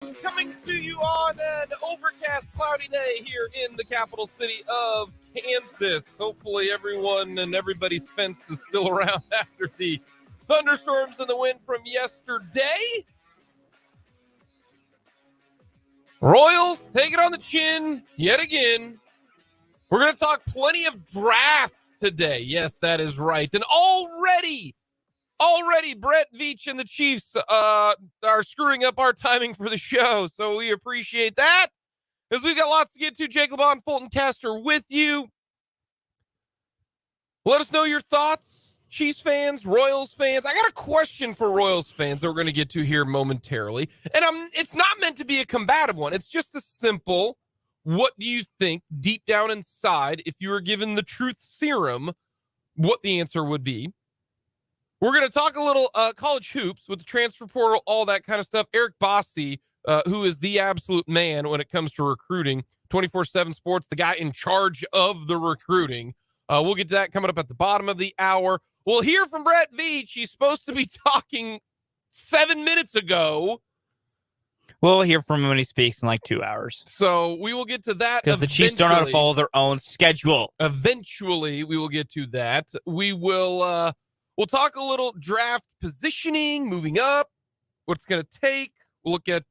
Coming to you on an overcast, cloudy day here in the capital city of Kansas. Hopefully everyone and everybody's fence is still around after the thunderstorms and the wind from yesterday. Royals take it on the chin yet again. We're going to talk plenty of draft today. Yes, that is right. And already Brett Veach and the Chiefs are screwing up our timing for the show, so we appreciate that. As we've got lots to get to, Jake and Fulton Caster with you. Let us know your thoughts, Chiefs fans, Royals fans. I got a question for Royals fans that we're going to get to here momentarily. And it's not meant to be a combative one. It's just a simple, what do you think deep down inside, if you were given the truth serum, what the answer would be. We're going to talk a little college hoops with the transfer portal, all that kind of stuff. Eric Bossi, who is the absolute man when it comes to recruiting, 24/7 Sports, the guy in charge of the recruiting. We'll get to that coming up at the bottom of the hour. We'll hear from Brett Veach. He's supposed to be talking 7 minutes ago. We'll hear from him when he speaks in like 2 hours. So we will get to that. Because the Chiefs don't know how to follow their own schedule. Eventually, we will get to that. We will... We'll talk a little draft positioning, moving up, what it's going to take. We'll look at,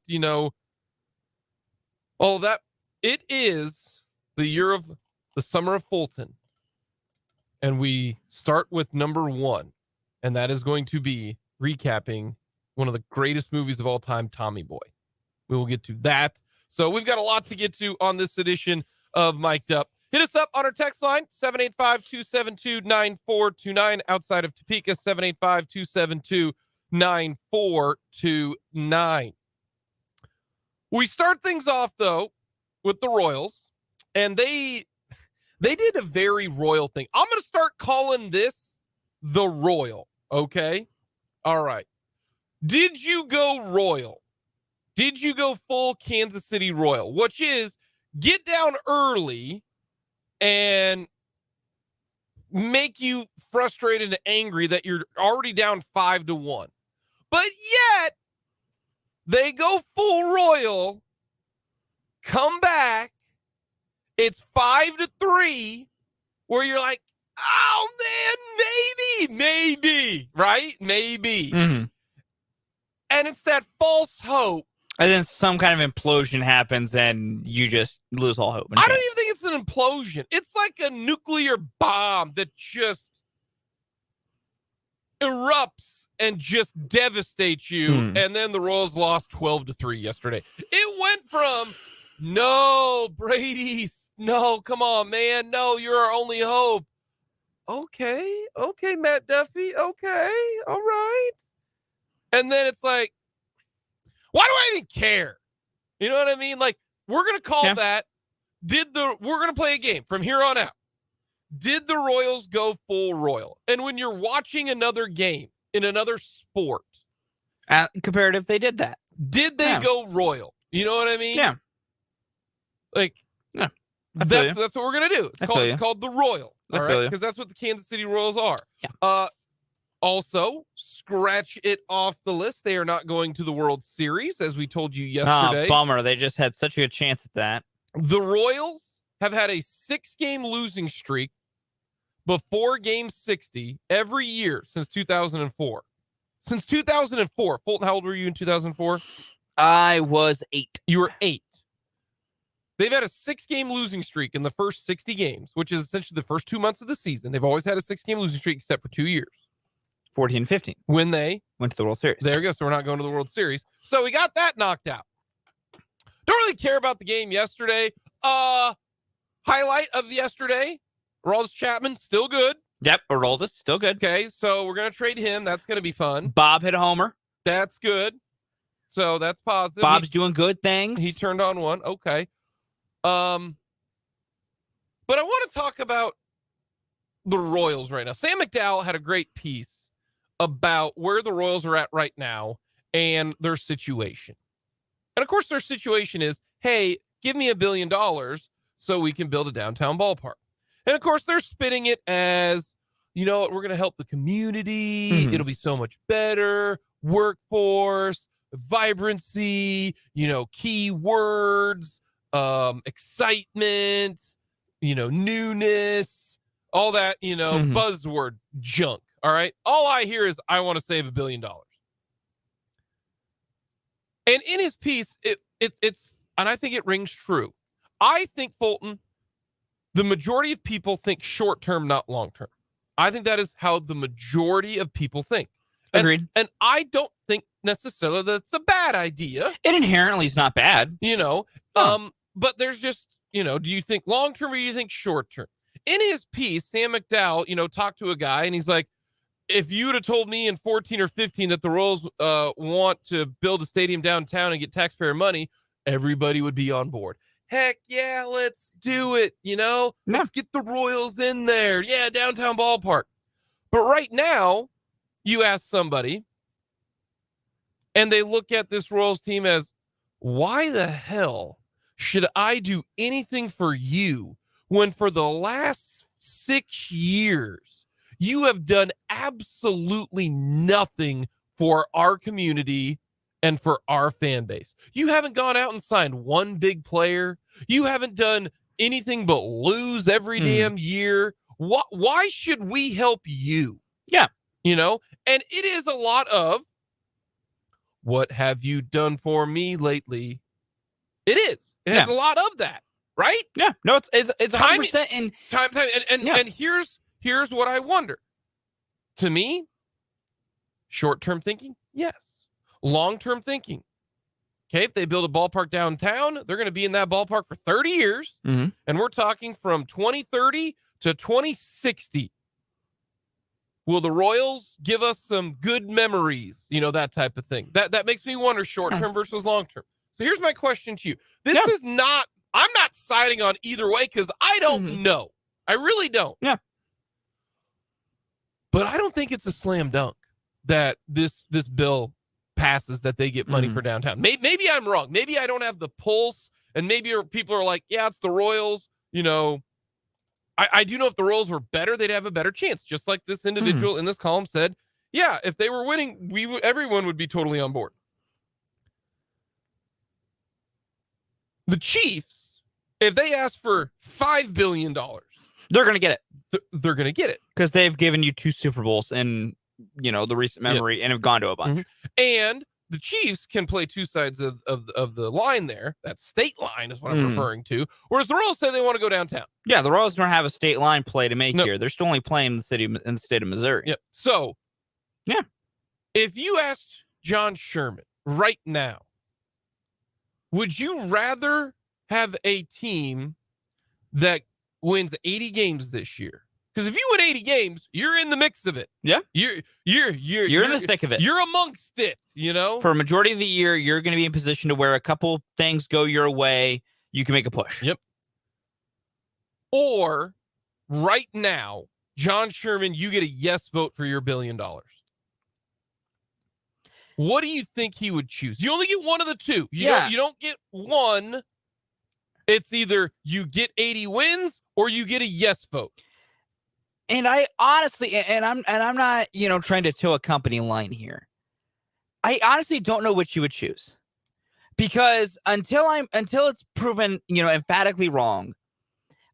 all of that. It is the year of the summer of Fulton. And we start with number one. And that is going to be recapping one of the greatest movies of all time, Tommy Boy. We will get to that. So we've got a lot to get to on this edition of Mic'd Up. Hit us up on our text line, 785-272-9429. Outside of Topeka, 785-272-9429. We start things off, though, with the Royals. And they did a very Royal thing. I'm going to start calling this the Royal, okay? All right. Did you go Royal? Did you go full Kansas City Royal? Which is get down early and make you frustrated and angry that you're already down 5-1. But yet, they go full Royal, come back, it's 5-3, where you're like, oh man, maybe, right? Maybe. Mm-hmm. And it's that false hope. And then some kind of implosion happens and you just lose all hope. I don't even think it's an implosion. It's like a nuclear bomb that just erupts and just devastates you. And then the Royals lost 12-3 yesterday. It went from, no, Brady, no, come on, man. No, you're our only hope. Okay, Matt Duffy. Okay, all right. And then it's like, why do I even care? You know what I mean? Like, we're going to call that. We're going to play a game from here on out. Did the Royals go full Royal? And when you're watching another game in another sport. Comparative, they did that. Did they go Royal? You know what I mean? Yeah. Like, that's what we're going to do. It's called the Royal. All right? Because that's what the Kansas City Royals are. Yeah. Also, scratch it off the list. They are not going to the World Series, as we told you yesterday. Oh, bummer. They just had such a good chance at that. The Royals have had a 6-game losing streak before Game 60 every year since 2004. Since 2004. Fulton, how old were you in 2004? I was 8. You were 8. They've had a 6-game losing streak in the first 60 games, which is essentially the first 2 months of the season. They've always had a 6-game losing streak except for 2 years. 14-15. When they went to the World Series. There we go. So we're not going to the World Series. So we got that knocked out. Don't really care about the game yesterday. Highlight of yesterday, Aroldis Chapman, still good. Yep, Aroldis, still good. Okay, so we're going to trade him. That's going to be fun. Bob hit a homer. That's good. So that's positive. Bob's doing good things. He turned on one. Okay. But I want to talk about the Royals right now. Sam McDowell had a great piece about where the Royals are at right now and their situation. And of course, their situation is, hey, give me $1 billion so we can build a downtown ballpark. And of course, they're spinning it as, you know, we're going to help the community. Mm-hmm. It'll be so much better. Workforce, vibrancy, keywords, excitement, newness, all that, buzzword junk. All right. All I hear is I want to save $1 billion. And in his piece, it's, and I think it rings true. I think, Fulton, the majority of people think short term, not long term. I think that is how the majority of people think. Agreed. And I don't think necessarily that it's a bad idea. It inherently is not bad. But there's just, do you think long term or do you think short term? In his piece, Sam McDowell, talked to a guy and he's like, if you would have told me in 14 or 15 that the Royals want to build a stadium downtown and get taxpayer money, everybody would be on board. Heck yeah, let's do it. Let's get the Royals in there. Yeah, downtown ballpark. But right now, you ask somebody and they look at this Royals team as, why the hell should I do anything for you when for the last 6 years, you have done absolutely nothing for our community and for our fan base? You haven't gone out and signed one big player. You haven't done anything but lose every damn year. Why should we help you? Yeah. And it is a lot of, what have you done for me lately? It is. It has a lot of that, right? Yeah. No, it's 100% in time. And here's what I wonder. To me, short-term thinking, yes. Long-term thinking. Okay, if they build a ballpark downtown, they're going to be in that ballpark for 30 years. Mm-hmm. And we're talking from 2030 to 2060. Will the Royals give us some good memories? That type of thing. That makes me wonder short-term versus long-term. So here's my question to you. This is not, I'm not siding on either way because I don't know. I really don't. Yeah. But I don't think it's a slam dunk that this bill passes, that they get money for downtown. Maybe I'm wrong. Maybe I don't have the pulse, and maybe people are like, yeah, it's the Royals. I do know if the Royals were better, they'd have a better chance. Just like this individual in this column said, yeah, if they were winning, everyone would be totally on board. The Chiefs, if they ask for $5 billion, they're going to get it. They're going to get it. Because they've given you 2 Super Bowls in, the recent memory and have gone to a bunch. And the Chiefs can play two sides of the line there. That state line is what I'm referring to. Whereas the Royals say they want to go downtown. Yeah, the Royals don't have a state line play to make here. They're still only playing in the state of Missouri. Yep. So, yeah, if you asked John Sherman right now, would you rather have a team that wins 80 games this year? Because if you win 80 games, you're in the mix of it. Yeah. You're in the thick of it. You're amongst it, For a majority of the year, you're going to be in position to where a couple things go your way, you can make a push. Yep. Or right now, John Sherman, you get a yes vote for your $1 billion. What do you think he would choose? You only get one of the two. You don't get one. It's either you get 80 wins or you get a yes vote. And I honestly, and I'm not, trying to toe a company line here. I honestly don't know which you would choose, because until it's proven, emphatically wrong,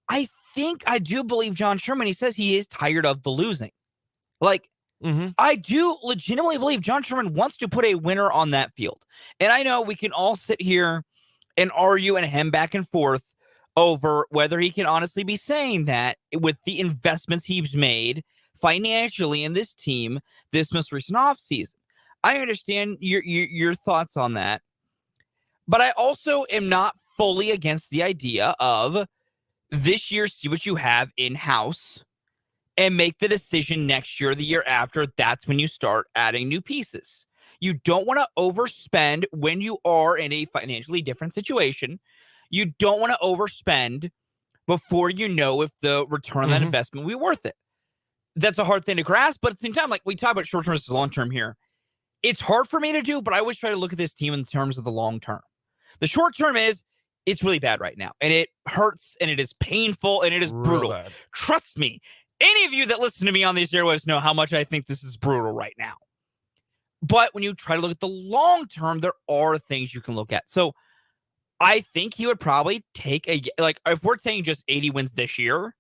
I think I do believe John Sherman. He says he is tired of the losing. Like, I do legitimately believe John Sherman wants to put a winner on that field. And I know we can all sit here and argue and hem back and forth over whether he can honestly be saying that with the investments he's made financially in this team this most recent offseason. I understand your thoughts on that, but I also am not fully against the idea of this year, see what you have in-house and make the decision next year, the year after. That's when you start adding new pieces. You don't want to overspend when you are in a financially different situation. You don't want to overspend before you know if the return on that investment will be worth it. That's a hard thing to grasp, but at the same time, like we talk about short-term versus long-term here, it's hard for me to do, but I always try to look at this team in terms of the long-term. The short-term is, it's really bad right now, and it hurts, and it is painful, and it is brutal. Bad. Trust me, any of you that listen to me on these airwaves know how much I think this is brutal right now. But when you try to look at the long term, there are things you can look at. So I think he would probably take if we're saying just 80 wins this year,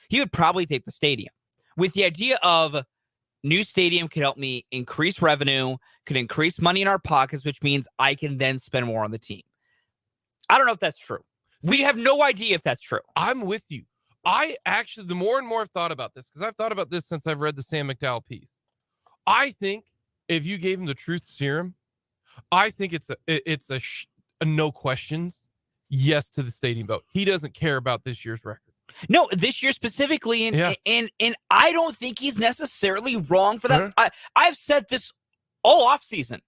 he would probably take the stadium with the idea of new stadium could help me increase revenue, could increase money in our pockets, which means I can then spend more on the team. I don't know if that's true. We have no idea if that's true. I'm with you. I actually, the more and more I've thought about this, because I've thought about this since I've read the Sam McDowell piece. I think if you gave him the truth serum, I think it's a no questions yes to the stadium vote. He doesn't care about this year's record. No, this year specifically, and I don't think he's necessarily wrong for that. I've said this all offseason.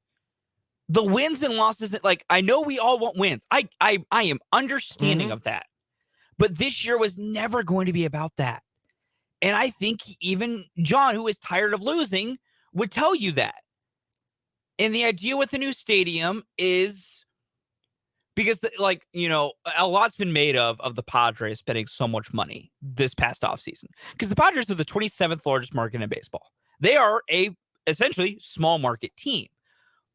The wins and losses, I know we all want wins. I am understanding of that. But this year was never going to be about that. And I think even John, who is tired of losing, would tell you that. And the idea with the new stadium is because, a lot's been made of the Padres spending so much money this past offseason. Because the Padres are the 27th largest market in baseball. They are a essentially small market team.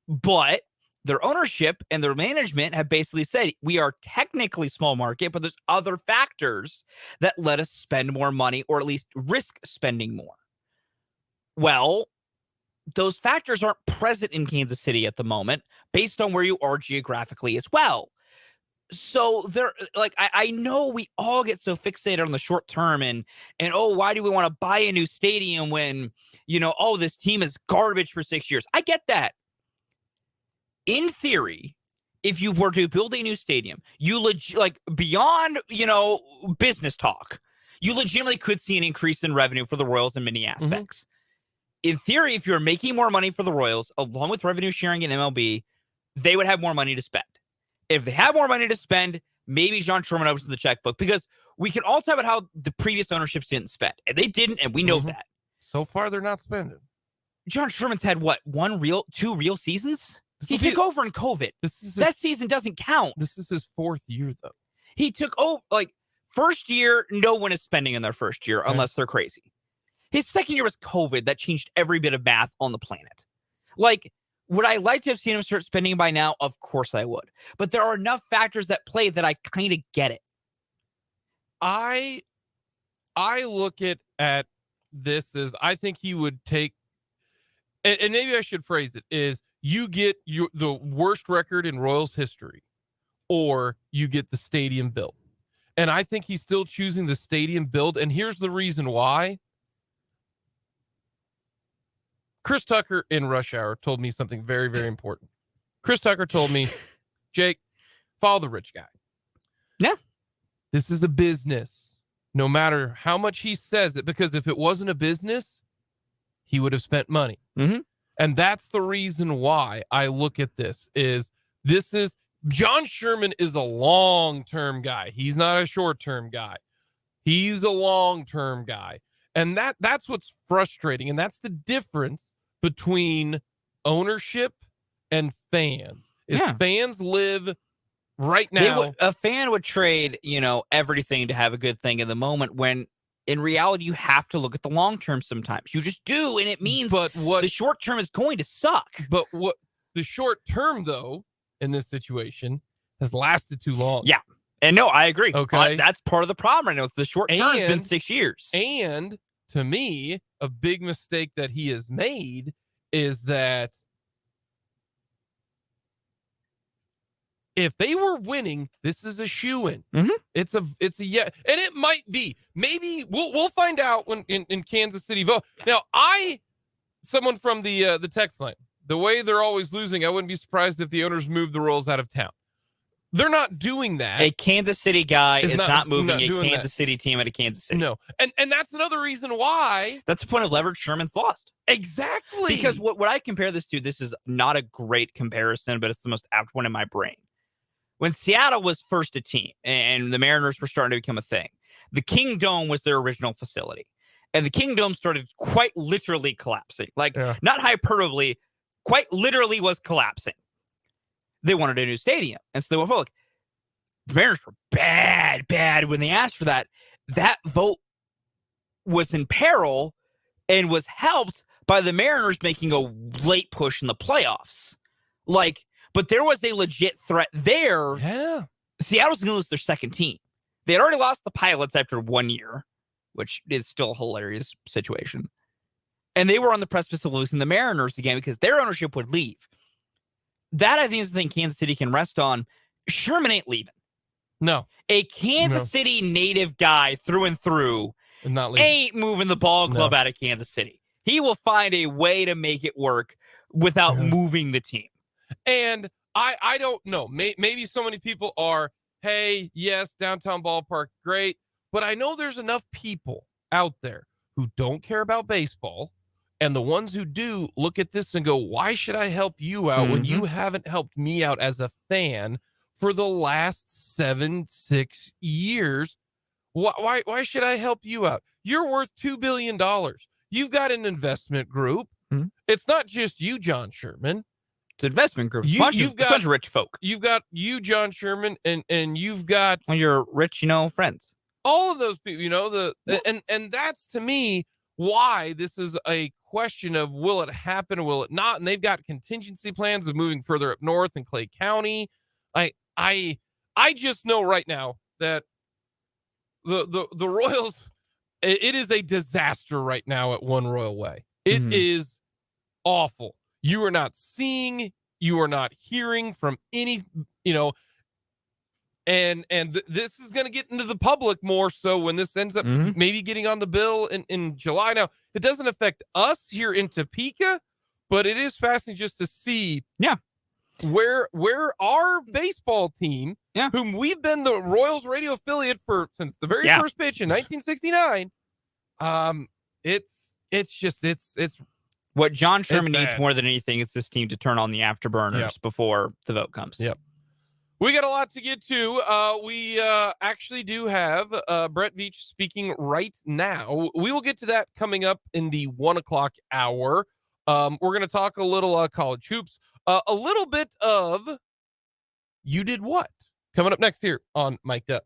But their ownership and their management have basically said, we are technically small market, but there's other factors that let us spend more money or at least risk spending more. Well, those factors aren't present in Kansas City at the moment based on where you are geographically as well. So I know we all get so fixated on the short term and why do we want to buy a new stadium when, this team is garbage for 6 years? I get that. In theory, if you were to build a new stadium, you beyond, business talk, you legitimately could see an increase in revenue for the Royals in many aspects. In theory, if you're making more money for the Royals, along with revenue sharing in MLB, they would have more money to spend. If they have more money to spend, maybe John Sherman opens the checkbook, because we can all talk about how the previous ownerships didn't spend, and they didn't, and we know that. So far, they're not spending. John Sherman's had two real seasons? He took over in COVID. That season doesn't count. This is his fourth year, though. He took over, first year, no one is spending in their first year unless they're crazy. His second year was COVID. That changed every bit of math on the planet. Would I like to have seen him start spending by now? Of course I would. But there are enough factors that play that I kind of get it. I look at this as, I think he would take, and maybe I should phrase it, is you get the worst record in Royals history, or you get the stadium built. And I think he's still choosing the stadium build. And here's the reason why. Chris Tucker in Rush Hour told me something very, very important. Chris Tucker told me, Jake, follow the rich guy. Yeah. This is a business, no matter how much he says it, because if it wasn't a business, he would have spent money. Mm-hmm. And that's the reason why I look at this John Sherman is a long-term guy. He's not a short-term guy. He's a long-term guy. And that's what's frustrating. And that's the difference between ownership and fans. Fans live right now. A fan would trade, everything to have a good thing in the moment, when in reality, you have to look at the long term sometimes. You just do, and it means the short term is going to suck. But what the short term, though, in this situation has lasted too long. Yeah. And no, I agree. Okay. That's part of the problem right now. The short term has been 6 years. And to me, a big mistake that he has made is that if they were winning, this is a shoo-in. Mm-hmm. It's a yeah, and it might be. Maybe we'll find out when in Kansas City vote. Now, someone from the text line, the way they're always losing, I wouldn't be surprised if the owners moved the Royals out of town. They're not doing that. A Kansas City guy is not moving a Kansas City team out of Kansas City. No. And that's another reason why. That's the point of leverage Sherman's lost. Exactly. Because what I compare this to, this is not a great comparison, but it's the most apt one in my brain. When Seattle was first a team and the Mariners were starting to become a thing, the Kingdome was their original facility. And the Kingdome started quite literally collapsing. Not hyperbole, quite literally was collapsing. They wanted a new stadium. And so they went public. The Mariners were bad when they asked for that. That vote was in peril and was helped by the Mariners making a late push in the playoffs. Like, but there was a legit threat there. Yeah. Seattle was going to lose their second team. They had already lost the Pilots after 1 year, which is still a hilarious situation. And they were on the precipice of losing the Mariners again because their ownership would leave. That, I think, is the thing Kansas City can rest on. Sherman ain't leaving. No. A Kansas City native guy through and through Not leaving. ain't moving the ball club out of Kansas City. He will find a way to make it work without moving the team. And I don't know. Maybe so many people are, hey, yes, downtown ballpark, great. But I know there's enough people out there who don't care about baseball. And the ones who do look at this and go, why should I help you out when you haven't helped me out as a fan for the last 6 years? Why should I help you out? You're worth $2 billion. You've got an investment group. It's not just you, John Sherman. It's an investment group. You've got a bunch of rich folk. You've got you, John Sherman, and you've got your rich, friends. All of those people, and that's to me why this is a question of will it happen or will it not? And they've got contingency plans of moving further up north in Clay County. I just know right now that the Royals, it is a disaster right now at One Royal Way. It is awful. You are not seeing, you are not hearing from any, and this is going to get into the public more so when this ends up maybe getting on the bill in July. Now, it doesn't affect us here in Topeka, but it is fascinating just to see where our baseball team, whom we've been the Royals radio affiliate for since the very first pitch in 1969, it's what John Sherman needs more than anything is this team to turn on the afterburners before the vote comes. Yep. We got a lot to get to. We actually do have Brett Veach speaking right now. We will get to that coming up in the 1 o'clock hour. We're going to talk a little college hoops, a little bit of You Did What? Coming up next here on Mic'd Up.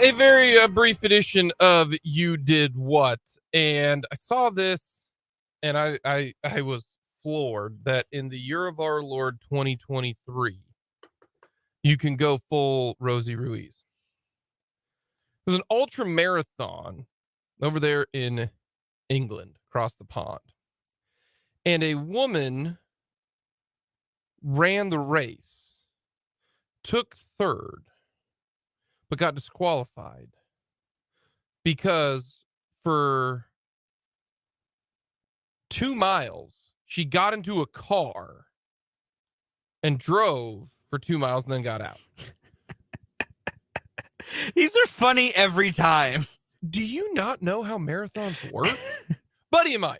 a very brief edition of You Did What, and I saw this, and I was floored that in the year of our Lord 2023, you can go full Rosie Ruiz. It was an ultra marathon over there in England, across the pond, and a woman ran the race, took third, but got disqualified because for 2 miles, she got into a car and drove for 2 miles and then got out. These are funny every time. Do you not know how marathons work? Buddy of mine.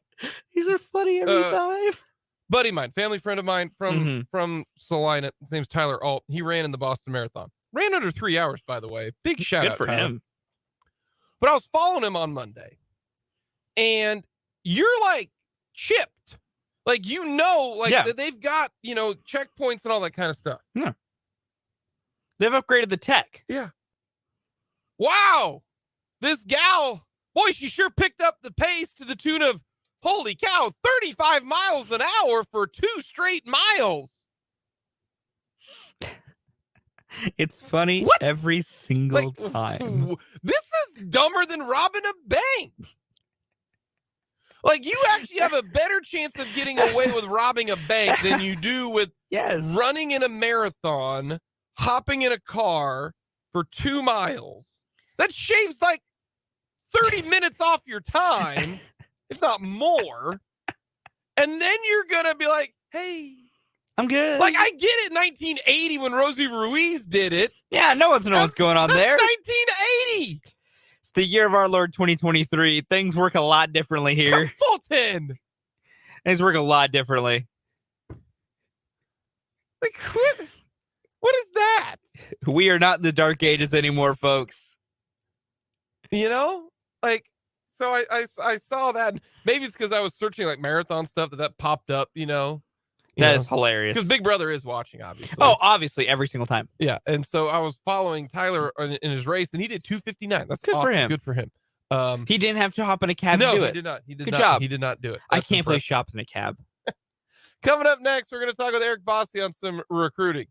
These are funny every time. Buddy of mine, family friend of mine from Salina. His name's Tyler Alt. He ran in the Boston Marathon. Ran under 3 hours, by the way. Big shout Good out for Tyler. him. But I was following him on Monday, and you're like chipped. Like, you know, like Yeah. they've got, you know, checkpoints and all that kind of stuff. Yeah. They've upgraded the tech. Yeah. Wow. This gal, boy, she sure picked up the pace to the tune of, holy cow, 35 miles an hour for 2 straight miles. It's funny What? every single Like, time. This is dumber than robbing a bank. Like, you actually have a better chance of getting away with robbing a bank than you do with Yes. running in a marathon, hopping in a car for 2 miles. That shaves like 30 minutes off your time, if not more. And then you're going to be like, hey, I'm good. like, I get it 1980 when Rosie Ruiz did it. Yeah, no one's know what's going on That's there. 1980. It's the year of our Lord 2023. Things work a lot differently here. Fulton. Things work a lot differently. Like, what is that? We are not in the dark ages anymore, folks. You know, like, so I saw that. Maybe it's because I was searching like marathon stuff that popped up, you know. That is hilarious. Because Big Brother is watching, obviously. Oh, obviously, every single time. yeah. And so I was following Tyler in his race, and he did 2:59. That's Good for awesome. him. Good for him. He didn't have to hop in a cab No, to do he it. did not. He did Good not. job. He did not do it. I That's can't play impressive. shop in a cab. Coming up next, we're going to talk with Eric Bossi on some recruiting.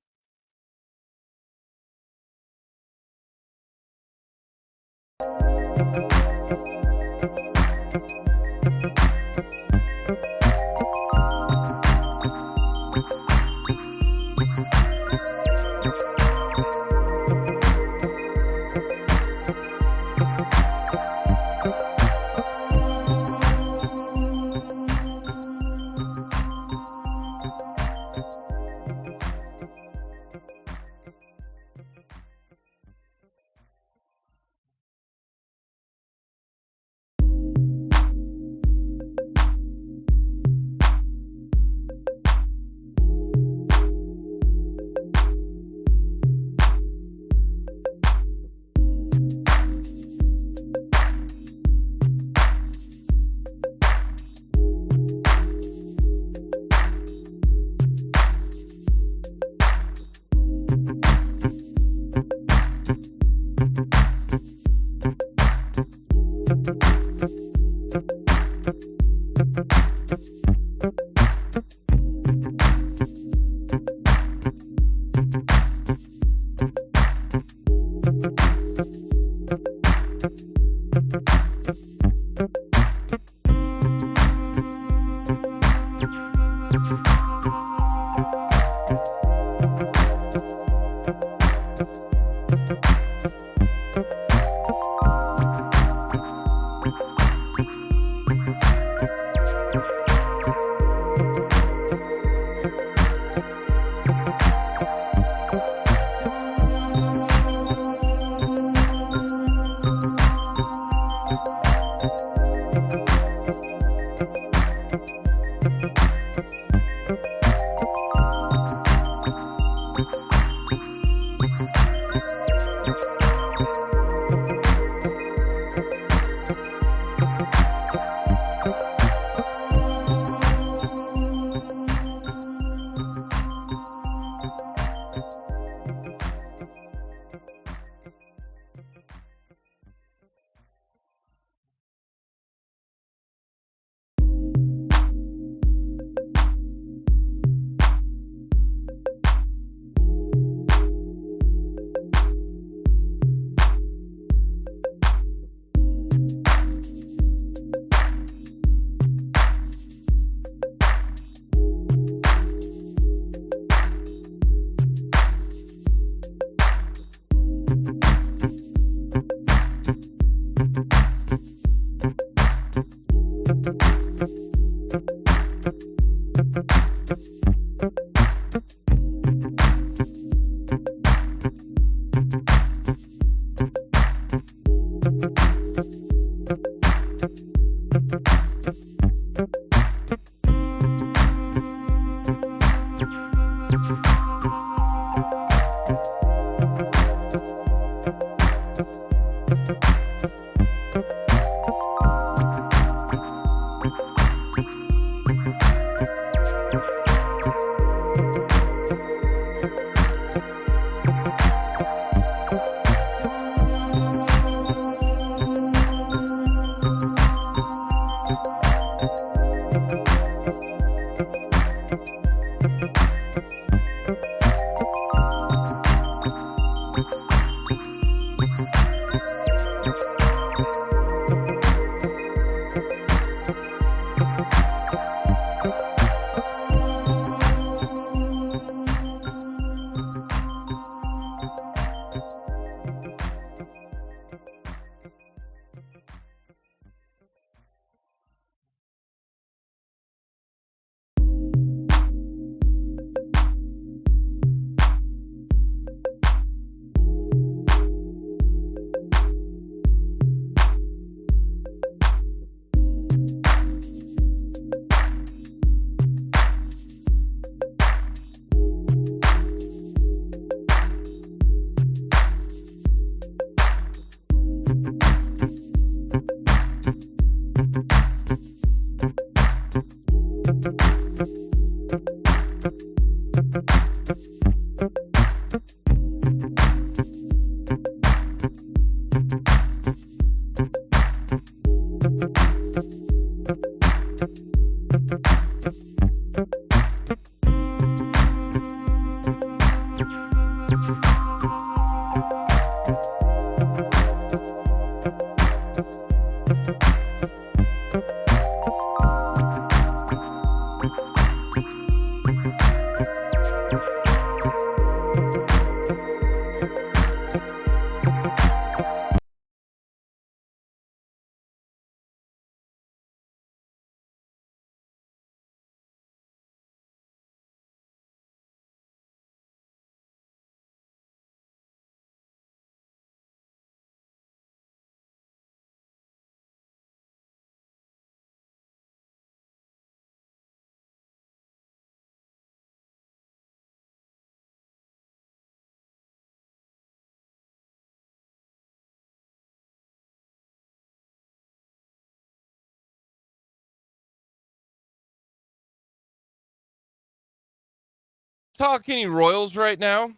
Talking Royals right now,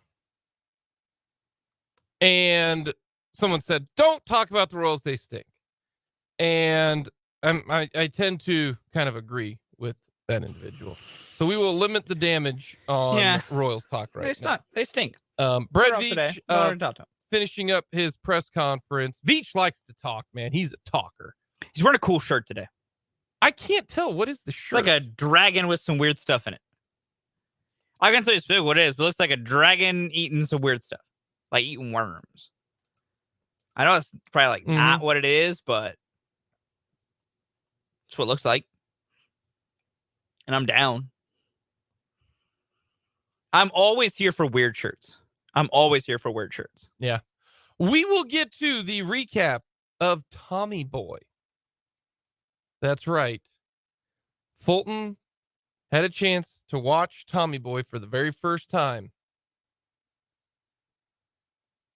and someone said, "Don't talk about the Royals; they stink." And I tend to kind of agree with that individual. So we will limit the damage on Royals talk right now. They stink. Brett Veach finishing up his press conference. Veach likes to talk, man. He's a talker. He's wearing a cool shirt today. I can't tell. What is the shirt? It's like a dragon with some weird stuff in it. I can't tell you specifically what it is, but it looks like a dragon eating some weird stuff. Like eating worms. I know it's probably like not what it is, but it's what it looks like. And I'm down. I'm always here for weird shirts. Yeah. We will get to the recap of Tommy Boy. That's right. Fulton had a chance to watch Tommy Boy for the very first time.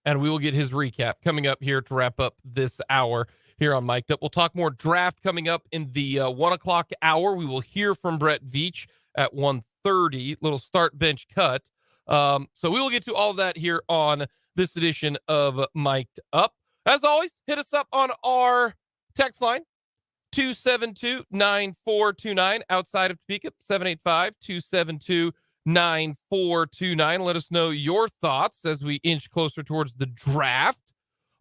And we will get his recap coming up here to wrap up this hour here on Mic'd Up. We'll talk more draft coming up in the 1 o'clock hour. We will hear from Brett Veach at 1:30, little start bench cut. So we will get to all of that here on this edition of Mic'd Up. As always, hit us up on our text line, 272-9429, outside of Topeka, 785-272-9429. Let us know your thoughts as we inch closer towards the draft.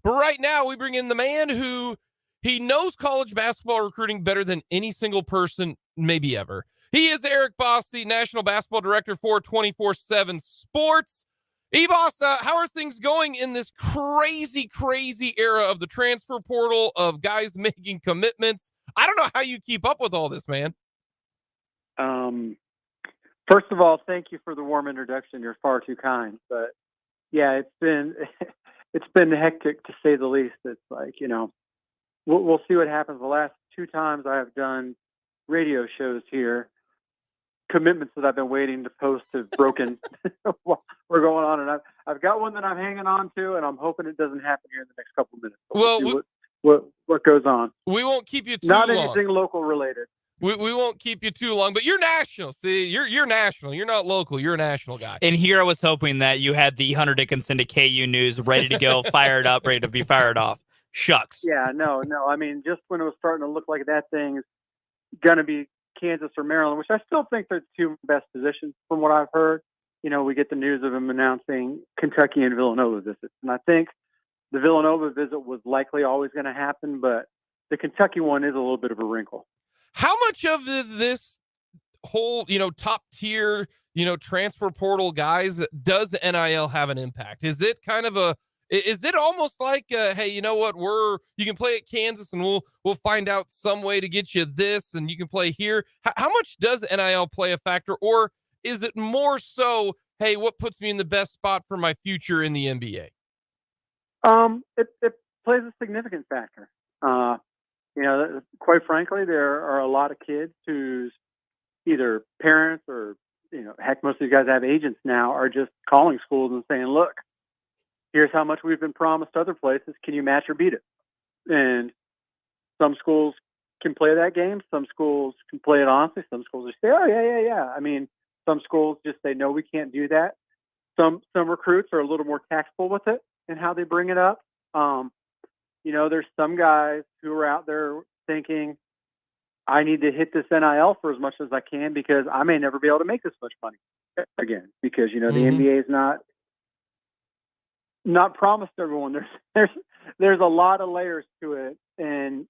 But right now, we bring in the man who he knows college basketball recruiting better than any single person, maybe ever. He is Eric Bossy, National Basketball Director for 24/7 Sports. Boss, how are things going in this crazy, crazy era of the transfer portal, of guys making commitments? I don't know how you keep up with all this, man. First of all, thank you for the warm introduction. You're far too kind. But yeah, it's been hectic to say the least. It's like, we'll see what happens. The last 2 times I have done radio shows here, commitments that I've been waiting to post have broken. We're going on, and I've got one that I'm hanging on to, and I'm hoping it doesn't happen here in the next couple of minutes. We'll see what goes on. We won't keep you too long. Not anything local related. We won't keep you too long, but you're national. See, you're national. You're not local. You're a national guy. And here I was hoping that you had the Hunter Dickinson to KU news ready to go, fired up, ready to be fired off. Shucks. Yeah, no. I mean, just when it was starting to look like that thing's going to be Kansas or Maryland, which I still think they're the two best positions from what I've heard. We get the news of him announcing Kentucky and Villanova visits. And I think the Villanova visit was likely always going to happen, but the Kentucky one is a little bit of a wrinkle. How much of this whole, top tier, transfer portal guys, does NIL have an impact? Is it kind of is it almost like, hey, you know what? You can play at Kansas and we'll find out some way to get you this and you can play here. How much does NIL play a factor, or is it more so, hey, what puts me in the best spot for my future in the NBA? It plays a significant factor. Quite frankly, there are a lot of kids whose either parents or, heck, most of these guys have agents now, are just calling schools and saying, look, here's how much we've been promised other places. Can you match or beat it? And some schools can play that game. Some schools can play it honestly. Some schools just say, oh, yeah. I mean, some schools just say, no, we can't do that. Some recruits are a little more tactful with it and how they bring it up. There's some guys who are out there thinking, I need to hit this NIL for as much as I can because I may never be able to make this much money again because, the NBA is not promised to everyone. There's a lot of layers to it. And,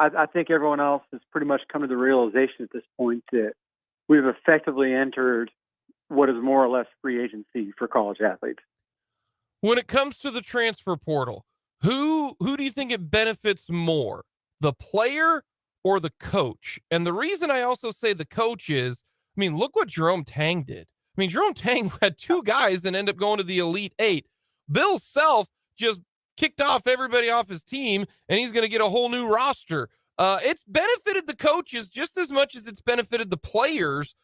I think everyone else has pretty much come to the realization at this point that we've effectively entered what is more or less free agency for college athletes. When it comes to the transfer portal, who do you think it benefits more, the player or the coach? And the reason I also say the coach is, look what Jerome Tang did. Jerome Tang had two guys and ended up going to the Elite Eight. Bill Self just kicked off everybody off his team, and he's going to get a whole new roster. It's benefited the coaches just as much as it's benefited the players.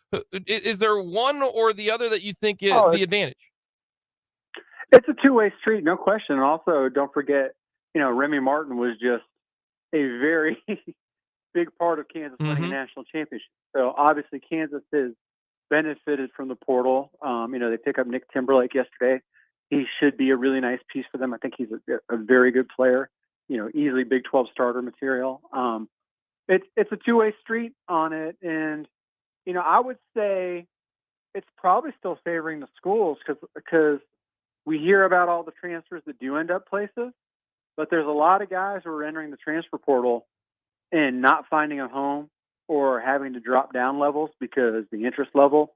Is there one or the other that you think is the advantage? It's a two-way street, no question. And also, don't forget, Remy Martin was just a very big part of Kansas winning a national championship. So obviously, Kansas has benefited from the portal. They pick up Nick Timberlake yesterday. He should be a really nice piece for them. I think he's a very good player. Easily Big 12 starter material. It's a two-way street on it, and I would say it's probably still favoring the schools because we hear about all the transfers that do end up places, but there's a lot of guys who are entering the transfer portal and not finding a home or having to drop down levels because the interest level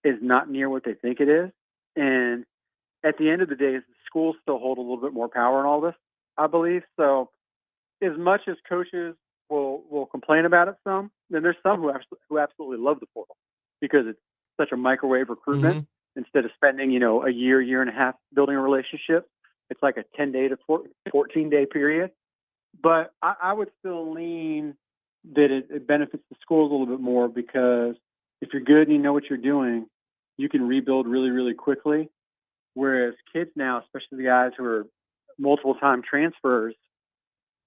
is not near what they think it is. And at the end of the day, the schools still hold a little bit more power in all this, I believe. So as much as coaches will complain about it some, then there's some who absolutely love the portal because it's such a microwave recruitment. Instead of spending, a year and a half building a relationship, it's like a 10-day to 14-day period. But I would still lean that it benefits the schools a little bit more because if you're good and you know what you're doing, you can rebuild really, really quickly. Whereas kids now, especially the guys who are multiple time transfers,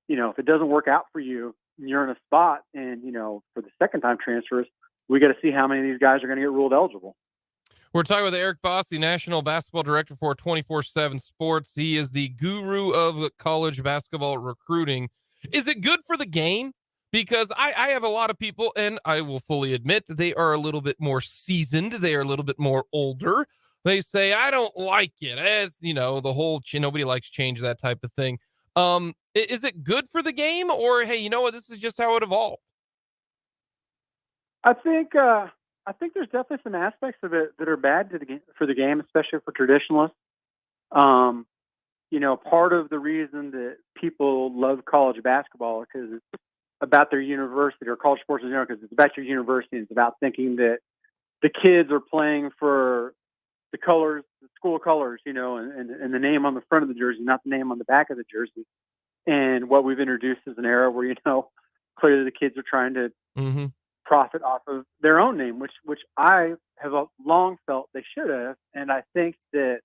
if it doesn't work out for you, you're in a spot. And, for the second time transfers, we got to see how many of these guys are going to get ruled eligible. We're talking with Eric Boss, the National Basketball Director for 24/7 Sports. He is the guru of college basketball recruiting. Is it good for the game? Because I have a lot of people, and I will fully admit that they are a little bit more seasoned. They are a little bit more older. They say, I don't like it. As the whole nobody likes change, that type of thing. Is it good for the game, or hey, this is just how it evolved? I think there's definitely some aspects of it that are bad for the game, especially for traditionalists. Part of the reason that people love college basketball because it's about their university or college sports in general, because it's about your university. It's about thinking that the kids are playing for the colors, the school colors, and the name on the front of the jersey, not the name on the back of the jersey. And what we've introduced is an era where, clearly the kids are trying to profit off of their own name, which I have long felt they should have. And I think that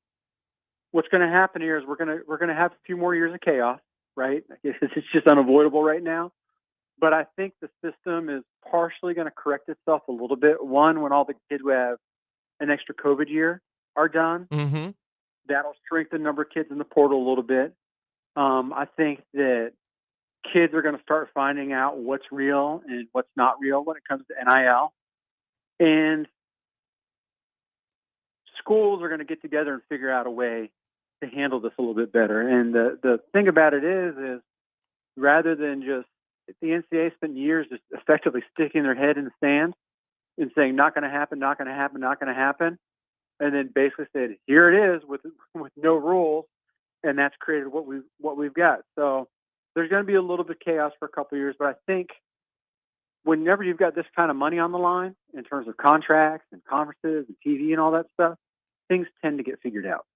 what's going to happen here is we're going to have a few more years of chaos, right? It's just unavoidable right now. but I think the system is partially going to correct itself a little bit. One, when all the kids who have an extra COVID year are done, Mm-hmm. that'll shrink the number of kids in the portal a little bit. I think that kids are going to start finding out what's real and what's not real when it comes to NIL. And schools are going to get together and figure out a way to handle this a little bit better. And the thing about it is rather than just, the NCAA spent years just effectively sticking their head in the sand and saying, not going to happen, not going to happen, not going to happen. And then basically said, here it is with no rules. And that's created what we've got. So there's going to be a little bit of chaos for a couple of years, but I think whenever you've got this kind of money on the line in terms of contracts and conferences and TV and all that stuff, things tend to get figured out.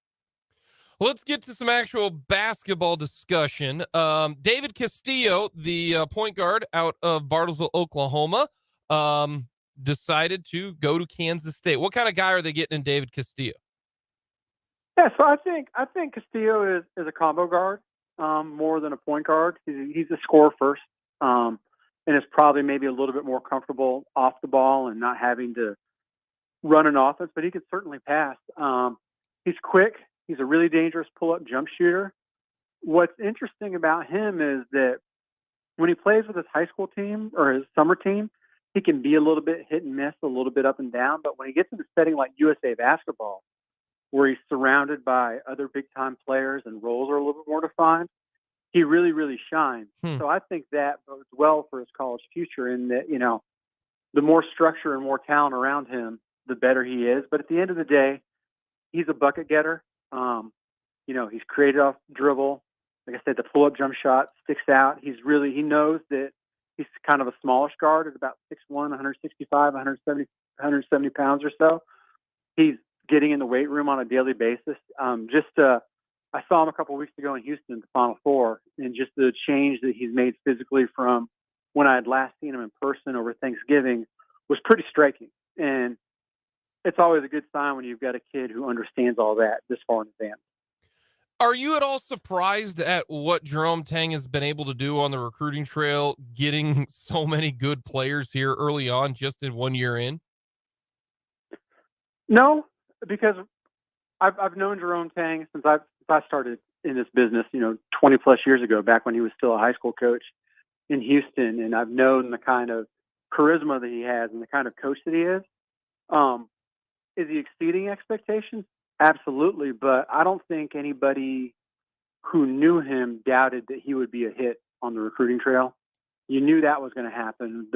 Let's get to some actual basketball discussion. David Castillo, the point guard out of Bartlesville, Oklahoma, decided to go to Kansas State. What kind of guy are they getting in David Castillo? Yeah, so I think Castillo is a combo guard more than a point guard. He's a scorer first, and is probably maybe a little bit more comfortable off the ball and not having to run an offense, but he can certainly pass. He's quick. He's a really dangerous pull-up jump shooter. What's interesting about him is that when he plays with his high school team or his summer team, he can be a little bit hit and miss, a little bit up and down. But when he gets into a setting like USA basketball, where he's surrounded by other big-time players and roles are a little bit more defined, he really, really shines. So I think that bodes well for his college future in that, the more structure and more talent around him, the better he is. But at the end of the day, he's a bucket getter. He's created off dribble. Like I said, the pull-up jump shot sticks out. He knows that he's kind of a smallish guard at about 6'1", 165, 170 pounds or so. He's getting in the weight room on a daily basis. I saw him a couple of weeks ago in Houston at the Final Four, and just the change that he's made physically from when I had last seen him in person over Thanksgiving was pretty striking. And it's always a good sign when you've got a kid who understands all that this far in advance. Are you at all surprised at what Jerome Tang has been able to do on the recruiting trail, getting so many good players here early on, just in 1 year in? No, because I've known Jerome Tang since I started in this business, 20 plus years ago, back when he was still a high school coach in Houston. And I've known the kind of charisma that he has and the kind of coach that he is. Is he exceeding expectations? Absolutely. But I don't think anybody who knew him doubted that he would be a hit on the recruiting trail. You knew that was going to happen.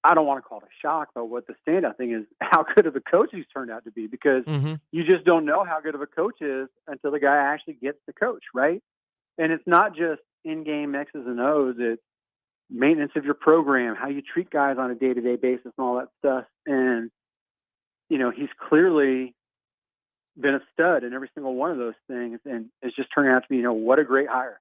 I don't want to call it a shock, but what the standout thing is how good of a coach he's turned out to be, because you just don't know how good of a coach is until the guy actually gets the coach, right? And it's not just in-game X's and O's. It's maintenance of your program, how you treat guys on a day-to-day basis and all that stuff. And, he's clearly been a stud in every single one of those things, and it's just turning out to be, what a great hire.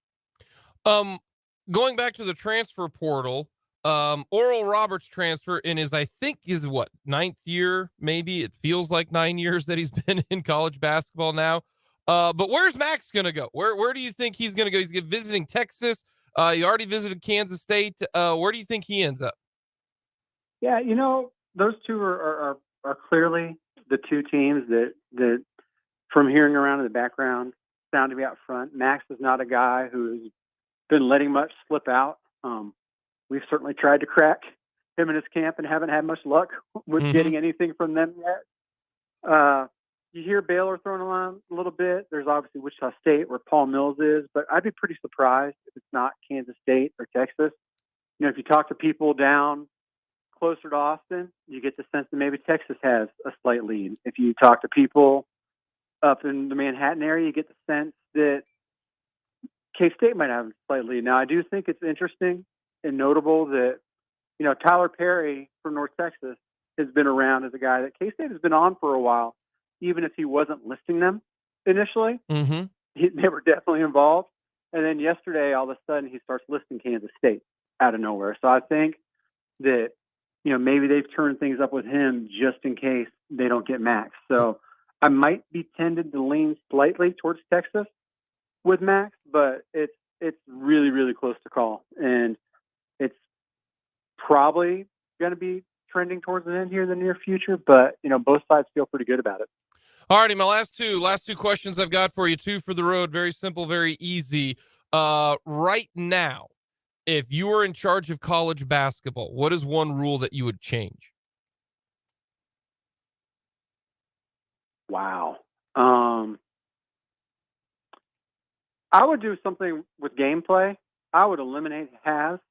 Going back to the transfer portal, Oral Roberts transfer in his, I think is what, 9th year, maybe. It feels like 9 years that he's been in college basketball now. But where's Max going to go? Where do you think he's going to go? He's visiting Texas. He already visited Kansas State. Where do you think he ends up? Yeah, those two are clearly the two teams that from hearing around in the background sound to be out front. Max is not a guy who's been letting much slip out. We've certainly tried to crack him in his camp and haven't had much luck with getting anything from them yet. You hear Baylor thrown around a little bit. There's obviously Wichita State, where Paul Mills is, but I'd be pretty surprised if it's not Kansas State or Texas. If you talk to people down closer to Austin, you get the sense that maybe Texas has a slight lead. If you talk to people up in the Manhattan area, you get the sense that K-State might have a slight lead. Now, I do think it's interesting and notable that, Tyler Perry from North Texas has been around as a guy that K-State has been on for a while, even if he wasn't listing them initially. They were definitely involved. And then yesterday, all of a sudden, he starts listing Kansas State out of nowhere. So I think that, maybe they've turned things up with him just in case they don't get Max. So I might be tended to lean slightly towards Texas with Max, but it's it's really, really close to call, and it's probably going to be trending towards the end here in the near future. But both sides feel pretty good about it. All righty, my last two questions I've got for you. Two for the road, very simple, very easy. Right now, if you were in charge of college basketball, what is one rule that you would change? Wow. I would do something with gameplay. I would eliminate halves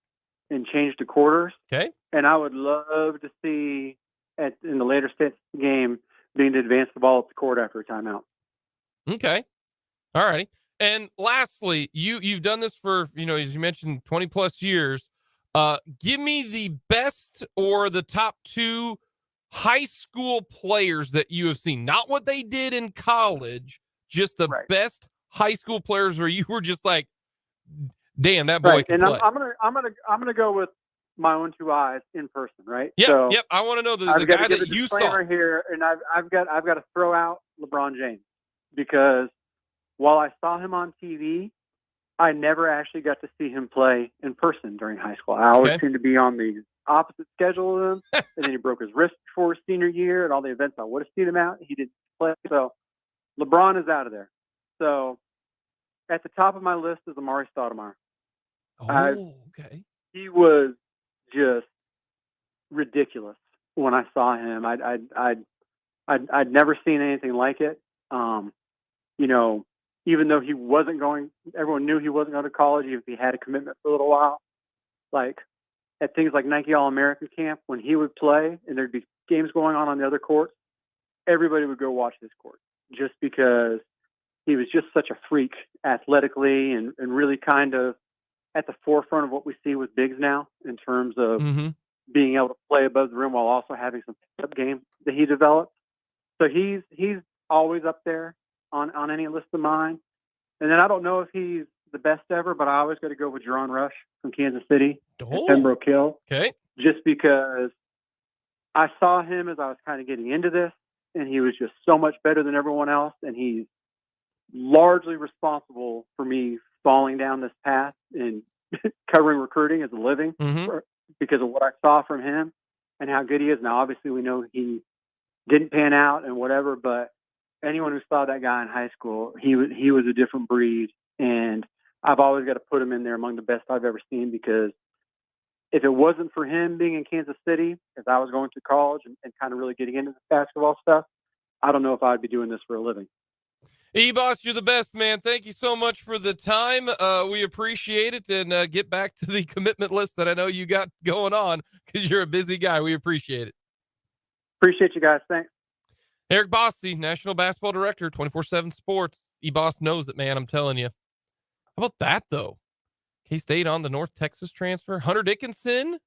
and change to quarters. Okay. And I would love to see in the later stages of the game being to advance the ball up the court after a timeout. Okay. All righty. And lastly, you've done this for, as you mentioned, 20 plus years. Give me the best or the top two high school players that you have seen. Not what they did in college, just the best high school players where you were just like, damn, that boy can play. I'm gonna go with my own two eyes in person, right? Yep, so yep. I want to know the guy that you saw here, and I've got to throw out LeBron James, because while I saw him on TV, I never actually got to see him play in person during high school. I always seemed to be on the opposite schedule of him, and then he broke his wrist before his senior year, and all the events I would have seen him out, he didn't play. So LeBron is out of there. So at the top of my list is Amari Stoudemire. Okay. He was just ridiculous when I saw him. I'd never seen anything like it. Even though he wasn't going, everyone knew he wasn't going to college, even if he had a commitment for a little while. Like at things like Nike All-American Camp, when he would play and there'd be games going on the other courts, everybody would go watch his court, just because he was just such a freak athletically and really kind of at the forefront of what we see with bigs now in terms of being able to play above the rim while also having some pickup game that he developed. So he's always up there on any list of mine. And then I don't know if he's the best ever, but I always got to go with Jerron Rush from Kansas City and Pembroke Hill. Okay. Just because I saw him as I was kind of getting into this, and he was just so much better than everyone else. And he's largely responsible for me falling down this path and covering recruiting as a living because of what I saw from him and how good he is. Now, obviously, we know he didn't pan out and whatever, but anyone who saw that guy in high school, he was a different breed. And I've always got to put him in there among the best I've ever seen, because if it wasn't for him being in Kansas City as I was going to college and kind of really getting into the basketball stuff, I don't know if I'd be doing this for a living. E-Boss, you're the best, man. Thank you so much for the time. We appreciate it, and get back to the commitment list that I know you got going on, because you're a busy guy. We appreciate it. Appreciate you guys. Thanks. Eric Bosse, National Basketball Director, 24/7 Sports. E-Boss knows it, man. I'm telling you. How about that, though? K-State on the North Texas transfer. Hunter Dickinson,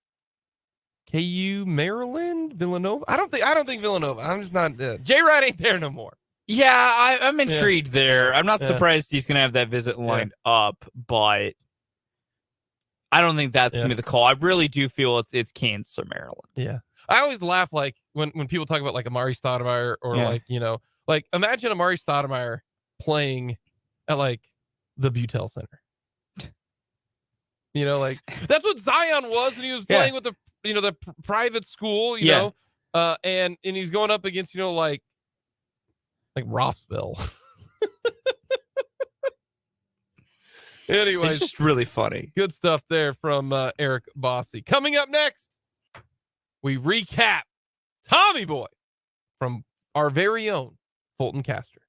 KU, Maryland, Villanova. I don't think Villanova. I'm just not. J-Rod ain't there no more. Yeah, I'm intrigued there. I'm not surprised he's going to have that visit lined up, but I don't think that's going to be the call. I really do feel it's Kansas or Maryland. Yeah. I always laugh like when people talk about like Amari Stoudemire or like imagine Amari Stoudemire playing at like the Butel Center. Like that's what Zion was, and he was playing with the private school, you know, and he's going up against like Rossville. Anyways, it's just really funny. Good stuff there from Eric Bosse. Coming up next, we recap Tommy Boy from our very own Fulton Caster.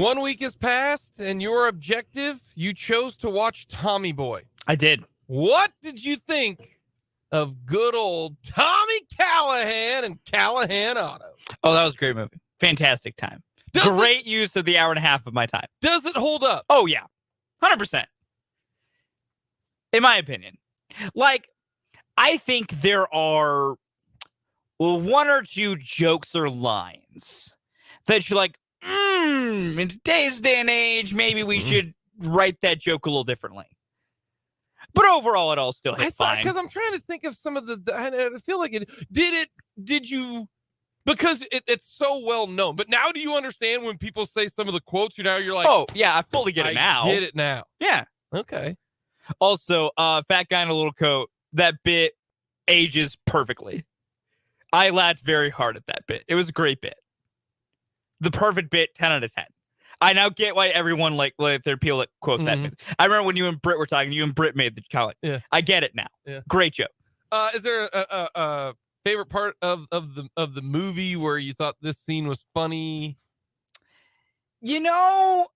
1 week has passed, and your objective, you chose to watch Tommy Boy. I did. What did you think of good old Tommy Callahan and Callahan Auto? Oh, that was a great movie. Fantastic time. Great use of the hour and a half of my time. Does it hold up? Oh, yeah. 100%. In my opinion. Like, I think there are one or two jokes or lines that you're like, in today's day and age, maybe we should write that joke a little differently. But overall, it all still hit fine. Because I'm trying to think of some of I feel like it. Did you? Because it's so well known. But now do you understand when people say some of the quotes? You're like, oh, yeah, I fully get it now. I get it now. Yeah. Okay. Also, fat guy in a little coat, that bit ages perfectly. I laughed very hard at that bit. It was a great bit. The perfect bit, 10 out of 10. I now get why everyone like there are people that quote that bit. I remember when you and Britt were talking, you and Britt made the comment. Yeah. I get it now. Yeah. Great joke. Is there a favorite part of the movie where you thought this scene was funny? You know,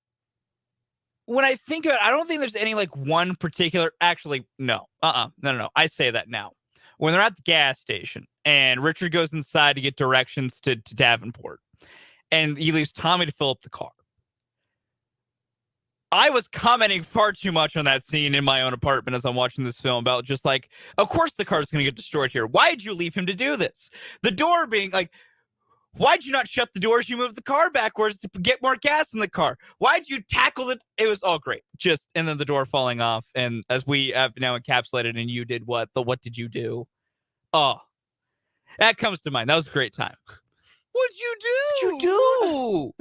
when I think of it, I don't think there's any like one particular. Actually, no. No. I say that now. When they're at the gas station and Richard goes inside to get directions to Davenport, and he leaves Tommy to fill up the car. I was commenting far too much on that scene in my own apartment as I'm watching this film about just like, of course the car's going to get destroyed here. Why did you leave him to do this? The door being like, why'd you not shut the doors? You moved the car backwards to get more gas in the car. Why'd you tackle it? It was all great. And then the door falling off. And as we have now encapsulated and you did what did you do? Oh, that comes to mind. That was a great time. What'd you do?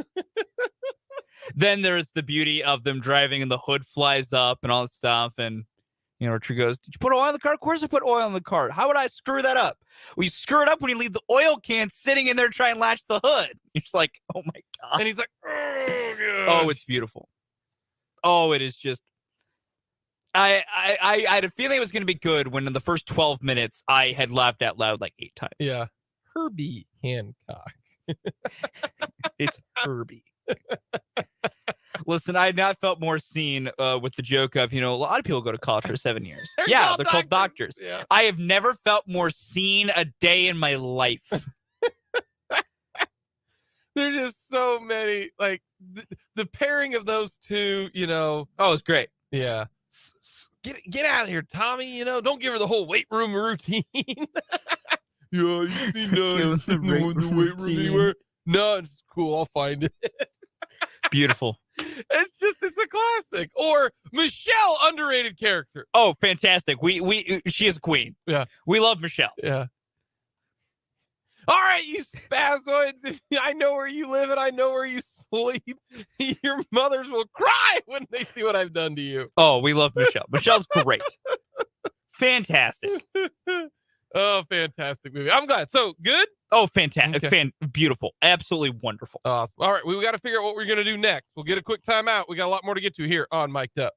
Then there's the beauty of them driving and the hood flies up and all that stuff. And, Richard goes, did you put oil in the car? Of course I put oil in the car. How would I screw that up? We screw it up when you leave the oil can sitting in there trying to latch the hood. You're just like, oh my God. And he's like, oh, gosh. Oh, it's beautiful. Oh, it is just. I had a feeling it was going to be good when in the first 12 minutes I had laughed out loud like 8 times. Yeah. Herbie Hancock. It's Herbie. Listen, I had not felt more seen with the joke of, a lot of people go to college for 7 years. They're called doctors. Yeah. I have never felt more seen a day in my life. There's just so many, like, the pairing of those two, Oh, it's great. Yeah. Get out of here, Tommy. Don't give her the whole weight room routine. Yeah, you seen the weight room anywhere. No, it's cool. I'll find it. Beautiful. It's a classic. Or Michelle, underrated character. Oh, fantastic. She is a queen. Yeah. We love Michelle. Yeah. All right, you spazoids. I know where you live and I know where you sleep. Your mothers will cry when they see what I've done to you. Oh, we love Michelle. Michelle's great. Fantastic. Oh, fantastic movie. I'm glad. So, good? Oh, fantastic. Okay. Beautiful. Absolutely wonderful. Awesome. All right, we got to figure out what we're going to do next. We'll get a quick timeout. We got a lot more to get to here on Mic'd Up.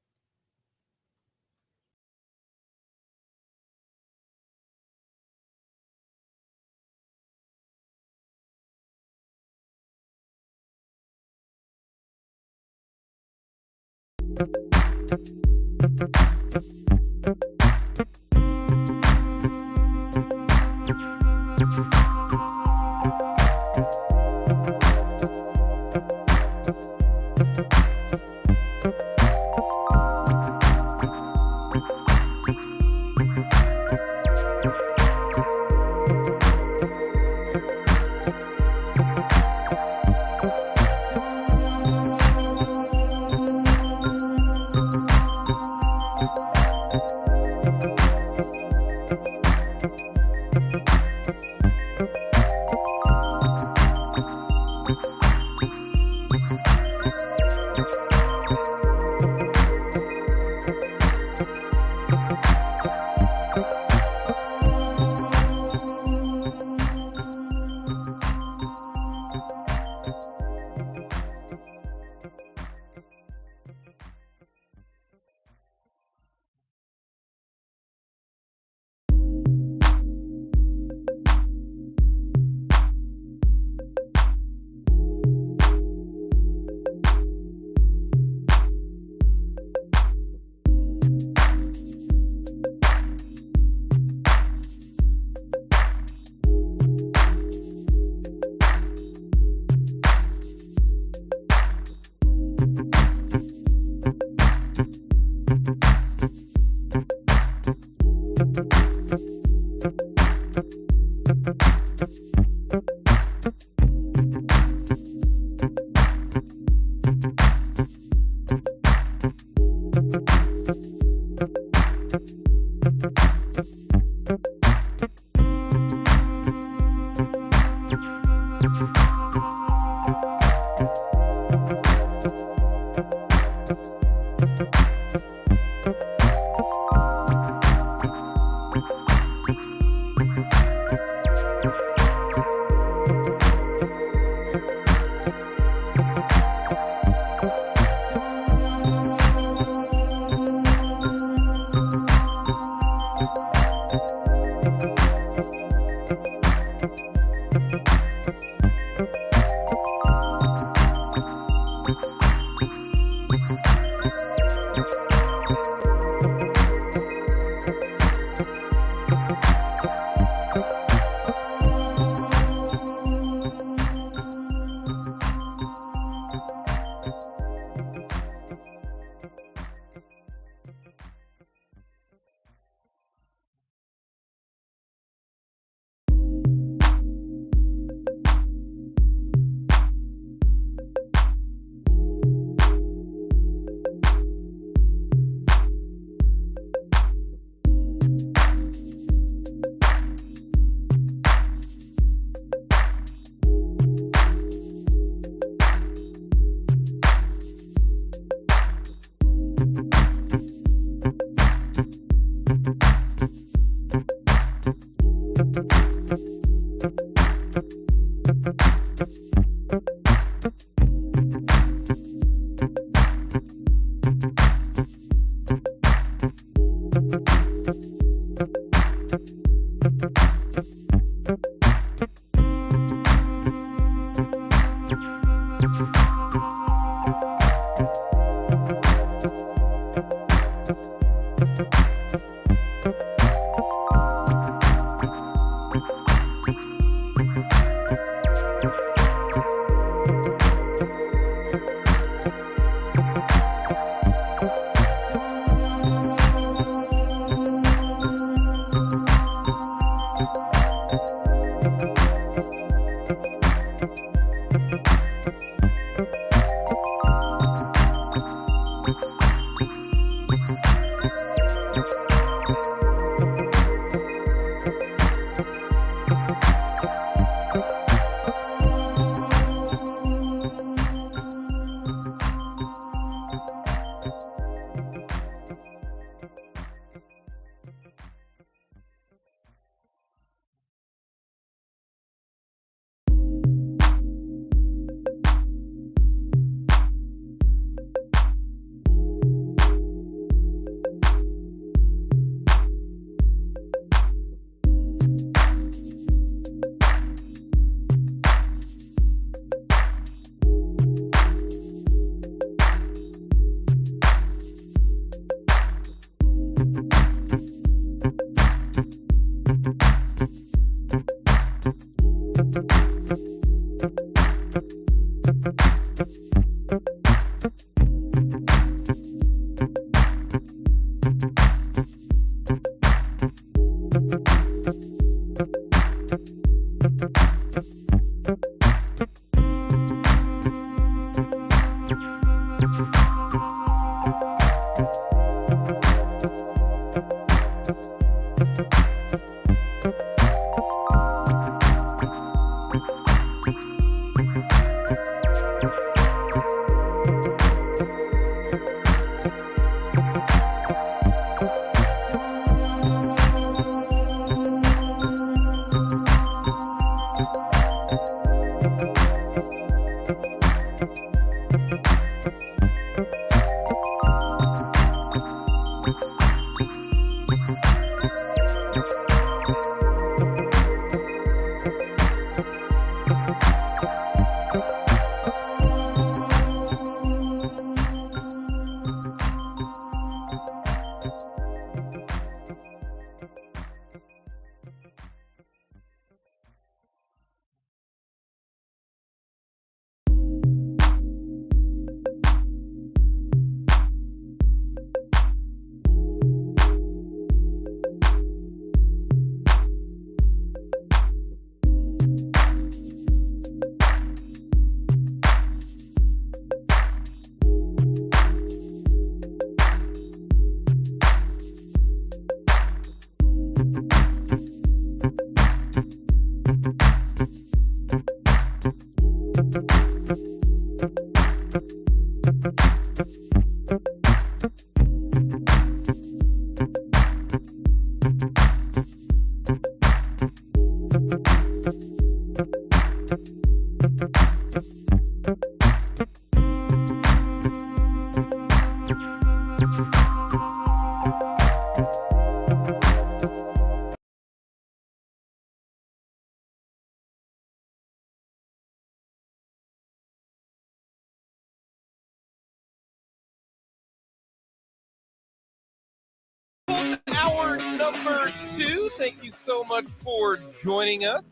Hour number 2. Thank you so much for joining us.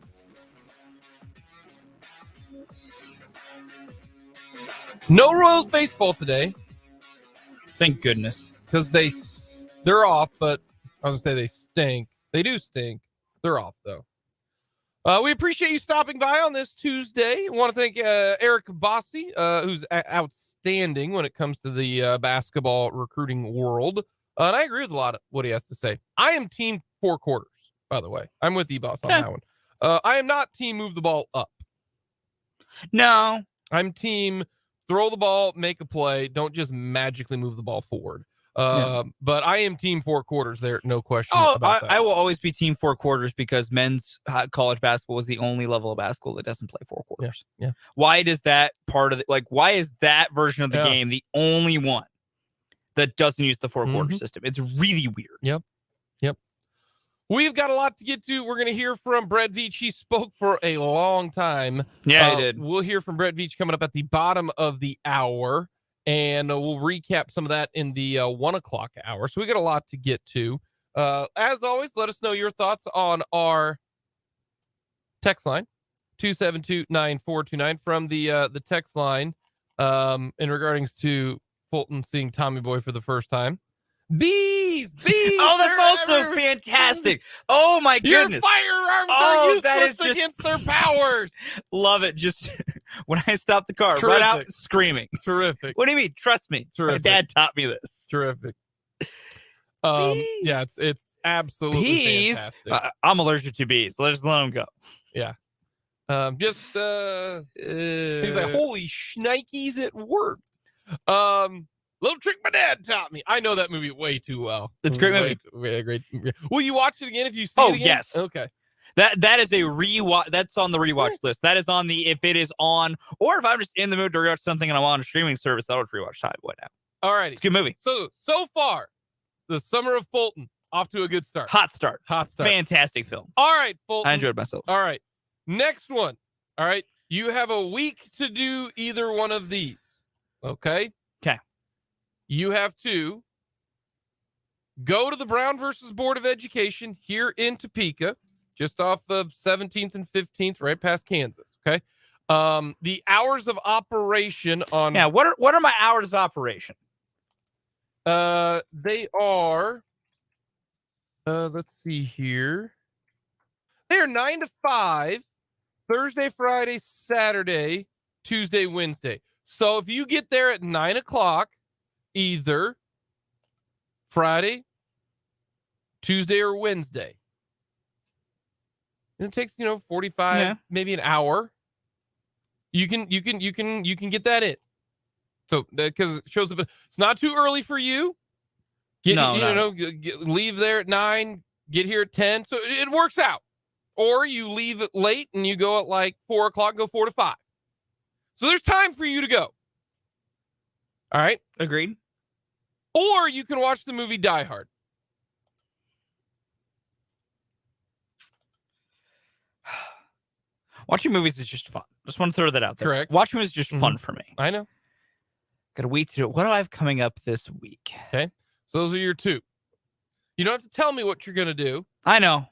No Royals baseball today Thank goodness. because they're off, but I was going to say they stink. They do stink. They're off, though. We appreciate you stopping by on this Tuesday. I want to thank Eric Bossi, who's outstanding when it comes to the basketball recruiting world. And I agree with a lot of what he has to say. I am team 4 quarters, by the way. I'm with E-Boss on that one. I am not team move the ball up. No. I'm team throw the ball, make a play. Don't just magically move the ball forward. But I am team 4 quarters there. No question about that. I will always be team 4 quarters because men's college basketball is the only level of basketball that doesn't play 4 quarters. Yeah. Why does that part of why is that version of the game the only one that doesn't use the 4 quarter system? It's really weird. Yep. We've got a lot to get to. We're going to hear from Brett Veach. He spoke for a long time. Yeah, he did. We'll hear from Brett Veach coming up at the bottom of the hour, and we'll recap some of that in the 1 o'clock hour. So we got a lot to get to. As always, let us know your thoughts on our text line, 272-9429 from the text line in regarding to Fulton seeing Tommy Boy for the first time. Bees! Oh, that's also fantastic. Oh, my goodness. Your firearms are useless that is against their powers. Love it. Just When I stop the car, run out Terrific. screaming. Terrific. What do you mean? Trust me. Terrific. My dad taught me this. Terrific. Bees. Yeah, it's absolutely Bees. fantastic. I'm allergic to bees. Let's let them go. Yeah. He's like, holy shnikes, it worked. Little trick my dad taught me. I know that movie way too well. It's a great movie. Great. Will you watch it again if you see Oh, it again? yes. Okay. That is a rewatch. That's on the rewatch list. That is on the if it is on, or if I'm just in the mood to rewatch something and I'm on a streaming service, I would rewatch time. What now? All righty. It's a good movie. So far, the Summer of Fulton off to a good start. Hot start. Fantastic film. All right, Fulton. I enjoyed myself. All right. Next one. All right. You have a week to do either one of these. Okay. Okay. You have to go to the Brown versus Board of Education here in Topeka, just off of 17th and 15th, right past Kansas. Okay. The hours of operation on. Yeah. What are my hours of operation? They are. Let's see here. They are 9 to 5, Thursday, Friday, Saturday, Tuesday, Wednesday. So if you get there at 9 o'clock, either Friday, Tuesday, or Wednesday, and it takes 45, maybe an hour. You can get that in. So because it shows up, it's not too early for you. Leave there at 9, get here at 10. So it works out. Or you leave it late and you go at like 4 o'clock, go 4 to 5. So there's time for you to go. All right. Agreed. Or you can watch the movie Die Hard. Watching movies is just fun. Just want to throw that out there. Correct. Watching movies is just fun for me. I know. Got a week to do it. What do I have coming up this week? Okay. So those are your two. You don't have to tell me what you're going to do. I know.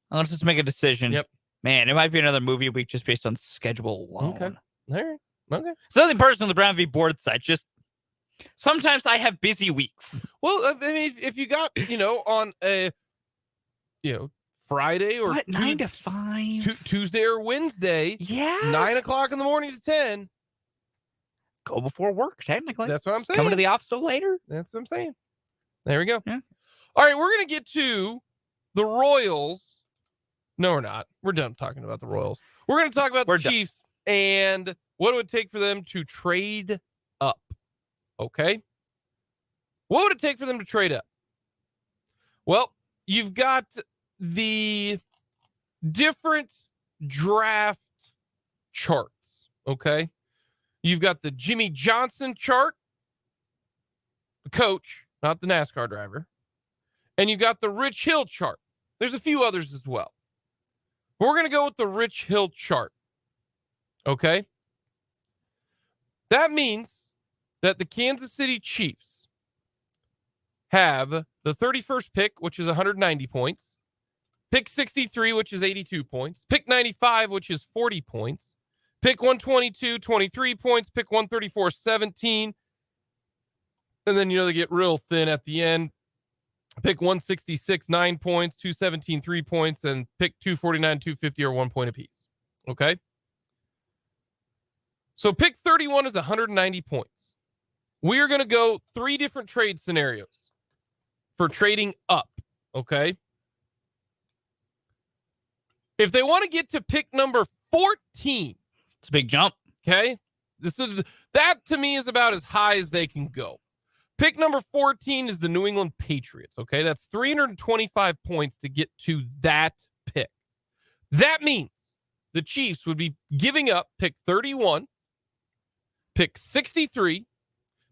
Let's just make a decision. Yep. Man, it might be another movie week just based on schedule alone. Okay. All right. Okay. It's nothing personal on the Brown v. Board side. Just sometimes I have busy weeks. Well, I mean, if you got, on a, Friday or 9 to 5? Tuesday or Wednesday. Yeah. 9 o'clock in the morning to 10. Go before work, technically. That's what I'm saying. Coming to the office so later. That's what I'm saying. There we go. Yeah. All right, we're going to get to the Royals. No, we're not. We're done talking about the Royals. We're going to talk about the Chiefs and what it would take for them to trade up. Okay? What would it take for them to trade up? Well, you've got the different draft charts. Okay? You've got the Jimmy Johnson chart, the coach, not the NASCAR driver. And you got the Rich Hill chart. There's a few others as well. But we're going to go with the Rich Hill chart. Okay? That means that the Kansas City Chiefs have the 31st pick, which is 190 points. Pick 63, which is 82 points. Pick 95, which is 40 points. Pick 122, 23 points. Pick 134, 17. And then, they get real thin at the end. Pick 166, 9 points, 217, 3 points, and pick 249, 250 are 1 point apiece. Okay? So pick 31 is 190 points. We are going to go 3 different trade scenarios for trading up. Okay? If they want to get to pick number 14, it's a big jump. Okay? That to me is about as high as they can go. Pick number 14 is the New England Patriots. Okay, that's 325 points to get to that pick. That means the Chiefs would be giving up pick 31, pick 63,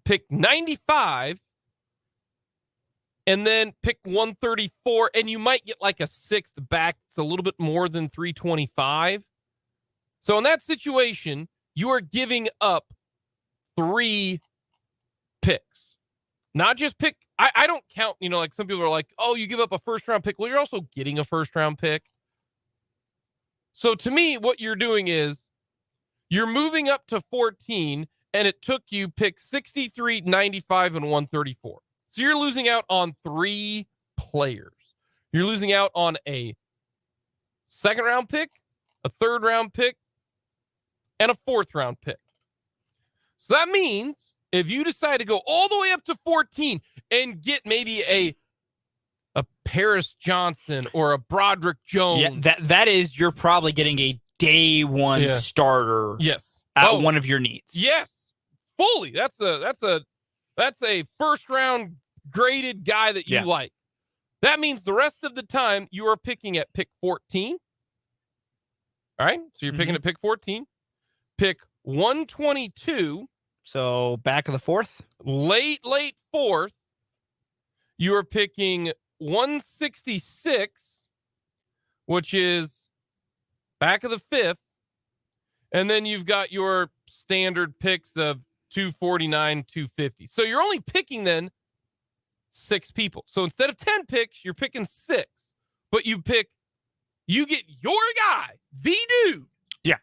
pick 95, and then pick 134. And you might get like a sixth back. It's a little bit more than 325. So in that situation, you are giving up 3 picks. Not just pick. I don't count, like some people are like, oh, you give up a first round pick. Well, you're also getting a first round pick. So to me, what you're doing is you're moving up to 14 and it took you pick 63, 95, and 134. So you're losing out on 3 players. You're losing out on a second round pick, a third round pick, and a 4th round pick. So that means if you decide to go all the way up to 14 and get maybe a Paris Johnson or a Broderick Jones. Yeah, that is, you're probably getting a day one starter. Yes. At one of your needs. Yes. Fully. That's a first round graded guy that you like. That means the rest of the time you are picking at pick 14. All right. So you're picking at pick 14. Pick 122. So back of the 4th. Late 4th. You are picking 166, which is back of the 5th. And then you've got your standard picks of 249, 250. So you're only picking then 6 people. So instead of 10 picks, you're picking 6. But you get your guy, the dude. Yeah.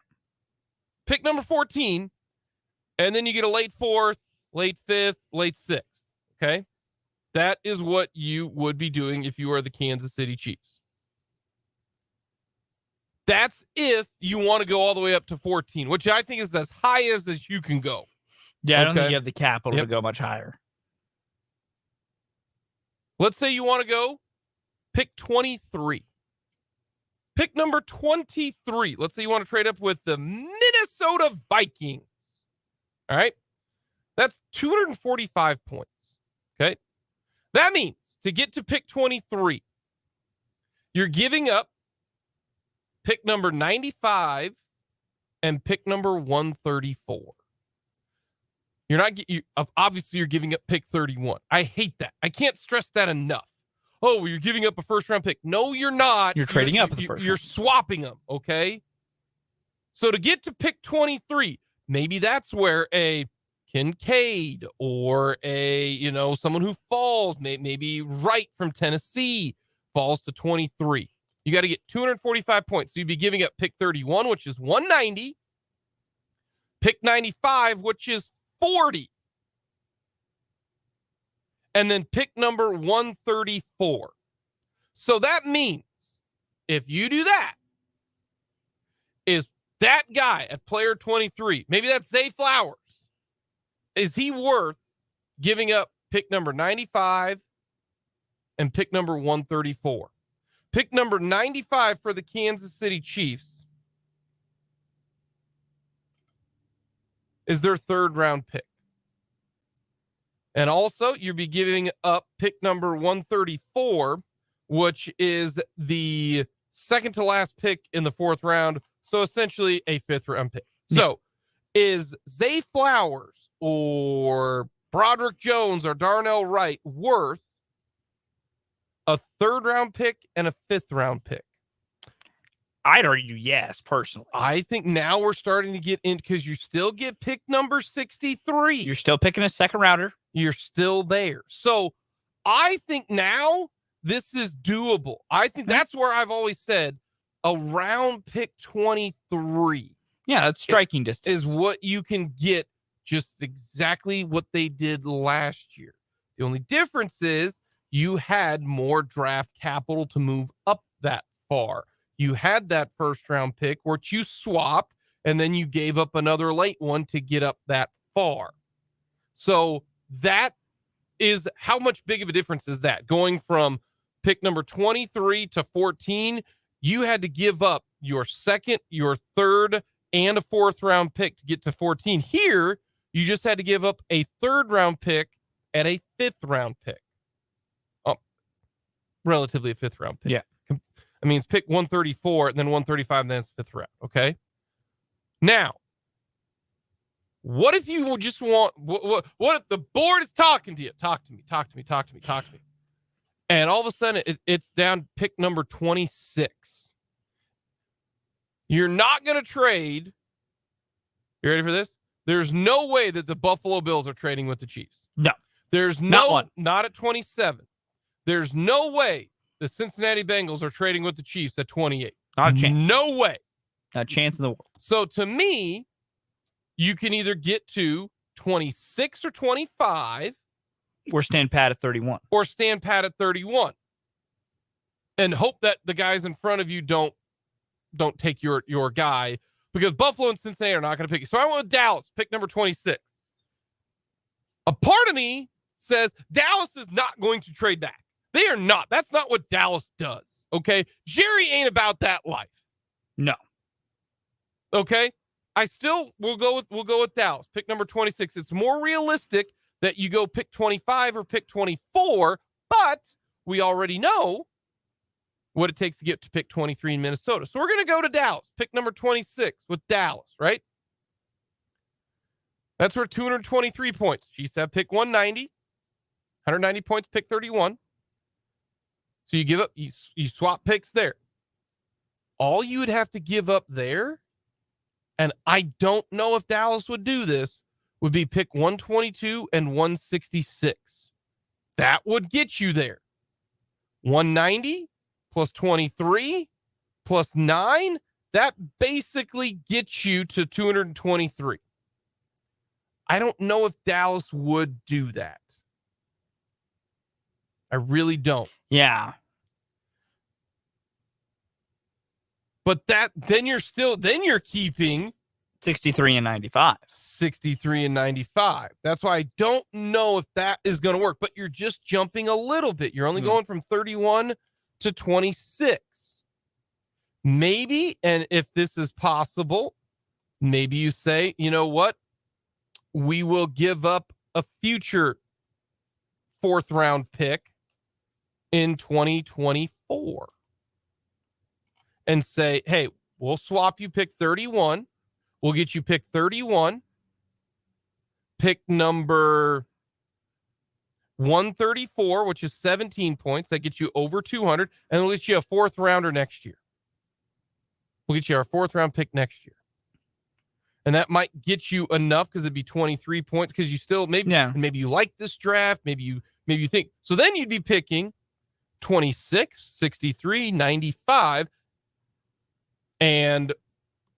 Pick number 14. And then you get a late 4th, late 5th, late 6th. Okay. That is what you would be doing if you are the Kansas City Chiefs. That's if you want to go all the way up to 14, which I think is as high as you can go. Yeah, I don't think you have the capital to go much higher. Let's say you want to go pick 23. Pick number 23. Let's say you want to trade up with the Minnesota Vikings. All right. That's 245 points. Okay. That means to get to pick 23, you're giving up pick number 95 and pick number 134. Obviously you're giving up pick 31. I hate that. I can't stress that enough. Oh, you're giving up a first round pick. No, you're not. You're trading up the first. You're swapping them. Okay. So to get to pick 23, maybe that's where a Kincaid or someone who falls, maybe Wright from Tennessee falls to 23. You got to get 245 points. So you'd be giving up pick 31, which is 190. Pick 95, which is 40. And then pick number 134. So that means if you do that, is that guy at player 23, maybe that's Zay Flowers, is he worth giving up pick number 95 and pick number 134? Pick number 95 for the Kansas City Chiefs is their 3rd round pick. And also, you'll be giving up pick number 134, which is the second to last pick in the 4th round. So essentially a 5th round pick. So is Zay Flowers or Broderick Jones or Darnell Wright worth a 3rd round pick and a 5th round pick? I'd argue yes, personally. I think now we're starting to get in because you still get pick number 63. You're still picking a 2nd rounder. You're still there. So I think now this is doable. I think that's where I've always said around pick 23. Yeah, that's striking distance. Is what you can get, just exactly what they did last year. The only difference is you had more draft capital to move up that far. You had that 1st round pick, which you swapped, and then you gave up another late one to get up that far. So that is how much big of a difference is that? Going from pick number 23 to 14, you had to give up your 2nd, your 3rd, and a 4th round pick to get to 14. Here, you just had to give up a 3rd round pick and a 5th round pick. Relatively a 5th round pick. Yeah. I mean, it's pick 134 and then 135 and then it's 5th round. Okay. Now, what if you just want, what if the board is talking to you? Talk to me. And all of a sudden it's down pick number 26. You're not going to trade. You ready for this? There's no way that the Buffalo Bills are trading with the Chiefs. No. There's not at 27. There's no way the Cincinnati Bengals are trading with the Chiefs at 28. Not a chance. No way. Not a chance in the world. So to me, you can either get to 26 or 25. Or stand pat at 31. Or stand pat at 31. And hope that the guys in front of you don't take your guy. because Buffalo and Cincinnati are not going to pick you. So I went with Dallas, pick number 26. A part of me says Dallas is not going to trade back. They are not. That's not what Dallas does. Okay. Jerry ain't about that life. No. Okay. I still will go with Dallas. Pick number 26. It's more realistic that you go pick 25 or pick 24, but we already know what it takes to get to pick 23 in Minnesota. So we're going to go to Dallas. Pick number 26 with Dallas, right? That's where 223 points. Chiefs have pick 190. 190 points, pick 31. So you give up, you swap picks there. All you would have to give up there, and I don't know if Dallas would do this, would be pick 122 and 166. That would get you there. 190 plus 23 plus 9, that basically gets you to 223. I don't know if Dallas would do that. I really don't. Yeah. But then you're keeping 63 and 95. 63 and 95. That's why I don't know if that is going to work, but you're just jumping a little bit. You're only going from 31 to 26. Maybe, and if this is possible, maybe you say, you know what? We will give up a future 4th round pick in 2024 and say, hey, we'll swap you pick 31. We'll get you pick 31, pick number 134, which is 17 points. That gets you over 200, and we'll get you a 4th rounder next year. We'll get you our 4th round pick next year. And that might get you enough because it'd be 23 points because you still maybe you like this draft. Maybe you think. So then you'd be picking 26, 63, 95, and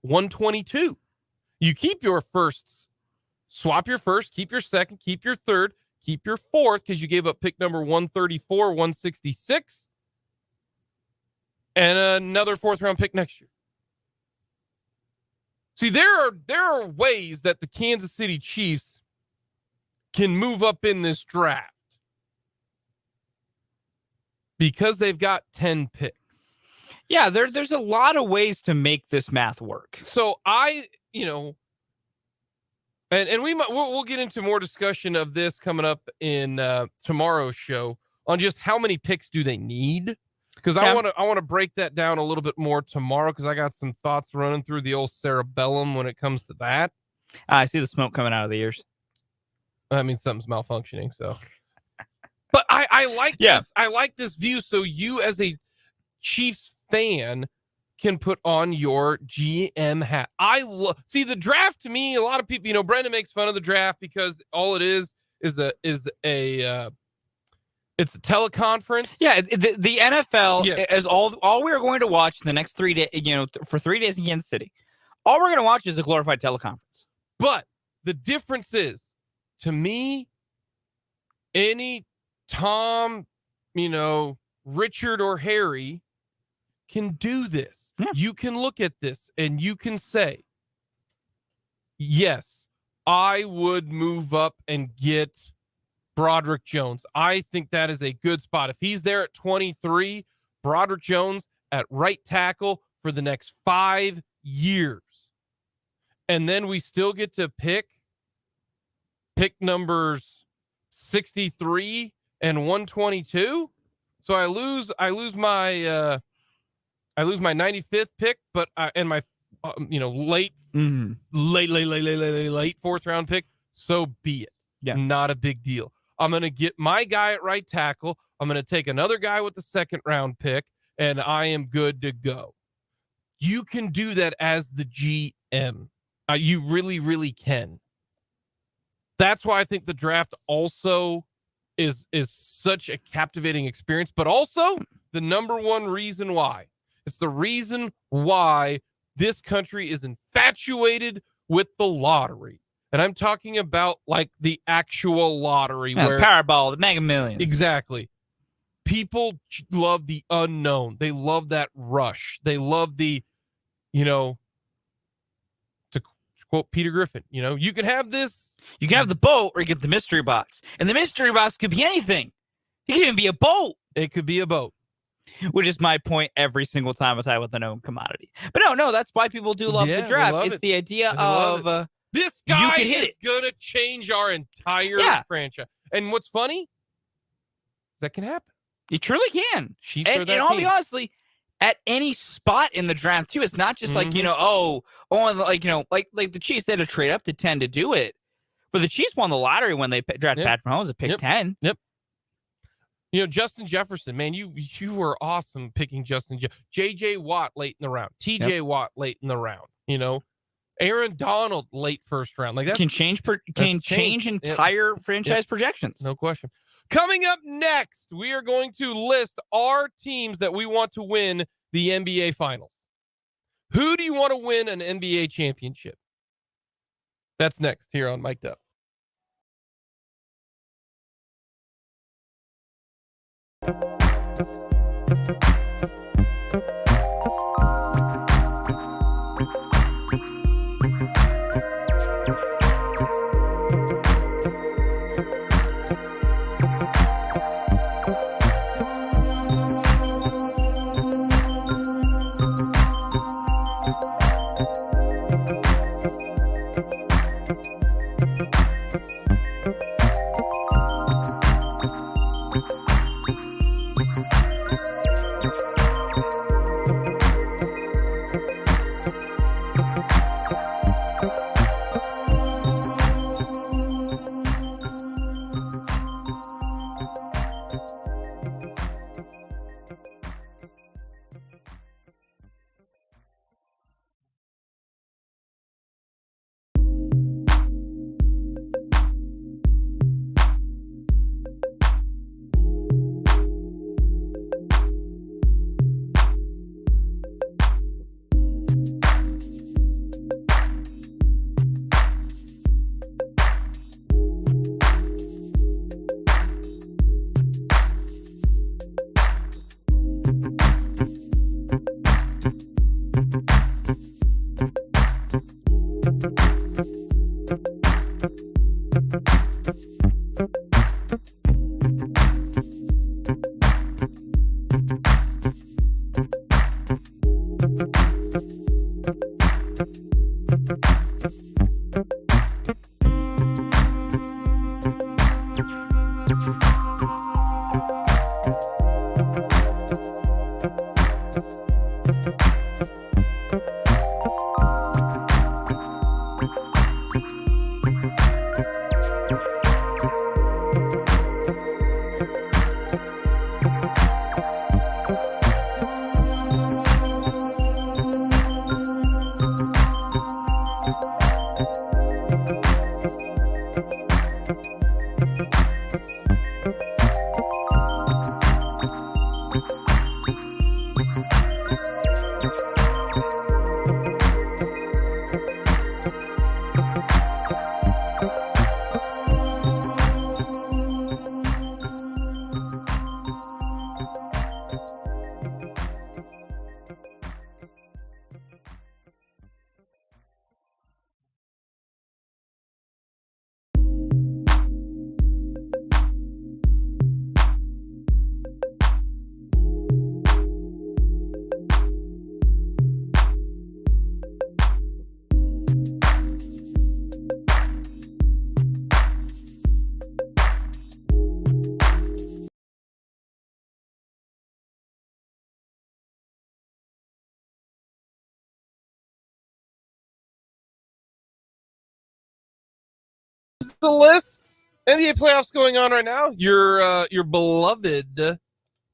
122. You keep your firsts, swap your first, keep your second, keep your third, keep your 4th because you gave up pick number 134, 166, and another 4th round pick next year. See, there are ways that the Kansas City Chiefs can move up in this draft because they've got 10 picks. Yeah, there's a lot of ways to make this math work. So and we'll get into more discussion of this coming up in tomorrow's show on just how many picks do they need. Because I want to break that down a little bit more tomorrow because I got some thoughts running through the old cerebellum when it comes to that. I see the smoke coming out of the ears. I mean, something's malfunctioning. So, but I like this. I like this view. So you, as a Chiefs fan, can put on your GM hat. See the draft. To me, a lot of people, Brendan makes fun of the draft because all it is a it's a teleconference. Yeah, the NFL is all we are going to watch the next 3 days, for 3 days in Kansas City. All we're going to watch is a glorified teleconference. But the difference is, to me, any Tom, Richard or Harry can do this. Yeah. You can look at this and you can say, yes, I would move up and get Broderick Jones. I think that is a good spot. If he's there at 23, Broderick Jones at right tackle for the next 5 years. And then we still get to pick numbers 63 and 122. So I lose my 95th pick, but and my late 4th round pick. So be it. Yeah. Not a big deal. I'm going to get my guy at right tackle. I'm going to take another guy with the 2nd round pick, and I am good to go. You can do that as the GM. You really, really can. That's why I think the draft also is such a captivating experience, but also the number one reason why. It's the reason why this country is infatuated with the lottery. And I'm talking about like the actual lottery, where Powerball, the Mega Millions. Exactly. People love the unknown. They love that rush. They love the, quote Peter Griffin, you can have this. You can have the boat or you get the mystery box. And the mystery box could be anything. It could even be a boat. It could be a boat. Which is my point every single time I talk about the known commodity. But no, that's why people do love the draft. It's the idea of this guy you could hit is going to change our entire franchise. And what's funny, that can happen. You truly can. And I'll be honestly, at any spot in the draft too, it's not just like, like the Chiefs, they had to trade up to 10 to do it. But the Chiefs won the lottery when they drafted Patrick Mahomes at pick 10. Yep. Justin Jefferson, man, you were awesome picking Justin. J.J. Watt late in the round. T.J. Watt late in the round. Aaron Donald late first round. Like that can change entire franchise projections. No question. Coming up next, we are going to list our teams that we want to win the NBA Finals. Who do you want to win an NBA championship? That's next here on Mic'd Up. The list. NBA playoffs going on right now. Your beloved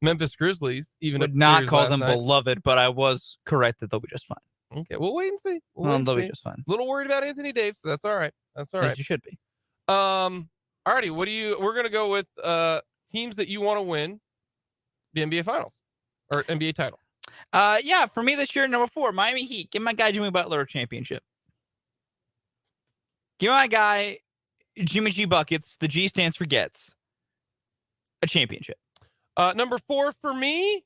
Memphis Grizzlies. Even would not call them beloved, but I was correct that they'll be just fine. Okay, we'll wait and see. They'll be just fine. A little worried about Anthony Davis. That's all right. That's all right. As you should be. Alrighty. We're gonna go with teams that you want to win the NBA Finals or NBA title. Yeah, for me this year, number 4, Miami Heat. Give my guy Jimmy Butler a championship. Give my guy Jimmy G Buckets. The G stands for gets a championship. Number 4 for me,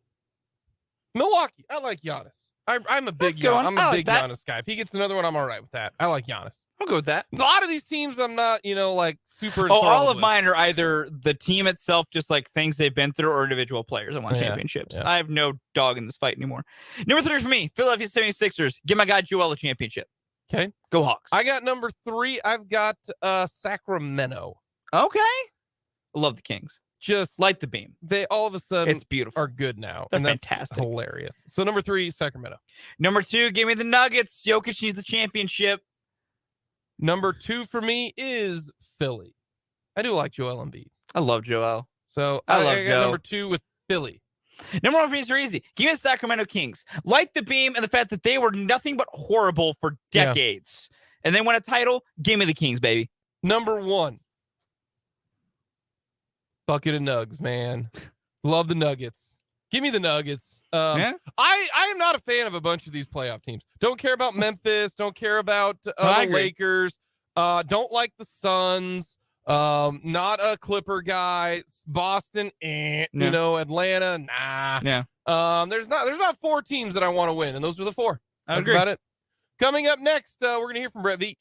Milwaukee. I like Giannis. I'm a big good one. I'm I a like big that. Giannis guy. If he gets another one, I'm all right with that. I like Giannis. I'll go with that. A lot of these teams, I'm not, like super. Oh, all enthralled of with. mine are either the team itself, just like things they've been through, or individual players that won Yeah, championships. yeah. I have no dog in this fight anymore. Number 3 for me, Philadelphia 76ers. Give my guy Joel a championship. Okay. Go Hawks. I got number 3. I've got Sacramento. Okay. I love the Kings. Just Light the beam. they all of a sudden It's beautiful. are good now. They're and that's fantastic. hilarious. So number 3, Sacramento. Number 2, give me the Nuggets. Jokic needs the championship. Number 2 for me is Philly. I do like Joel Embiid. I love Joel. So I love got Joe. number 2 with Philly. Number 1 for me is very easy. Give me the Sacramento Kings. Light the beam and the fact that they were nothing but horrible for decades. And they won a title. Give me the Kings, baby. Number 1. Bucket of Nugs, man. Love the Nuggets. Give me the Nuggets. Yeah? I am not a fan of a bunch of these playoff teams. Don't care about Memphis. Don't care about I the agree. Lakers. Don't like the Suns. Not a Clipper guy. Boston, Atlanta, nah. Yeah. There's not 4 teams that I want to win, and those are the 4. I That's agree. about it. Coming up next, we're gonna hear from Brett Veach.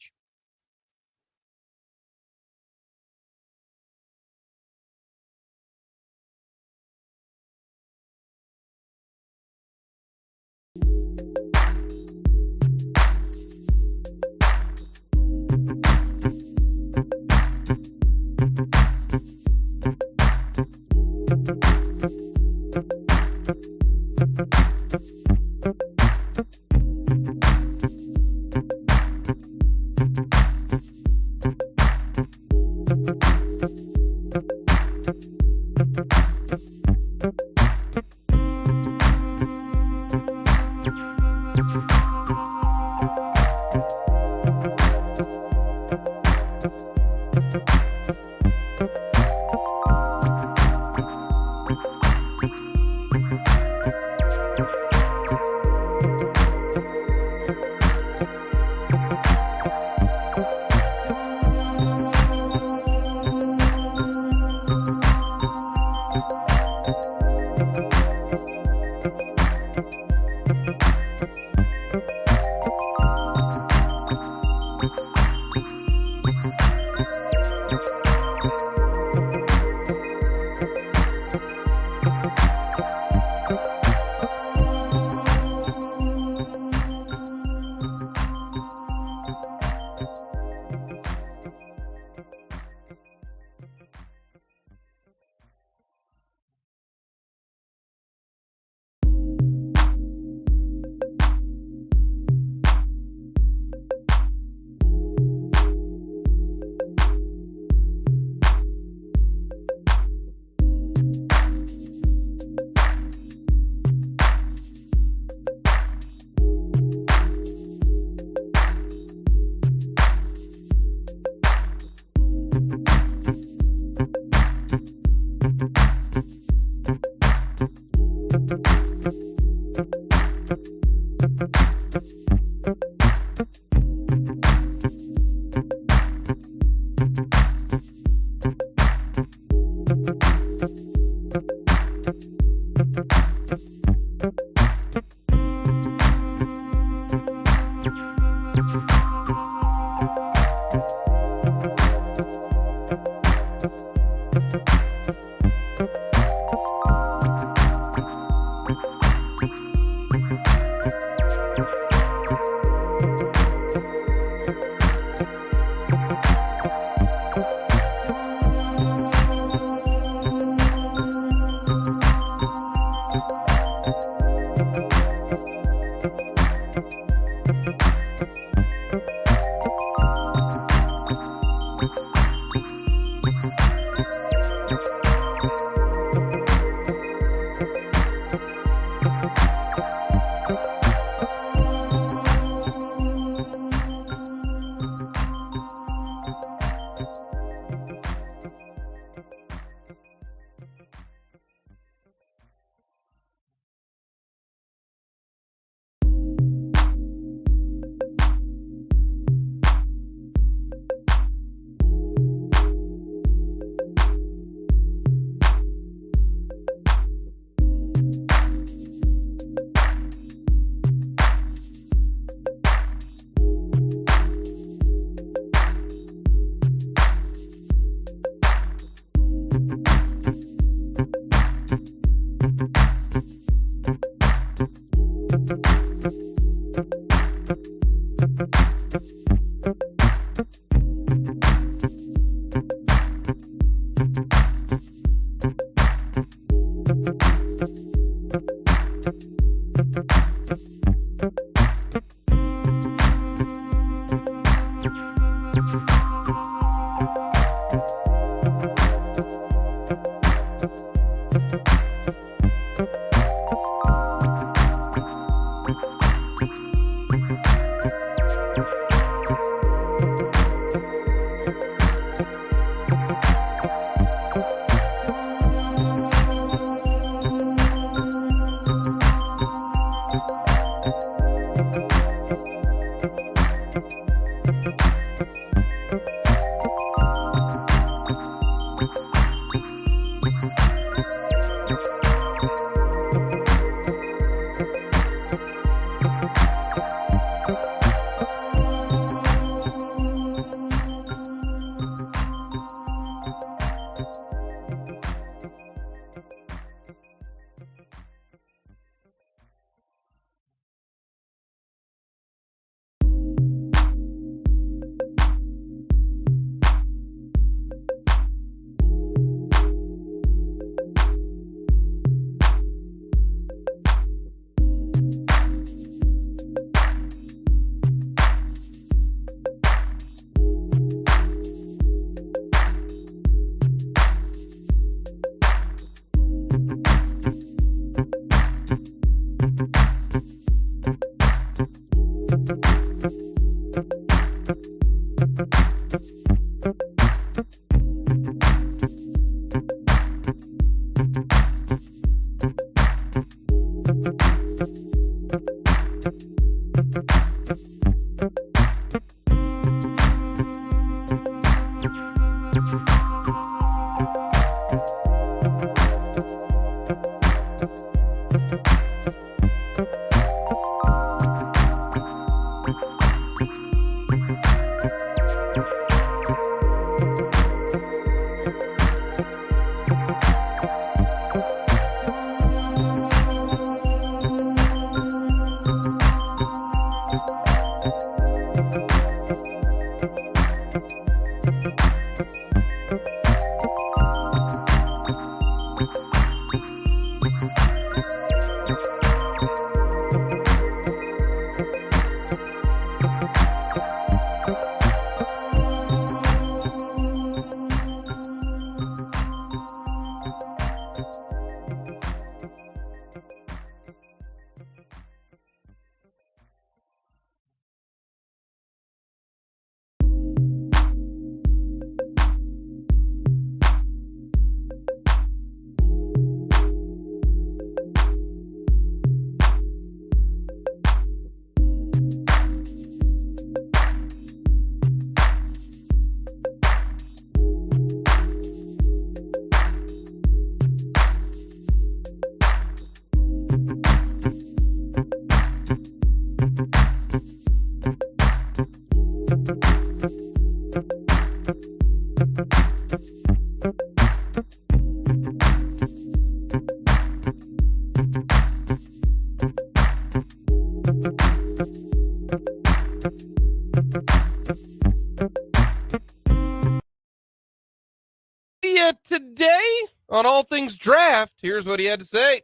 Today on All Things Draft, here's what he had to say.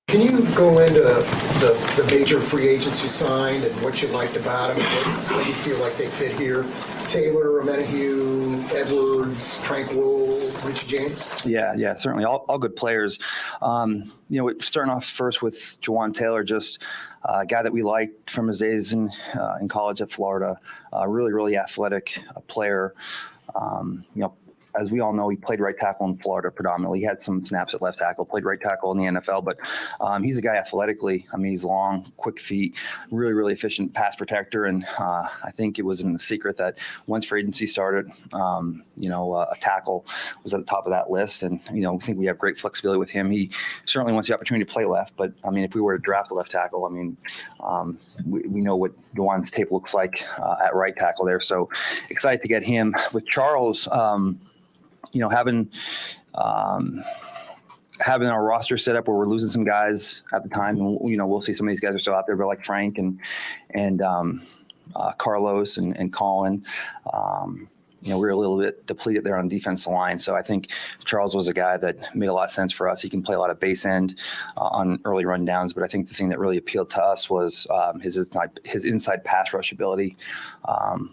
Can you go into the major free agents you signed and what you liked about them, what you feel like they fit here? Taylor, Menahue, Edwards, Tranquil, Richie James? Yeah, certainly. All good players. Starting off first with Jawan Taylor, just a guy that we liked from his days in college at Florida. Really, really athletic player. As we all know, he played right tackle in Florida predominantly. He had some snaps at left tackle, played right tackle in the NFL, but he's a guy athletically. I mean, he's long, quick feet, really, really efficient pass protector. And I think it wasn't a secret that once free agency started, a tackle was at the top of that list. And, we think we have great flexibility with him. He certainly wants the opportunity to play left, but I mean, if we were to draft a left tackle, I mean, we know what Dewan's tape looks like at right tackle there. So excited to get him. With Charles, having our roster set up where we're losing some guys at the time, and we'll see some of these guys are still out there, but like Frank and Carlos and Colin, we were a little bit depleted there on the defensive line. So I think Charles was a guy that made a lot of sense for us. He can play a lot of base end on early rundowns, but I think the thing that really appealed to us was his inside pass rush ability.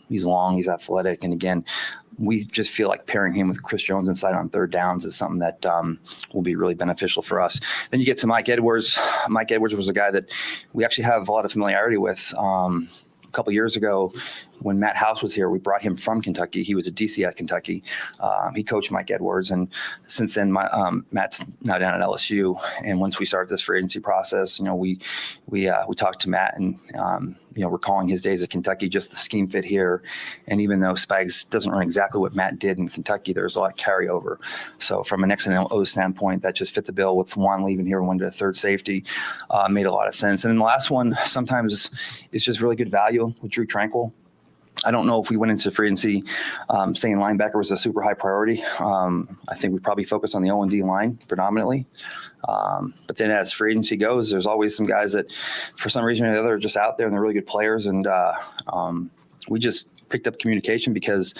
He's long, he's athletic, and again, we just feel like pairing him with Chris Jones inside on third downs is something that will be really beneficial for us. Then you get to Mike Edwards. Mike Edwards was a guy that we actually have a lot of familiarity with. A couple years ago, when Matt House was here, we brought him from Kentucky. He was a DC at Kentucky. He coached Mike Edwards, and since then, Matt's now down at LSU. And once we started this free agency process, we talked to Matt, and recalling his days at Kentucky, just the scheme fit here. And even though Spags doesn't run exactly what Matt did in Kentucky, there's a lot of carryover. So from an X and O standpoint, that just fit the bill with Juan leaving here and went to third safety. Made a lot of sense. And then the last one, sometimes it's just really good value with Drew Tranquil. I don't know if we went into free agency saying linebacker was a super high priority. I think we probably focused on the O&D line predominantly. But then as free agency goes, there's always some guys that for some reason or the other are just out there and they're really good players. And we just picked up communication because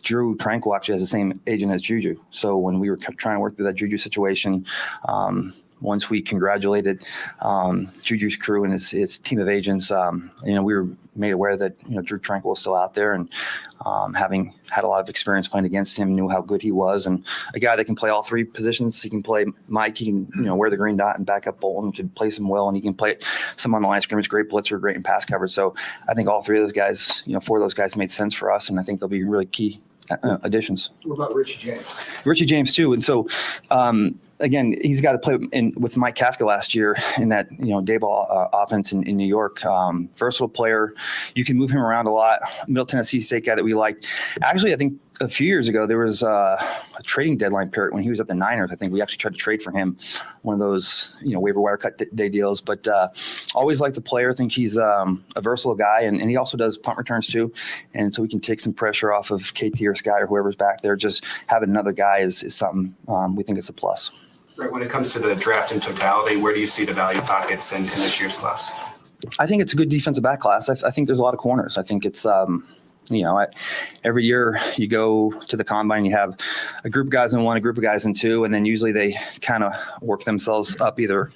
Drew Tranquil actually has the same agent as Juju. So when we were trying to work through that Juju situation, once we congratulated Juju's crew and his team of agents, we were made aware that Drew Tranquil was still out there, and having had a lot of experience playing against him, knew how good he was, and a guy that can play all three positions. He can play Mike, he can wear the green dot and back up Bolton, can play some well, and he can play some on the line of scrimmage, great blitzer, great in pass coverage. So I think all three of those guys, four of those guys made sense for us, and I think they'll be really key additions. What about Richie James? Richie James too, and so again, he's got to play with Mike Kafka last year in that Dayball offense in New York. Versatile player, you can move him around a lot. Middle Tennessee State guy that we liked. Actually, I think a few years ago there was a trading deadline period when he was at the Niners. I think we actually tried to trade for him, one of those waiver wire cut day deals. But always liked the player. I think he's a versatile guy, and he also does punt returns too. And so we can take some pressure off of KT or Sky or whoever's back there. Just having another guy is something we think is a plus. Right. When it comes to the draft in totality, where do you see the value pockets in this year's class? I think it's a good defensive back class. I think there's a lot of corners. I think it's every year you go to the combine, you have a group of guys in one, a group of guys in two, and then usually they kind of work themselves up either,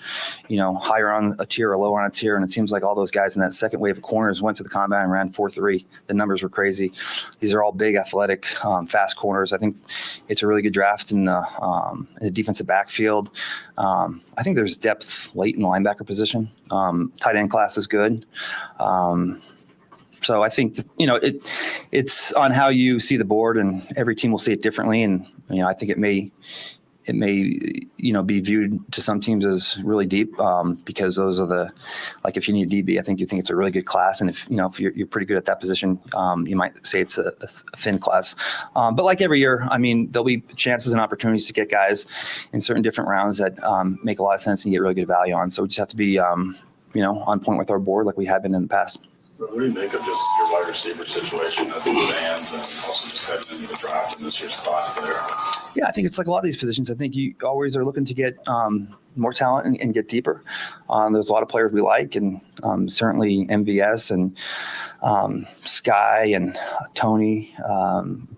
higher on a tier or lower on a tier. And it seems like all those guys in that second wave of corners went to the combine and ran 4.3. The numbers were crazy. These are all big, athletic, fast corners. I think it's a really good draft in the defensive backfield. I think there's depth late in the linebacker position. Tight end class is good. So I think it's on how you see the board, and every team will see it differently. And I think it may be viewed to some teams as really deep because those are if you need a DB, I think you think it's a really good class. And if you're pretty good at that position, you might say it's a thin class. But like every year, there'll be chances and opportunities to get guys in certain different rounds that make a lot of sense and get really good value on. So we just have to be on point with our board like we have been in the past. What do you make of just your wide receiver situation as it stands, and also just heading into the draft in this year's class there? Yeah, I think it's like a lot of these positions. I think you always are looking to get more talent and get deeper. There's a lot of players we like, and certainly MVS and Sky and Tony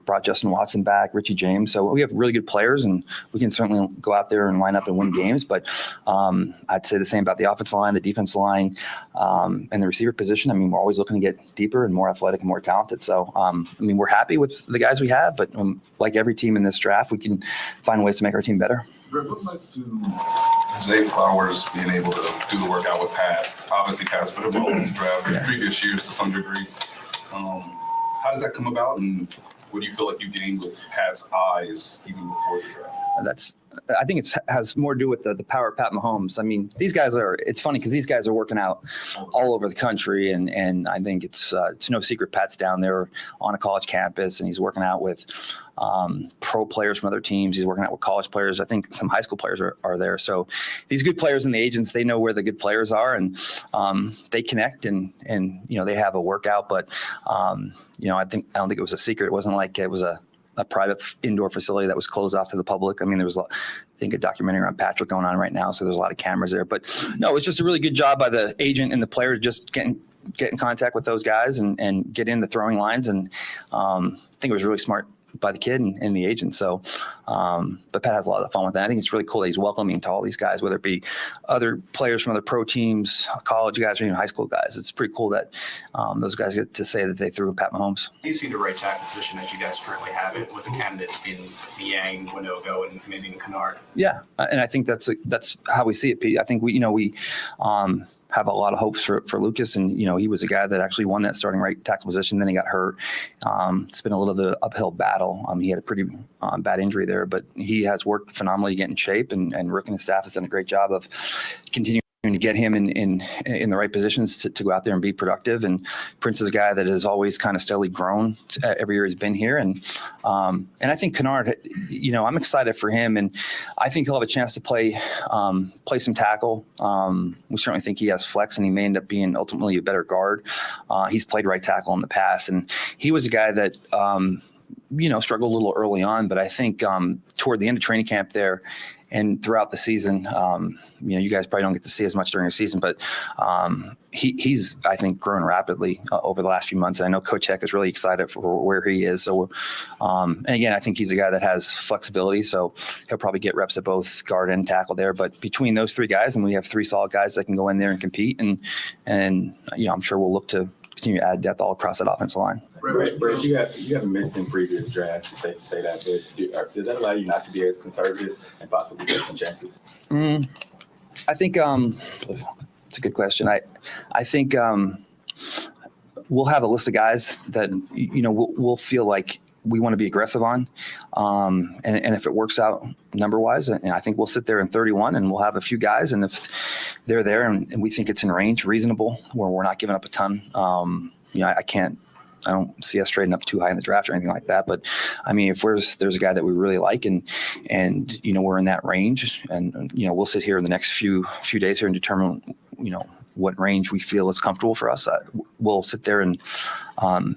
brought Justin Watson back, Richie James. So we have really good players, and we can certainly go out there and line up and win games. But I'd say the same about the offensive line, the defensive line, and the receiver position. We're always looking to get deeper and more athletic and more talented. So, we're happy with the guys we have, but like every team in this draft, we can find ways to make our team better. Greg, what led to Zay Flowers being able to do the workout with Pat? Obviously, Pat's been involved in the draft in previous years to some degree. How does that come about, and what do you feel like you gained with Pat's eyes even before the draft? I think it has more to do with the power of Pat Mahomes. These guys it's funny because these guys are working out all over the country, and I think it's no secret Pat's down there on a college campus, and he's working out with pro players from other teams. He's working out with college players. I think some high school players are there. So these good players and the agents, they know where the good players are, and they connect and they have a workout. But I don't think it was a secret. It wasn't like it was a private indoor facility that was closed off to the public. There was, I think, a documentary on Patrick going on right now, so there's a lot of cameras there. But no, it's just a really good job by the agent and the player just getting get in contact with those guys and get in the throwing lines. And I think it was really smart by the kid and the agent. So, but Pat has a lot of fun with that. I think it's really cool that he's welcoming to all these guys, whether it be other players from other pro teams, college guys, or even high school guys. It's pretty cool that those guys get to say that they threw Pat Mahomes. Do you see the right tackle position as you guys currently have it with the candidates being Niang, Winogo, and maybe Kennard? Yeah, and I think that's how we see it, Pete. I think we have a lot of hopes for Lucas, and he was a guy that actually won that starting right tackle position. Then he got hurt. It's been a little bit of an uphill battle. He had a pretty bad injury there, but he has worked phenomenally to get in shape, and Rick and his staff has done a great job of continuing to get him in the right positions to go out there and be productive. And Prince is a guy that has always kind of steadily grown every year he's been here. And I think Kennard, I'm excited for him, and I think he'll have a chance to play some tackle. We certainly think he has flex, and he may end up being ultimately a better guard. He's played right tackle in the past, and he was a guy that struggled a little early on, but I think toward the end of training camp there and throughout the season, you guys probably don't get to see as much during the season, but he's, I think, grown rapidly over the last few months. And I know Coach Heck is really excited for where he is. So, and again, I think he's a guy that has flexibility, so he'll probably get reps at both guard and tackle there. But between those three guys, and we have three solid guys that can go in there and compete, and I'm sure we'll look to continue to add depth all across that offensive line. Brett, you haven't missed in previous drafts. It's safe to say that, but does that allow you not to be as conservative and possibly take some chances? I think it's a good question. I think we'll have a list of guys that we'll feel like we want to be aggressive on, and if it works out number wise, and I think we'll sit there in 31 and we'll have a few guys, and if they're there and we think it's in range, reasonable, where we're not giving up a ton, I don't see us trading up too high in the draft or anything like that. But I mean, if there's a guy that we really like and we're in that range, and we'll sit here in the next few days here and determine what range we feel is comfortable for us. We'll sit there and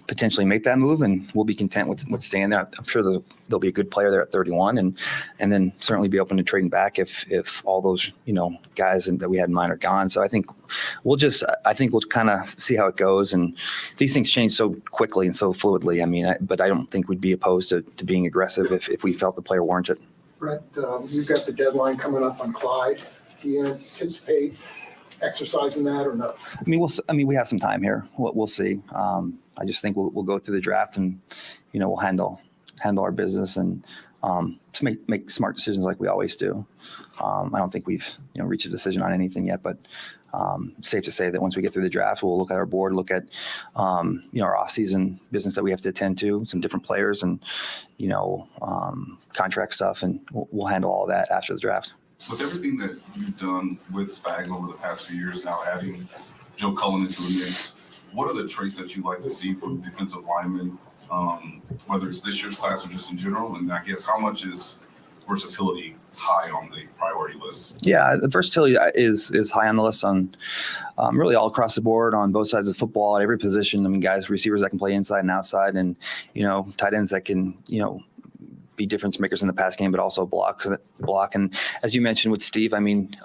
potentially make that move, and we'll be content with staying there. I'm sure there'll be a good player there at 31, and then certainly be open to trading back if all those guys that we had in mind are gone. So I think we'll kind of see how it goes, and these things change so quickly and so fluidly. I mean, but I don't think we'd be opposed to being aggressive if we felt the player warranted. Brett, you've got the deadline coming up on Clyde. Do you anticipate exercising that or no? We have some time here. We'll see. I just think we'll go through the draft, and we'll handle our business and just make smart decisions like we always do. I don't think we've reached a decision on anything yet, but safe to say that once we get through the draft, we'll look at our board, look at our off-season business that we have to attend to, some different players, and contract stuff, and we'll handle all of that after the draft. With everything that you've done with Spag over the past few years, now adding Joe Cullen into the mix, what are the traits that you like to see from defensive linemen, whether it's this year's class or just in general? And I guess how much is versatility high on the priority list? Yeah, the versatility is high on the list on really all across the board on both sides of the football at every position. I mean, guys, receivers that can play inside and outside, and tight ends that can be difference makers in the pass game, but also block. And as you mentioned with Steve, I mean,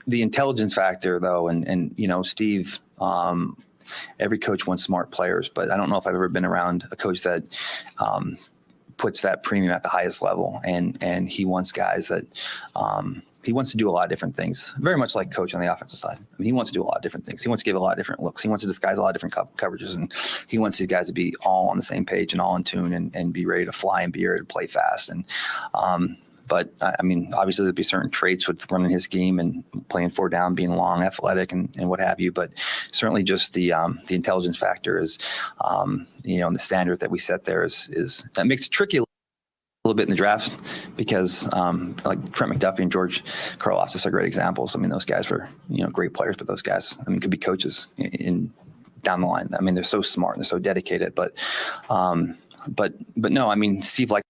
the intelligence factor though, and Steve, every coach wants smart players, but I don't know if I've ever been around a coach that puts that premium at the highest level. And he wants guys that he wants to do a lot of different things, very much like coach on the offensive side. I mean, he wants to do a lot of different things. He wants to give a lot of different looks. He wants to disguise a lot of different coverages, and he wants these guys to be all on the same page and all in tune and be ready to fly and be ready to play fast. And, but I mean, obviously there'd be certain traits with running his scheme and playing 4 down, being long, athletic, and what have you. But certainly just the intelligence factor is, the standard that we set there is that makes it tricky a little bit in the draft, because like Trent McDuffie and George Karlaftis are great examples. I mean, those guys were great players, but those guys, could be coaches in down the line. I mean, they're so smart and they're so dedicated. But no, I mean, Steve like.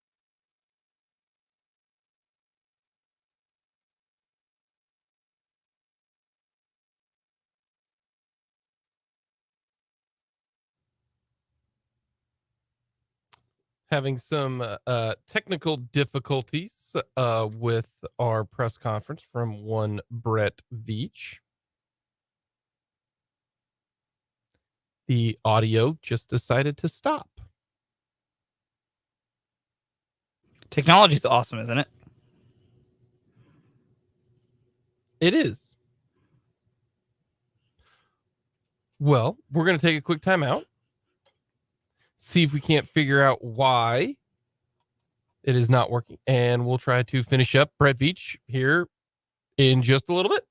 Having some technical difficulties with our press conference from one Brett Veach. The audio just decided to stop. Technology's awesome, isn't it? It is. Well, we're going to take a quick time out. See if we can't figure out why it is not working. And we'll try to finish up Brett Veach here in just a little bit.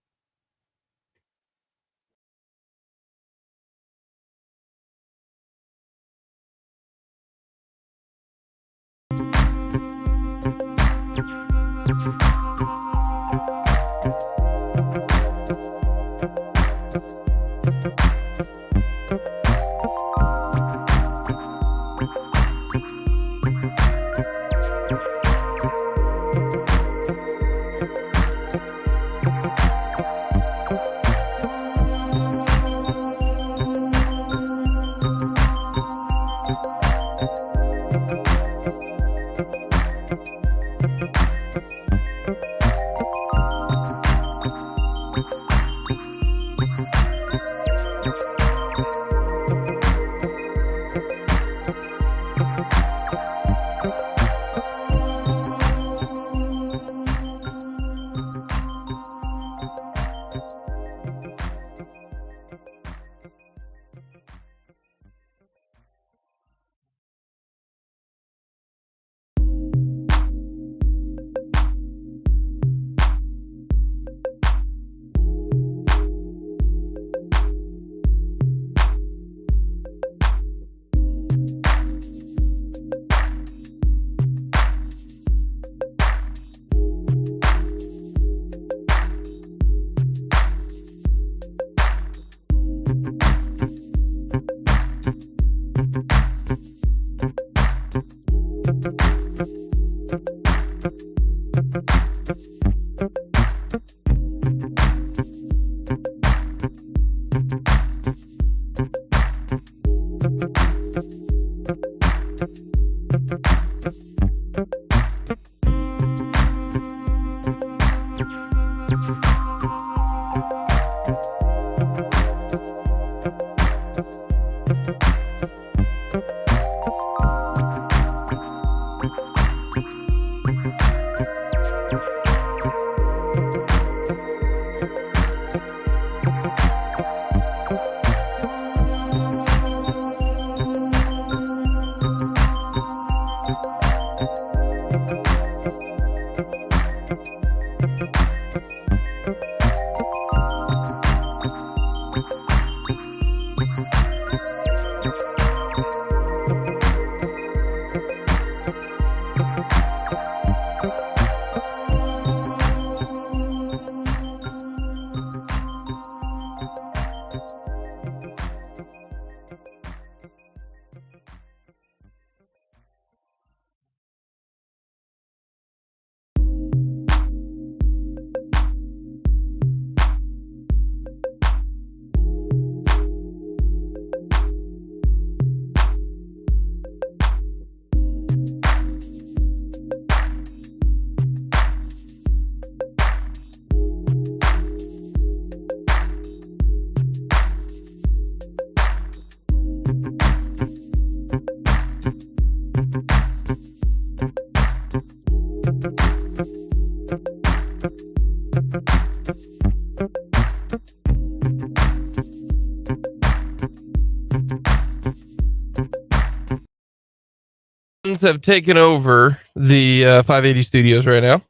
Have taken over the 580 studios right now.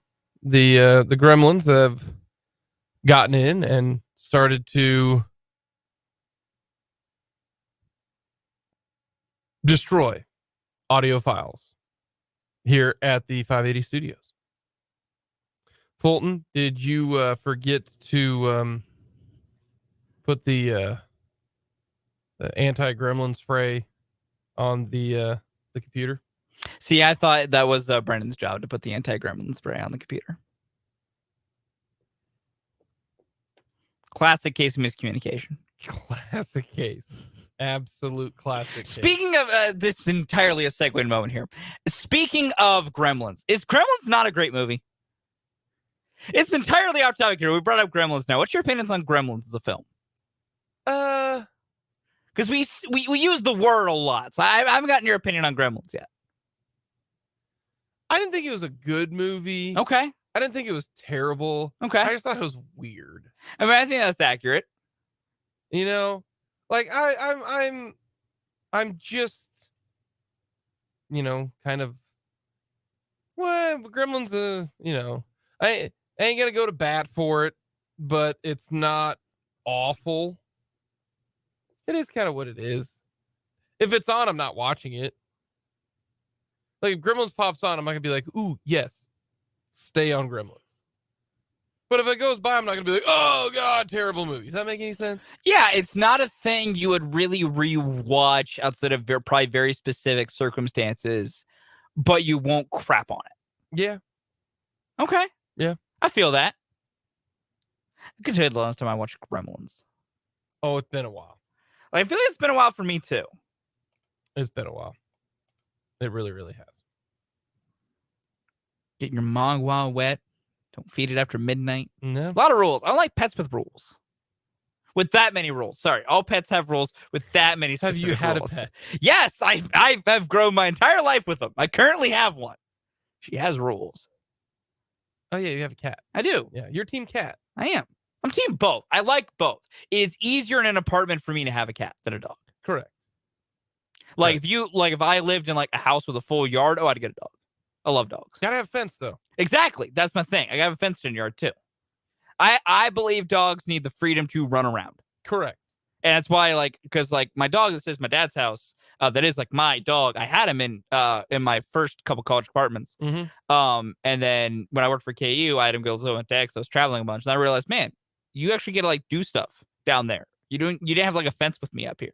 The Gremlins have gotten in and started to destroy audio files here at the 580 studios. Fulton, did you forget to put the anti-gremlin spray on the computer? See, I thought that was Brendan's job to put the anti-gremlin spray on the computer. Classic case of miscommunication. Classic case. Absolute classic case. Speaking of, this is entirely a segue moment here. Speaking of Gremlins, is Gremlins not a great movie? It's entirely off topic here. We brought up Gremlins now. What's your opinions on Gremlins as a film? Because we use the word a lot. So I haven't gotten your opinion on Gremlins yet. I didn't think it was a good movie. Okay. I didn't think it was terrible. Okay. I just thought it was weird. I mean, I think that's accurate. You know, like I'm just, you know, kind of, well, Gremlins, you know, I ain't gonna go to bat for it, but it's not awful. It is kind of what it is. If it's on, I'm not watching it. Like if Gremlins pops on, I'm not gonna be like, ooh, yes, stay on Gremlins. But if it goes by, I'm not gonna be like, oh god, terrible movie. Does that make any sense? Yeah, it's not a thing you would really rewatch outside of probably very specific circumstances, but you won't crap on it. Yeah. Okay. Yeah. I feel that. I could tell you the last time I watched Gremlins. Oh, it's been a while. I feel like it's been a while for me too. It's been a while. It really, really has. Getting your mogwai wet. Don't feed it after midnight. No. A lot of rules. I don't like pets with rules. With that many rules. Sorry, all pets have rules with that many Have specific you had rules. a pet? Yes, I have grown my entire life with them. I currently have one. She has rules. Oh yeah, you have a cat. I do. Yeah, you're team cat. I am. I'm team both. I like both. It's easier in an apartment for me to have a cat than a dog. Correct. Like if I lived in like a house with a full yard, oh, I'd get a dog. I love dogs. Gotta have fence though. Exactly. That's my thing. I got a fenced-in yard too. I believe dogs need the freedom to run around. Correct. And that's why, because my dog that says my dad's house, that is like my dog. I had him in my first couple college apartments. Mm-hmm. And then when I worked for KU, I had him go to my dad because I was traveling a bunch. And I realized, man, you actually get to like do stuff down there. You didn't have like a fence with me up here.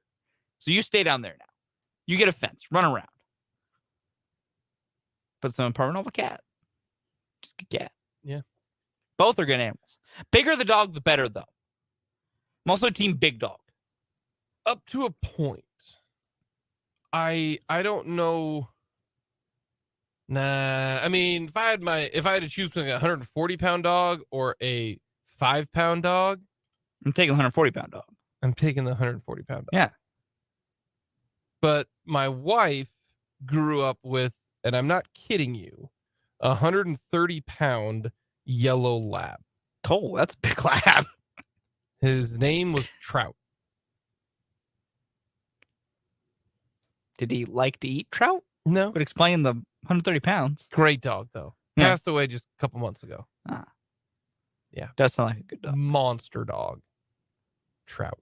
So you stay down there now. You get a fence, run around. But some apartment of a cat. Just a cat. Yeah. Both are good animals. Bigger the dog, the better, though. I'm also team big dog. Up to a point. I don't know. Nah, I mean, if I had to choose between a 140-pound dog or a 5-pound dog, I'm taking the 140-pound dog. I'm taking the 140-pound dog. Yeah. But my wife grew up with, and I'm not kidding you, a 130-pound yellow lab. Oh, that's a big lab. His name was Trout. Did he like to eat trout? No. Would explain the 130 pounds. Great dog, though. Yeah. Passed away just a couple months ago. Ah. Yeah. Does sound like a good dog. Monster dog. Trout.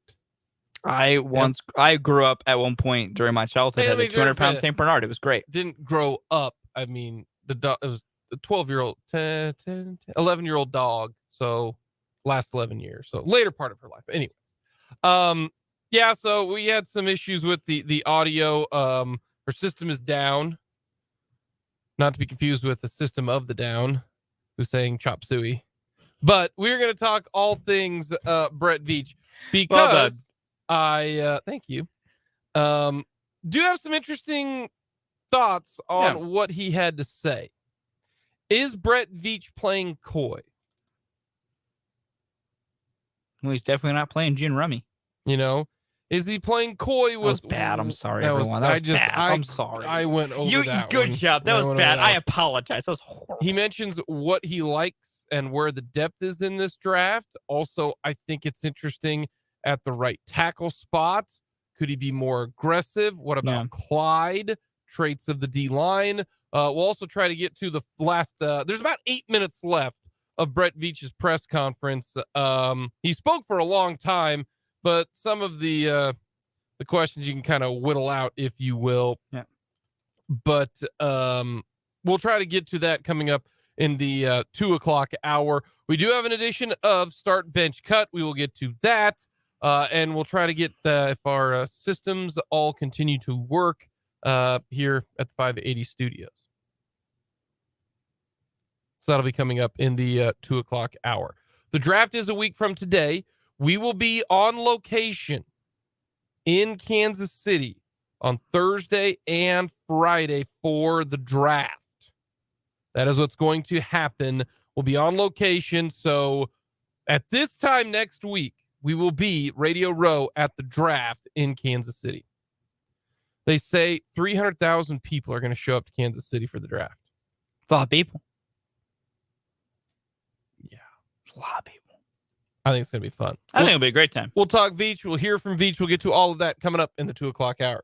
I grew up at one point during my childhood, had a 200-pound St. Bernard. It was great. Didn't grow up. I mean, the dog, it was a 12-year-old, 11-year-old dog. So last 11 years. So later part of her life. But anyways. Yeah, so we had some issues with the audio. Her system is down. Not to be confused with the System of the Down, who's saying chop suey. But we're going to talk all things Brett Veach because thank you. Do have some interesting thoughts on what he had to say. Is Brett Veach playing coy? Well, he's definitely not playing gin rummy. You know, is he playing coy with? That was bad. I'm sorry, everyone. That was bad. I'm sorry. I went over that. Good one. job. That was bad. I apologize. That was horrible. He mentions what he likes and where the depth is in this draft. Also, I think it's interesting at the right tackle spot. Could he be more aggressive? What about Clyde? Traits of the D line. We'll also try to get to the last. There's about 8 minutes left of Brett Veach's press conference. He spoke for a long time, but some of the questions you can kind of whittle out, if you will. Yeah. But we'll try to get to that coming up in the 2:00 hour. We do have an edition of Start Bench Cut. We will get to that. And we'll try to get if our systems all continue to work here at the 580 studios. So that'll be coming up in the 2:00 hour. The draft is a week from today. We will be on location in Kansas City on Thursday and Friday for the draft. That is what's going to happen. We'll be on location. So at this time next week, we will be Radio Row at the draft in Kansas City. They say 300,000 people are going to show up to Kansas City for the draft. It's a lot of people. Yeah. It's a lot of people. I think it's going to be fun. I think it'll be a great time. We'll talk Veach. We'll hear from Veach. We'll get to all of that coming up in the 2 o'clock hour.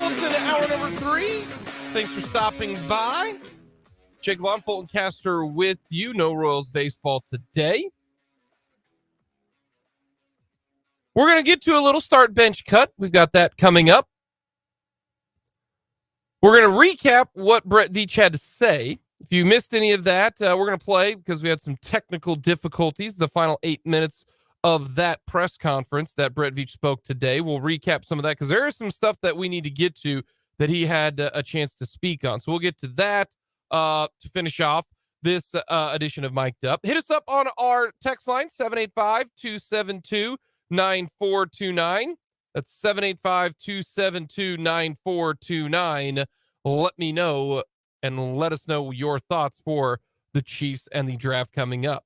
Into hour number 3. Thanks for stopping by. Jake and Fulton Caster with you. No Royals baseball today. We're going to get to a little start bench cut. We've got that coming up. We're going to recap what Brett Veach had to say. If you missed any of that, we're going to play, because we had some technical difficulties, the final 8 minutes of that press conference that Brett Veach spoke today. We'll recap some of that, because there is some stuff that we need to get to that he had a chance to speak on. So we'll get to that to finish off this edition of Mic'd Up. Hit us up on our text line, 785-272-9429. That's 785-272-9429. Let me know and let us know your thoughts for the Chiefs and the draft coming up.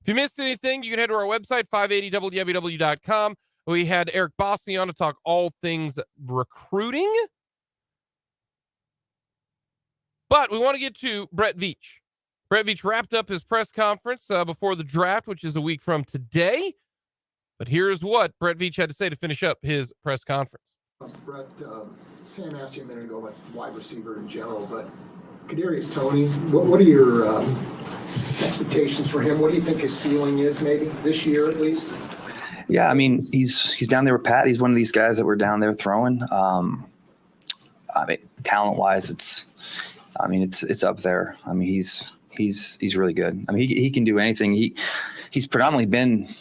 If you missed anything, you can head to our website, 580www.com. We had Eric Bossi on to talk all things recruiting. But we want to get to Brett Veach. Brett Veach wrapped up his press conference before the draft, which is a week from today. But here's what Brett Veach had to say to finish up his press conference. Brett, Sam asked you a minute ago about wide receiver in general, but Kadarius Toney, what are your expectations for him? What do you think his ceiling is, maybe this year at least? Yeah, I mean, he's down there with Pat. He's one of these guys that we're down there throwing. I mean, talent-wise, it's up there. I mean, he's really good. I mean, he can do anything. He's predominantly been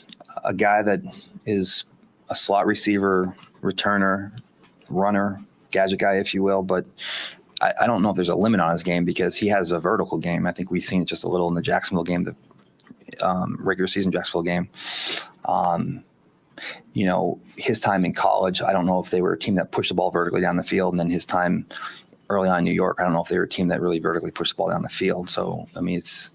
a guy that is a slot receiver, returner, runner, gadget guy, if you will. But I don't know if there's a limit on his game, because he has a vertical game. I think we've seen it just a little in the Jacksonville game, the regular season Jacksonville game. You know, his time in college, I don't know if they were a team that pushed the ball vertically down the field, and then his time early on in New York, I don't know if they were a team that really vertically pushed the ball down the field. So, I mean, it's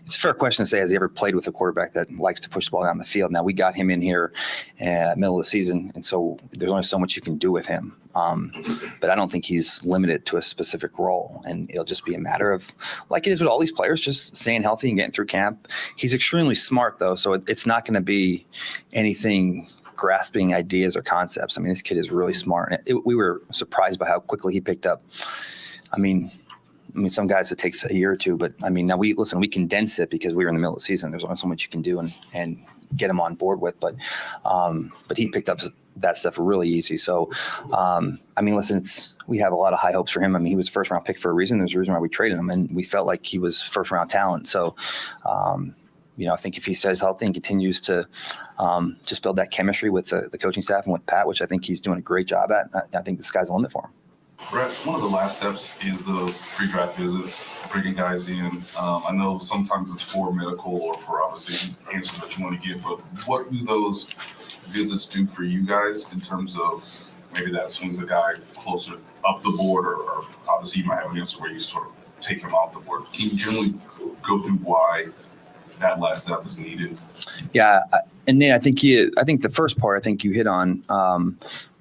a fair question to say, has he ever played with a quarterback that likes to push the ball down the field? Now, we got him in here middle of the season, and so there's only so much you can do with him. But I don't think he's limited to a specific role, and it'll just be a matter of, like it is with all these players, just staying healthy and getting through camp. He's extremely smart, though, so it's not going to be anything grasping ideas or concepts. I mean, this kid is really smart. We were surprised by how quickly he picked up. I mean, some guys it takes a year or two, but I mean, now we condense it because we were in the middle of the season. There's only so much you can do and get him on board with, but he picked up that stuff really easy. So, I mean, listen, we have a lot of high hopes for him. I mean, he was a first round pick for a reason. There's a reason why we traded him, and we felt like he was first round talent. So, I think if he stays healthy and continues to just build that chemistry with the coaching staff and with Pat, which I think he's doing a great job at, I think the sky's the limit for him. Brett, one of the last steps is the pre-draft visits, bringing guys in. I know sometimes it's for medical or for obviously answers that you want to get, but what do those visits do for you guys in terms of maybe that swings a guy closer up the board, or obviously you might have an answer where you sort of take him off the board. Can you generally go through why that last step is needed? Yeah, and Nate, I think the first part, I think you hit on.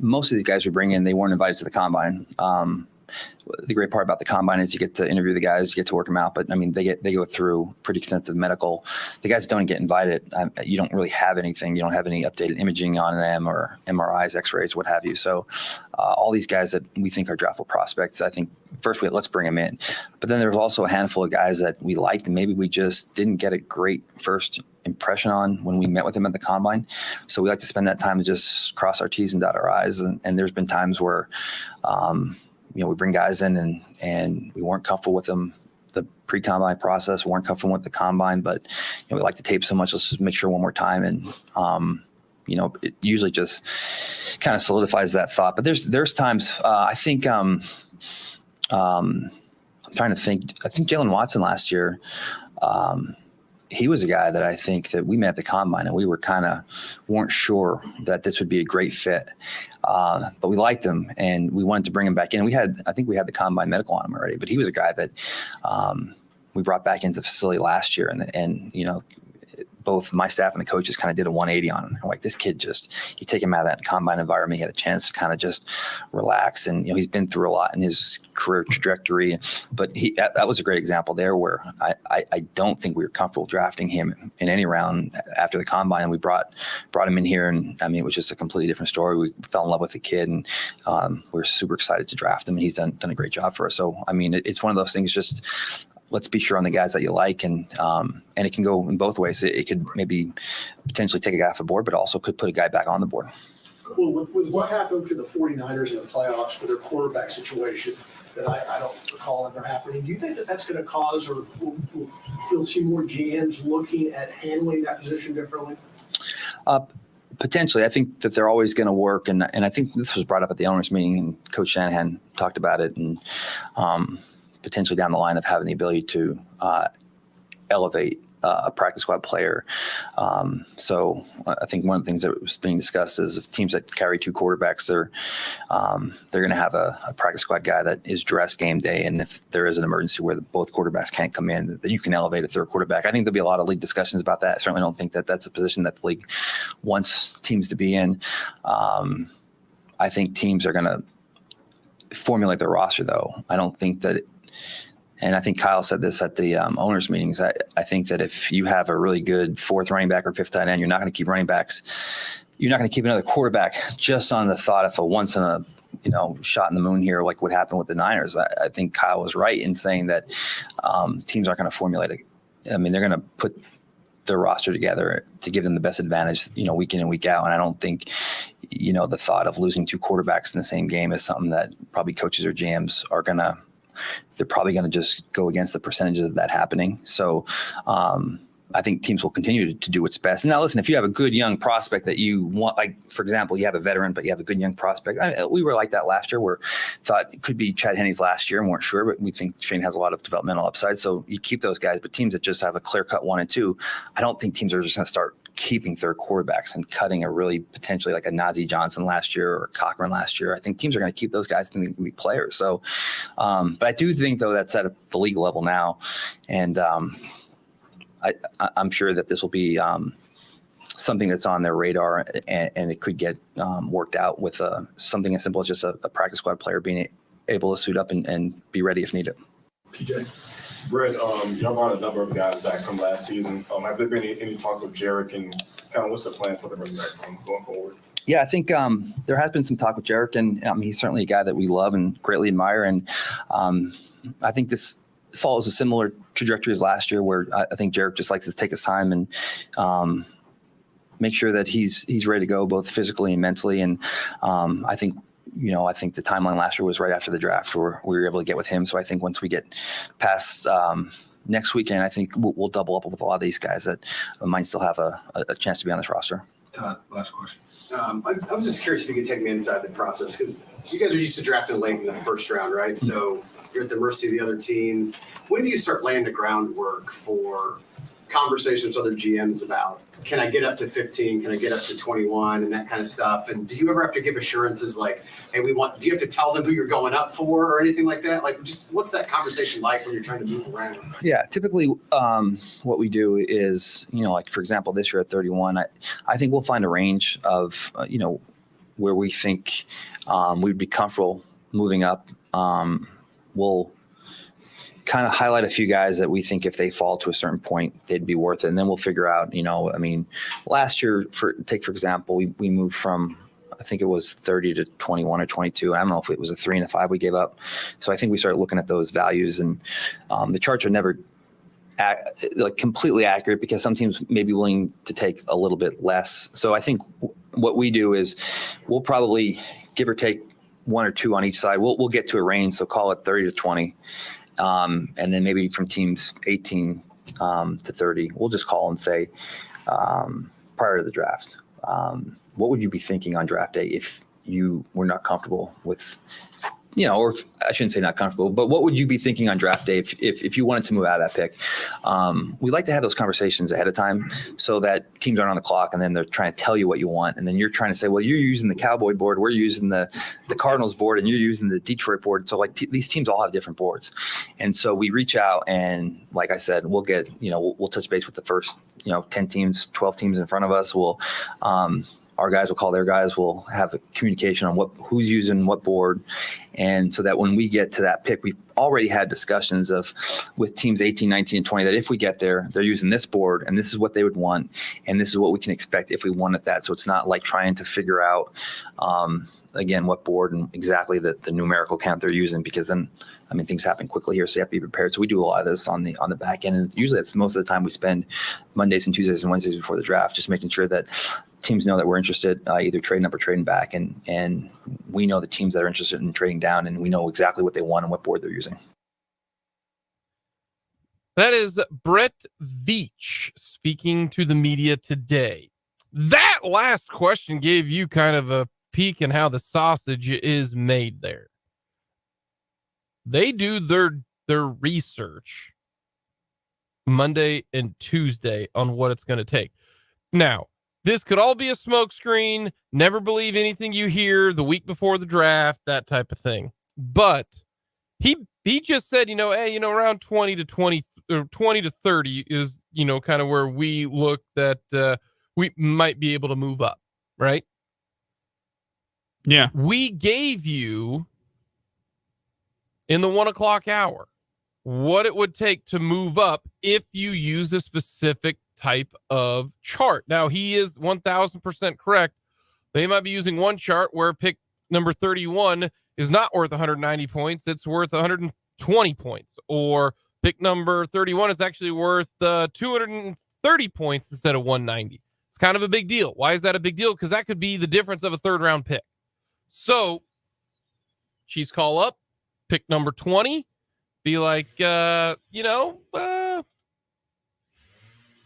Most of these guys we bring in, they weren't invited to the combine. The great part about the combine is you get to interview the guys, you get to work them out. But I mean, they go through pretty extensive medical. The guys that don't get invited, you don't really have anything. You don't have any updated imaging on them or MRIs, X-rays, what have you. So all these guys that we think are draftable prospects, I think first let's bring them in. But then there's also a handful of guys that we liked and maybe we just didn't get a great first impression on when we met with them at the combine. So we like to spend that time to just cross our T's and dot our I's. And there's been times where, we bring guys in and we weren't comfortable with them. The pre-combine process, weren't comfortable with the combine, but we like the tape so much. Let's just make sure one more time. And, it usually just kind of solidifies that thought. But there's times I think, I'm trying to think, I think Jalen Watson last year, he was a guy that I think that we met at the combine and we weren't sure that this would be a great fit. But we liked him and we wanted to bring him back in. I think we had the combine medical on him already, but he was a guy that we brought back into the facility last year. And both my staff and the coaches kind of did a 180 on him. Like, this kid you take him out of that combine environment, he had a chance to kind of just relax. And, he's been through a lot in his career trajectory, but that was a great example there where I don't think we were comfortable drafting him in any round after the combine. We brought him in here, and I mean, it was just a completely different story. We fell in love with the kid, and we're super excited to draft him, and he's done a great job for us. So, I mean, it's one of those things, just let's be sure on the guys that you like, and it can go in both ways. It could maybe potentially take a guy off the board, but also could put a guy back on the board. Well, with what happened to the 49ers in the playoffs with their quarterback situation that I don't recall ever happening, do you think that that's going to cause, or you'll see more GMs looking at handling that position differently? Potentially. I think that they're always going to work, and I think this was brought up at the owners meeting, and Coach Shanahan talked about it, and potentially down the line of having the ability to elevate a practice squad player. So I think one of the things that was being discussed is if teams that carry two quarterbacks, they're going to have a practice squad guy that is dressed game day. And if there is an emergency where both quarterbacks can't come in, that you can elevate a third quarterback. I think there'll be a lot of league discussions about that. I certainly don't think that that's a position that the league wants teams to be in. I think teams are going to formulate their roster, though. I don't think that and I think Kyle said this at the owners meetings. I think that if you have a really good fourth running back or fifth tight end, you're not going to keep running backs. You're not going to keep another quarterback just on the thought of a once in a shot in the moon here, like what happened with the Niners. I think Kyle was right in saying that teams aren't going to formulate it. I mean, they're going to put their roster together to give them the best advantage, week in and week out. And I don't think, the thought of losing two quarterbacks in the same game is something that probably coaches or GMs they're probably going to just go against the percentages of that happening. So I think teams will continue to do what's best. Now, listen, if you have a good young prospect that you want, like, for example, you have a veteran, but you have a good young prospect. We were like that last year, where thought it could be Chad Henney's last year and weren't sure, but we think Shane has a lot of developmental upside. So you keep those guys, but teams that just have a clear cut 1 and 2, I don't think teams are just going to start keeping third quarterbacks and cutting a really potentially like a Najee Johnson last year or Cochran last year. I think teams are going to keep those guys and they can be players. So, but I do think, though, that's at the league level now. And, I'm sure that this will be something that's on their radar, and it could get worked out with something as simple as just a practice squad player being able to suit up and be ready if needed. PJ. Brett, y'all brought a number of guys back from last season. Have there been any talk of Jarek, and kind of what's the plan for the running back going forward? Yeah, I think there has been some talk with Jarek, and he's certainly a guy that we love and greatly admire. And I think this follows a similar trajectory as last year, where I think Jarek just likes to take his time and make sure that he's ready to go, both physically and mentally. And I think the timeline last year was right after the draft, where we were able to get with him. So I think once we get past next weekend, I think we'll double up with a lot of these guys that might still have a chance to be on this roster. Todd, last question. I was just curious if you could take me inside the process, because you guys are used to drafting late in the first round, right? So you're at the mercy of the other teams. When do you start laying the groundwork for conversations with other GMs about, can I get up to 15? Can I get up to 21 and that kind of stuff? And do you ever have to give assurances like, hey, do you have to tell them who you're going up for or anything like that? Like, just what's that conversation like when you're trying to move around? Yeah, typically what we do is, like, for example, this year at 31, I think we'll find a range of, where we think we'd be comfortable moving up. We'll kind of highlight a few guys that we think if they fall to a certain point, they'd be worth it. And then we'll figure out, last year, for example, we moved from, I think it was 30 to 21 or 22. I don't know if it was a 3 and a 5 we gave up. So I think we started looking at those values, and the charts are never completely accurate, because some teams may be willing to take a little bit less. So I think what we do is we'll probably give or take 1 or 2 on each side. We'll get to a range, so call it 30 to 20. And then maybe from teams 18 to 30, we'll just call and say, prior to the draft, what would you be thinking on draft day if you were not comfortable with, or if, I shouldn't say not comfortable, but what would you be thinking on draft day if you wanted to move out of that pick? We like to have those conversations ahead of time so that teams aren't on the clock and then they're trying to tell you what you want. And then you're trying to say, well, you're using the Cowboy board, we're using the Cardinals board, and you're using the Detroit board. So these teams all have different boards. And so we reach out, and like I said, we'll get, we'll touch base with the first, 10 teams, 12 teams in front of us. We'll, our guys will call their guys. We'll have a communication on who's using what board. And so that when we get to that pick, we've already had discussions with teams 18, 19, and 20, that if we get there, they're using this board, and this is what they would want, and this is what we can expect if we wanted that. So it's not like trying to figure out, again, what board and exactly the numerical count they're using, because then, things happen quickly here, so you have to be prepared. So we do a lot of this on the back end, and usually that's most of the time we spend Mondays and Tuesdays and Wednesdays before the draft, just making sure that teams know that we're interested, either trading up or trading back, and we know the teams that are interested in trading down, and we know exactly what they want and what board they're using. That is Brett Veach speaking to the media today. That last question gave you kind of a peek in how the sausage is made there. They do their research Monday and Tuesday on what it's going to take. Now, this could all be a smokescreen. Never believe anything you hear the week before the draft, that type of thing. But he just said, hey, around 20 to 20 or 20 to 30 is, kind of where we look that we might be able to move up, right? Yeah. We gave you in the 1 o'clock hour what it would take to move up if you use the specific type of chart. Now, he is 1000% correct. They might be using one chart where pick number 31 is not worth 190 points. It's worth 120 points. Or pick number 31 is actually worth 230 points instead of 190. It's kind of a big deal. Why is that a big deal? Because that could be the difference of a third round pick. So Chiefs call up, pick number 20, be like, hey,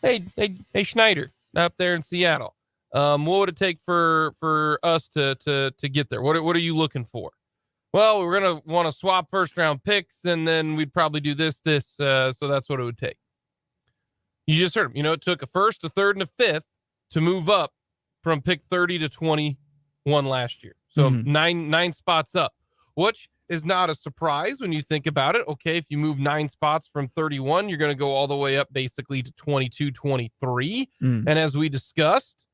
hey, Schneider, up there in Seattle. What would it take for us to get there? What are you looking for? Well, we're gonna want to swap first round picks, and then we'd probably do this. So that's what it would take. You just heard him. It took a first, a third, and a fifth to move up from pick 30 to 21 last year. So nine spots up, which is not a surprise when you think about it. Okay, if you move 9 spots from 31, you're going to go all the way up basically to 22, 23. And as we discussed,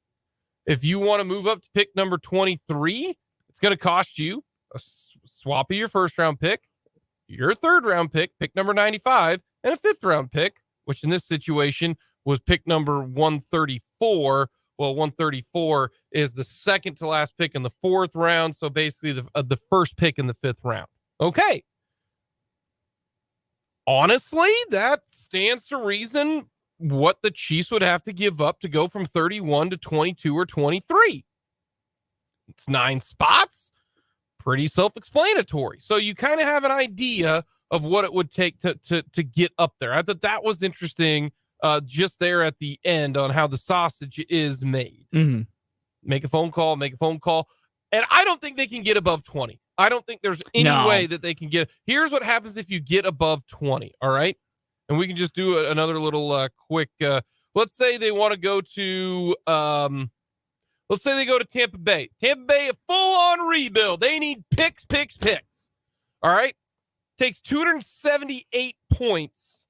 if you want to move up to pick number 23, it's going to cost you a swap of your first round pick, your third round pick, pick number 95, and a fifth round pick, which in this situation was pick number 134. Well, 134 is the second to last pick in the fourth round. So basically the first pick in the fifth round. Okay. Honestly, that stands to reason what the Chiefs would have to give up to go from 31 to 22 or 23. It's 9 spots. Pretty self-explanatory. So you kind of have an idea of what it would take to get up there. I thought that was interesting. Just there at the end on how the sausage is made. Make a phone call. And I don't think they can get above 20. I don't think there's any way that they can get. Here's what happens if you get above 20. All right. And we can just do another little quick. Let's say they want to go to, let's say they go to Tampa Bay. Tampa Bay, a full on rebuild. They need picks. All right. Takes 278 points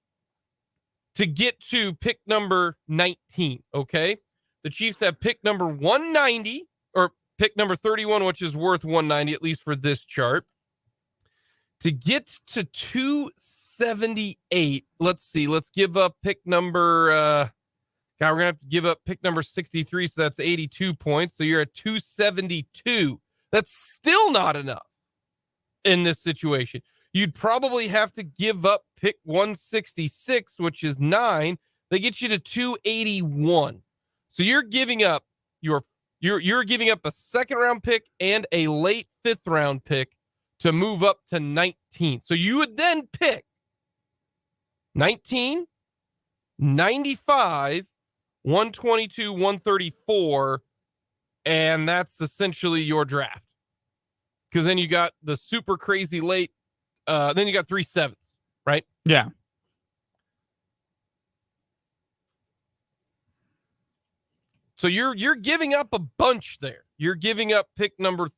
to get to pick number 19, okay? The Chiefs have pick number 190, or pick number 31, which is worth 190, at least for this chart. To get to 278, let's see, let's give up pick number, we're going to have to give up pick number 63, so that's 82 points, so you're at 272. That's still not enough in this situation. You'd probably have to give up pick 166, which is 9. They get you to 281. So you're giving up you're giving up a second round pick and a late 5th round pick to move up to 19. So you would then pick 19, 95, 122, 134, and that's essentially your draft. Because then you got the super crazy late. Then you got 3 7s, right? Yeah. So you're giving up a bunch there. You're giving up pick number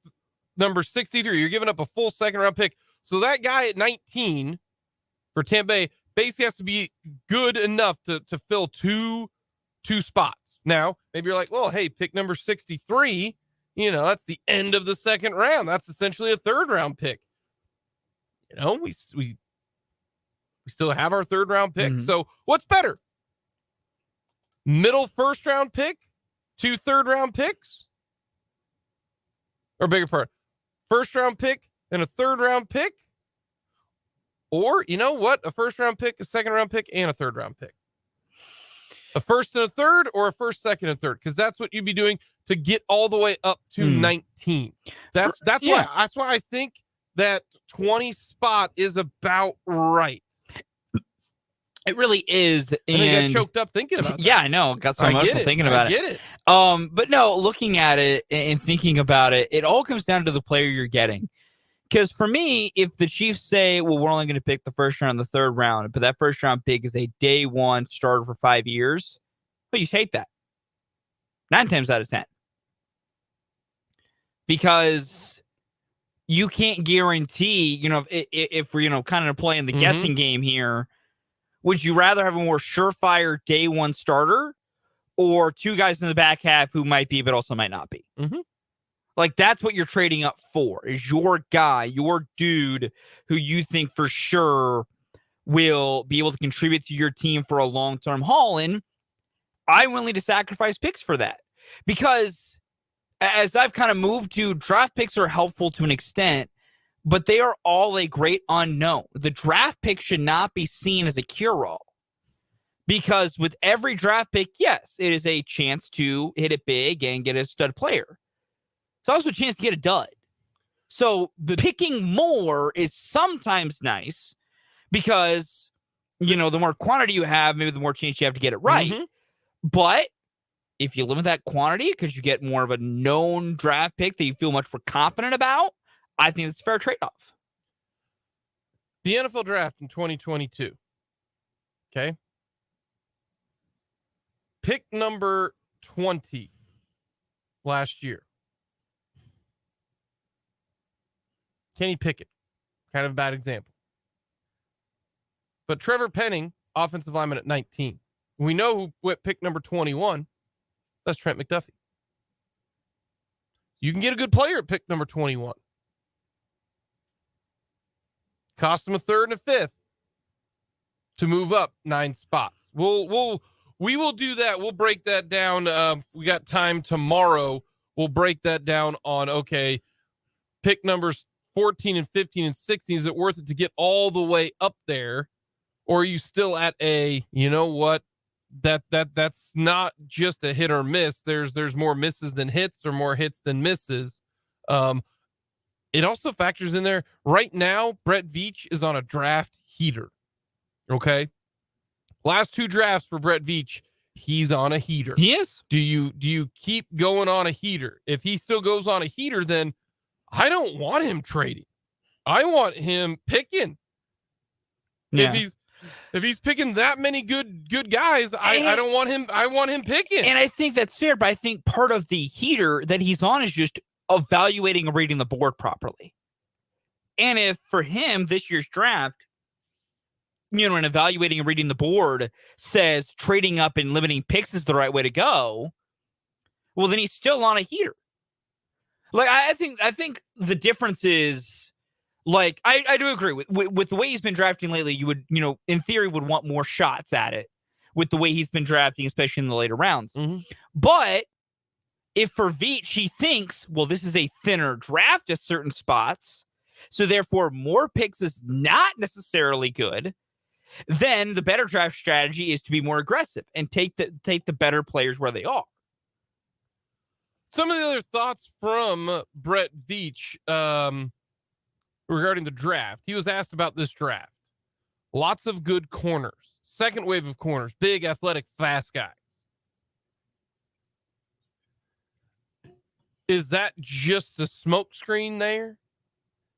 63. You're giving up a full second round pick. So that guy at 19 for Tampa Bay basically has to be good enough to fill two spots. Now, maybe you're like, well, hey, pick number 63, that's the end of the second round. That's essentially a third round pick. We still have our third round pick. So what's better? Middle first round pick, 2 third round picks, or bigger part, first round pick and a third round pick, or a first round pick, a second round pick, and a third round pick. A first and a third, or a first, second, and third, because that's what you'd be doing to get all the way up to 19. That's why I think that 20 spot is about right. It really is. And I got choked up thinking about that. Yeah, I know. Got so emotional thinking about it. I get it. But no, looking at it and thinking about it, it all comes down to the player you're getting. Because for me, if the Chiefs say, well, we're only going to pick the first round, the third round, but that first round pick is a day 1 starter for 5 years, well, you take that 9 times out of 10. Because you can't guarantee, if we're, kind of playing the guessing game here, would you rather have a more surefire day 1 starter or 2 guys in the back half who might be, but also might not be? Like, that's what you're trading up for, is your guy, your dude who you think for sure will be able to contribute to your team for a long-term haul. And I'm willing to sacrifice picks for that. Because as I've kind of moved to, draft picks are helpful to an extent, but they are all a great unknown. The draft pick should not be seen as a cure-all. Because with every draft pick, yes, it is a chance to hit it big and get a stud player. It's also a chance to get a dud. So picking more is sometimes nice because, the more quantity you have, maybe the more chance you have to get it right. But if you limit that quantity because you get more of a known draft pick that you feel much more confident about, I think it's a fair trade-off. The NFL draft in 2022. Okay. Pick number 20 last year. Kenny Pickett. Kind of a bad example. But Trevor Penning, offensive lineman at 19. We know who went pick number 21. That's Trent McDuffie. You can get a good player at pick number 21. Cost him a third and a fifth to move up 9 spots. We will do that. We'll break that down. We got time tomorrow. We'll break that down on, okay, pick numbers 14 and 15 and 16. Is it worth it to get all the way up there? Or are you still at a, you know what? That's not just a hit or miss. There's more misses than hits or more hits than misses. It also factors in there right now. Brett Veach is on a draft heater. Okay. Last 2 drafts for Brett Veach, he's on a heater. He is. Do you keep going on a heater? If he still goes on a heater, then I don't want him trading. I want him picking. Yeah. If he's picking that many good guys, I don't want him. I want him picking. And I think that's fair, but I think part of the heater that he's on is just evaluating and reading the board properly. And if for him, this year's draft, and evaluating and reading the board says trading up and limiting picks is the right way to go, well, then he's still on a heater. Like, I think the difference is, like, I do agree with the way he's been drafting lately. You would, in theory, would want more shots at it with the way he's been drafting, especially in the later rounds. Mm-hmm. But if for Veach, he thinks, well, this is a thinner draft at certain spots, so therefore more picks is not necessarily good, then the better draft strategy is to be more aggressive and take the better players where they are. Some of the other thoughts from Brett Veach regarding the draft. He was asked about this draft. Lots of good corners. Second wave of corners. Big, athletic, fast guys. Is that just a smokescreen there?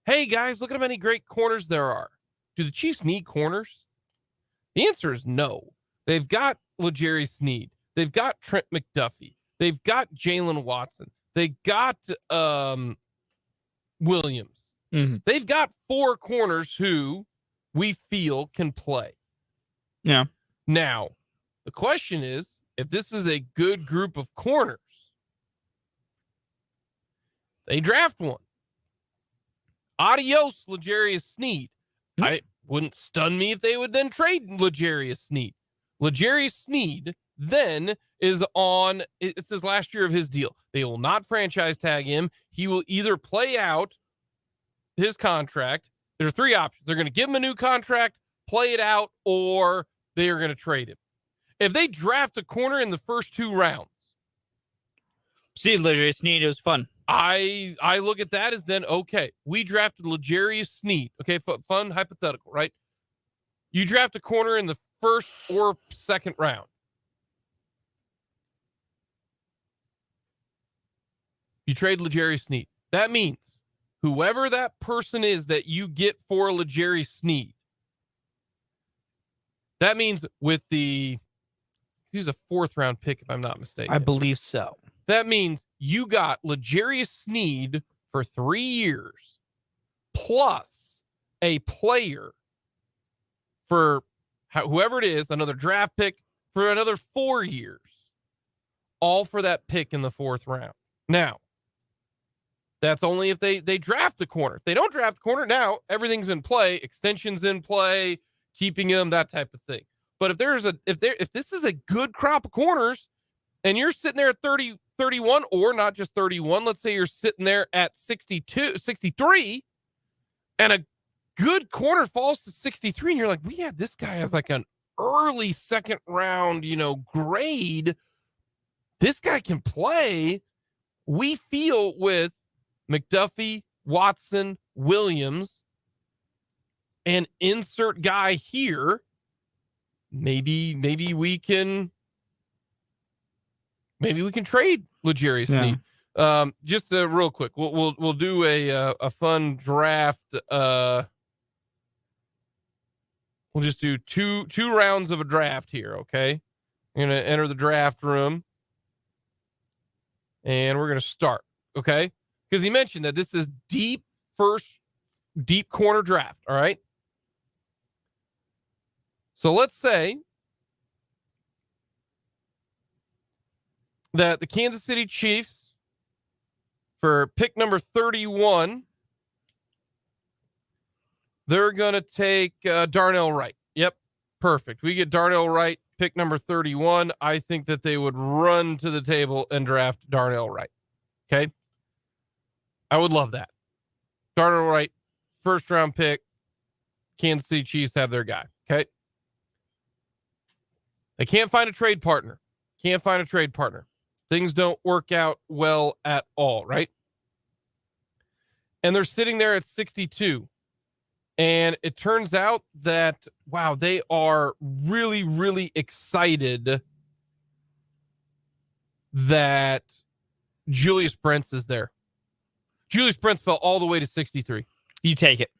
Hey, guys, look at how many great corners there are. Do the Chiefs need corners? The answer is no. They've got L'Jarius Sneed. They've got Trent McDuffie. They've got Jalen Watson. They got Williams. Mm-hmm. They've got 4 corners who we feel can play. Yeah. Now, the question is, if this is a good group of corners, they draft one. Adios, L'Jarius Sneed. I wouldn't stun me if they would then trade L'Jarius Sneed. L'Jarius Sneed then is on, it's his last year of his deal. They will not franchise tag him. He will either play out his contract. There are 3 options. They're going to give him a new contract, play it out, or they are going to trade him. If they draft a corner in the first 2 rounds, see, L'Jarius Sneed, it was fun. I look at that as then, okay, we drafted L'Jarius Sneed. Okay, fun hypothetical, right? You draft a corner in the first or second round. You trade L'Jarius Sneed. That means whoever that person is that you get for L'Jarius Sneed, that means with he's a 4th round pick, if I'm not mistaken. I believe so. That means you got L'Jarius Sneed for 3 years plus a player for whoever it is, another draft pick for another 4 years, all for that pick in the 4th round. Now, that's only if they draft the corner. If they don't draft the corner, now everything's in play, extensions in play, keeping them, that type of thing. But if this is a good crop of corners and you're sitting there at 30, 31, or not just 31, let's say you're sitting there at 62, 63, and a good corner falls to 63, and you're like, we had this guy as like an early 2nd round, grade. This guy can play. We feel with McDuffie, Watson, Williams, and insert guy here, maybe we can maybe we can trade L'Jarius Sneed. Just real quick, we'll do a fun draft. We'll just do two rounds of a draft here. Okay, you're gonna enter the draft room, and we're gonna start. Okay, because he mentioned that this is deep corner draft. All right. So let's say that the Kansas City Chiefs, for pick number 31, they're going to take Darnell Wright. Yep, perfect. We get Darnell Wright, pick number 31. I think that they would run to the table and draft Darnell Wright. Okay? I would love that. Darnell Wright, first round pick. Kansas City Chiefs have their guy. Okay? They can't find a trade partner. Things don't work out well at all, right? And they're sitting there at 62. And it turns out that, wow, they are really, really excited that Julius Brents is there. Julius Brents fell all the way to 63. You take it.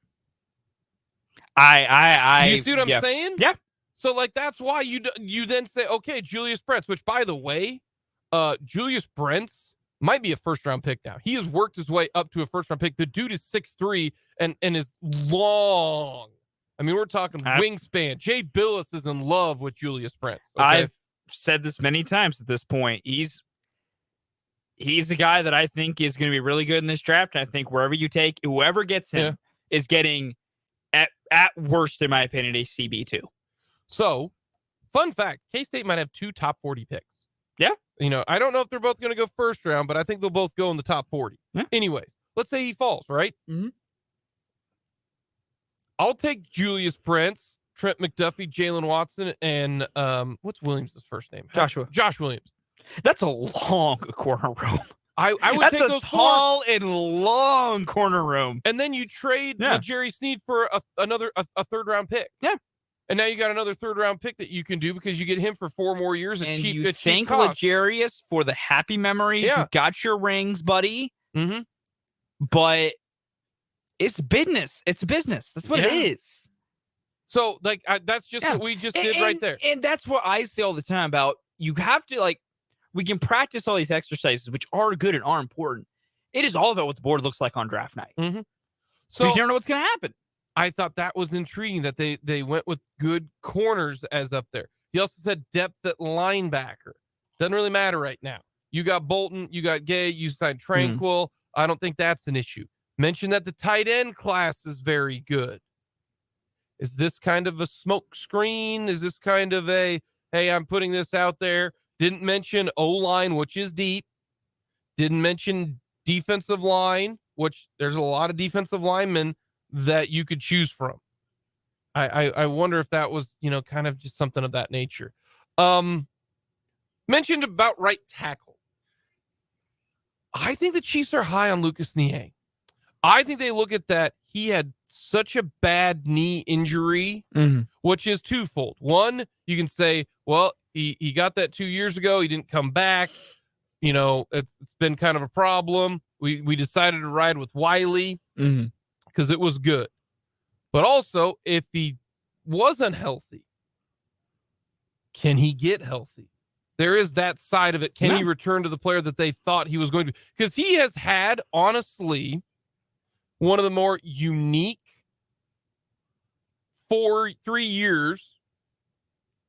You see what I'm saying? Yeah. So, like, that's why you then say, okay, Julius Brents, which, by the way, Julius Brents might be a first-round pick now. He has worked his way up to a first-round pick. The dude is 6'3" and is long. I mean, we're talking wingspan. Jay Billis is in love with Julius Brents. Okay? I've said this many times at this point. He's the guy that I think is going to be really good in this draft. And I think wherever you take, whoever gets him is getting, at worst, in my opinion, a CB2. So, fun fact, K-State might have 2 top 40 picks. Yeah. You know, I don't know if they're both going to go first round, but I think they'll both go in the top 40. Yeah. Anyways, let's say he falls, right? Mm-hmm. I'll take Julius Brents, Trent McDuffie, Jalen Watson, and what's Williams' first name? Josh Williams. That's a long corner room. I would That's take a those tall and long corner room. And then you trade Jerry Sneed for another third-round pick. Yeah. And now you got another third-round pick that you can do because you get him for 4 more years at and cheap. you at thank cheap cost. L'Jarius for the happy memories. Yeah. You got your rings, buddy. Mm-hmm. But it's business. It's business. That's what it is. So, like, that's just what we just did right there. And that's what I say all the time about you have to, like, we can practice all these exercises, which are good and are important. It is all about what the board looks like on draft night. Mm-hmm. So you never know what's going to happen. I thought that was intriguing that they went with good corners as up there. He also said depth at linebacker. Doesn't really matter right now. You got Bolton, you got Gay, you signed Tranquil. I don't think that's an issue. Mention that the tight end class is very good. Is this kind of a smoke screen? Is this kind of a, hey, I'm putting this out there? Didn't mention O-line, which is deep. Didn't mention defensive line, which there's a lot of defensive linemen that you could choose from. I wonder if that was, you know, kind of just something of that nature. Mentioned about right tackle. I think the Chiefs are high on Lucas Niang. I think they look at that. He had such a bad knee injury, which is twofold. One, you can say, well, he got that 2 years ago. He didn't come back. You know, it's been kind of a problem. We decided to ride with Wiley because it was good. But also, if he wasn't healthy, can he get healthy? There is that side of it. Can he return to the player that they thought he was going to? Because he has had, honestly, one of the more unique 3 years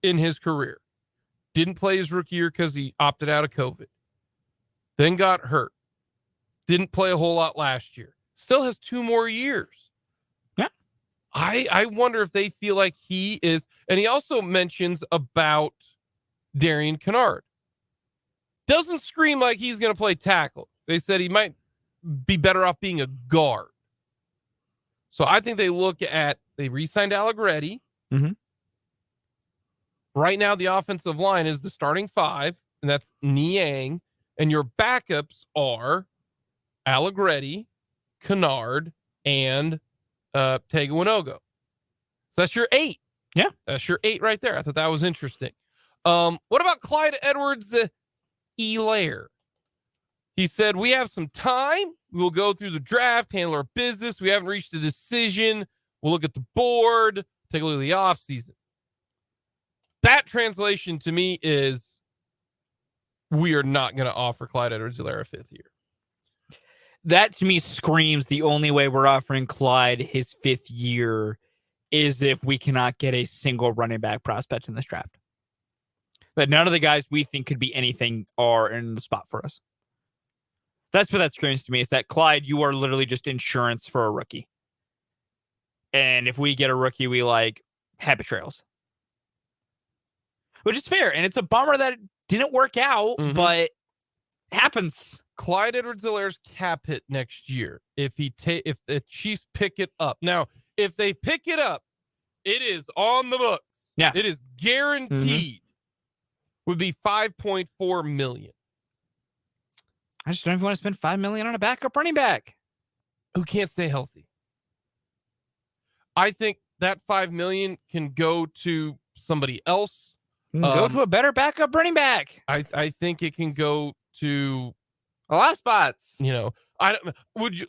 in his career. Didn't play his rookie year because he opted out of COVID. Then got hurt. Didn't play a whole lot last year. Still has 2 more years. Yeah. I wonder if they feel like he is. And he also mentions about Darian Kennard. Doesn't scream like he's going to play tackle. They said he might be better off being a guard. So I think they look at, they re-signed Allegretti. Right now, the offensive line is the starting 5, and that's Niang. And your backups are Allegretti, Kennard, and Tagovailoa. So that's your 8. Yeah. That's your 8 right there. I thought that was interesting. What about Clyde Edwards Elair. He said, we have some time. We'll go through the draft, handle our business. We haven't reached a decision. We'll look at the board, take a look at the offseason. That translation to me is we are not going to offer Clyde Edwards-Helaire a 5th year. That to me screams the only way we're offering Clyde his 5th year is if we cannot get a single running back prospect in this draft. But none of the guys we think could be anything are in the spot for us. That's what that screams to me, is that Clyde, you are literally just insurance for a rookie. And if we get a rookie we like, happy trails. Which is fair. And it's a bummer that it didn't work out, but it happens. Clyde Edwards-Helaire's cap hit next year, if the Chiefs pick it up. Now, if they pick it up, it is on the books. Yeah. It is guaranteed. Would be $5.4 million. I just don't even want to spend $5 million on a backup running back who can't stay healthy. I think that $5 million can go to somebody else. Go to a better backup running back. I think it can go to a lot of spots. You know, I would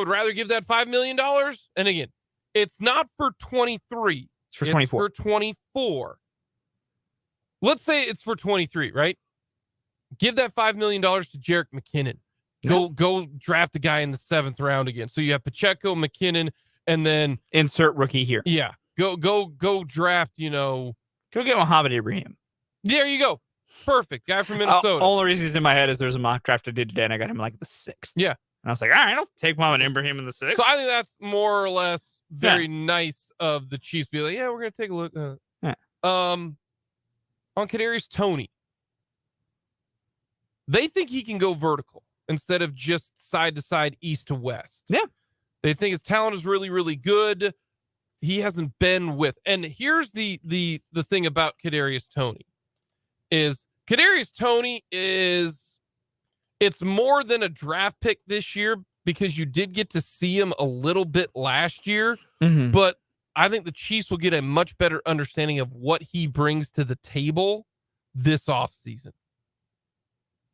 rather give that $5 million. And again, it's not for 23. It's for 24. For 24. Let's say it's for 23, right? Give that $5 million to Jerick McKinnon. Go draft a guy in the 7th round again. So you have Pacheco, McKinnon, and then insert rookie here. Yeah. Go draft, go get Mohamed Ibrahim. There you go. Perfect. Guy from Minnesota. All the reasons in my head is there's a mock draft I did today and I got him like the 6th. Yeah. And I was like, all right, I'll take Mohamed Ibrahim in the 6th. So I think that's more or less very nice of the Chiefs to be like, yeah, we're going to take a look. On Kadarius Toney. They think he can go vertical instead of just side to side, east to west. Yeah. They think his talent is really, really good. He hasn't been with. And here's the thing about Kadarius Toney is it's more than a draft pick this year because you did get to see him a little bit last year. But I think the Chiefs will get a much better understanding of what he brings to the table this offseason.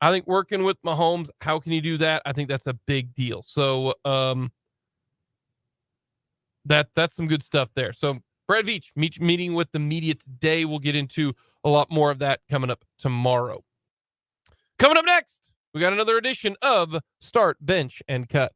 I think working with Mahomes, how can you do that? I think that's a big deal. So that's some good stuff there. So Brett Veach meeting with the media today. We'll get into a lot more of that coming up tomorrow. Coming up next, we got another edition of Start, Bench, and Cut.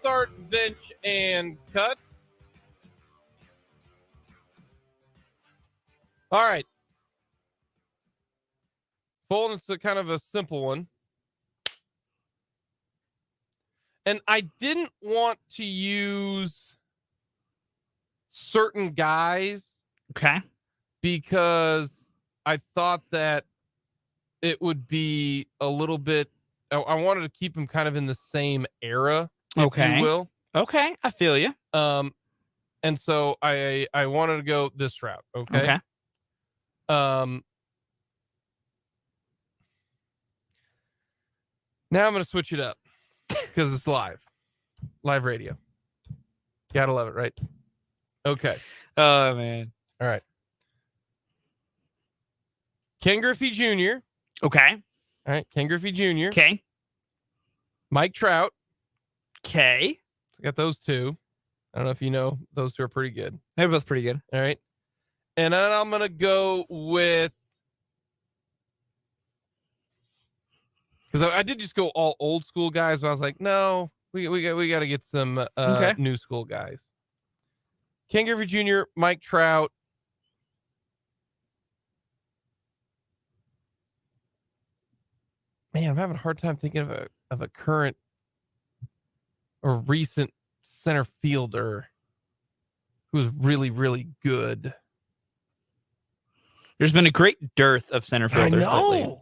start, bench, and cut. All right. Fulton, it's a kind of a simple one. And I didn't want to use certain guys. Okay. Because I thought that it would be a little bit, I wanted to keep him kind of in the same era, if you will. Okay. I feel you. And so I wanted to go this route. Okay. Now I'm going to switch it up because it's live radio. Gotta love it, right? Okay. Oh, man. All right. Ken Griffey Jr. Okay. All right. Ken Griffey Jr. Okay. Mike Trout. Okay. So I got those two. I don't know if you know, those two are pretty good. They're both pretty good. All right. And then I'm going to go with, because I did just go all old school guys, but I was like, no, we got to get some new school guys. Ken Griffey Jr., Mike Trout. Man, I'm having a hard time thinking of a current or recent center fielder who's really, really good. There's been a great dearth of center fielders lately.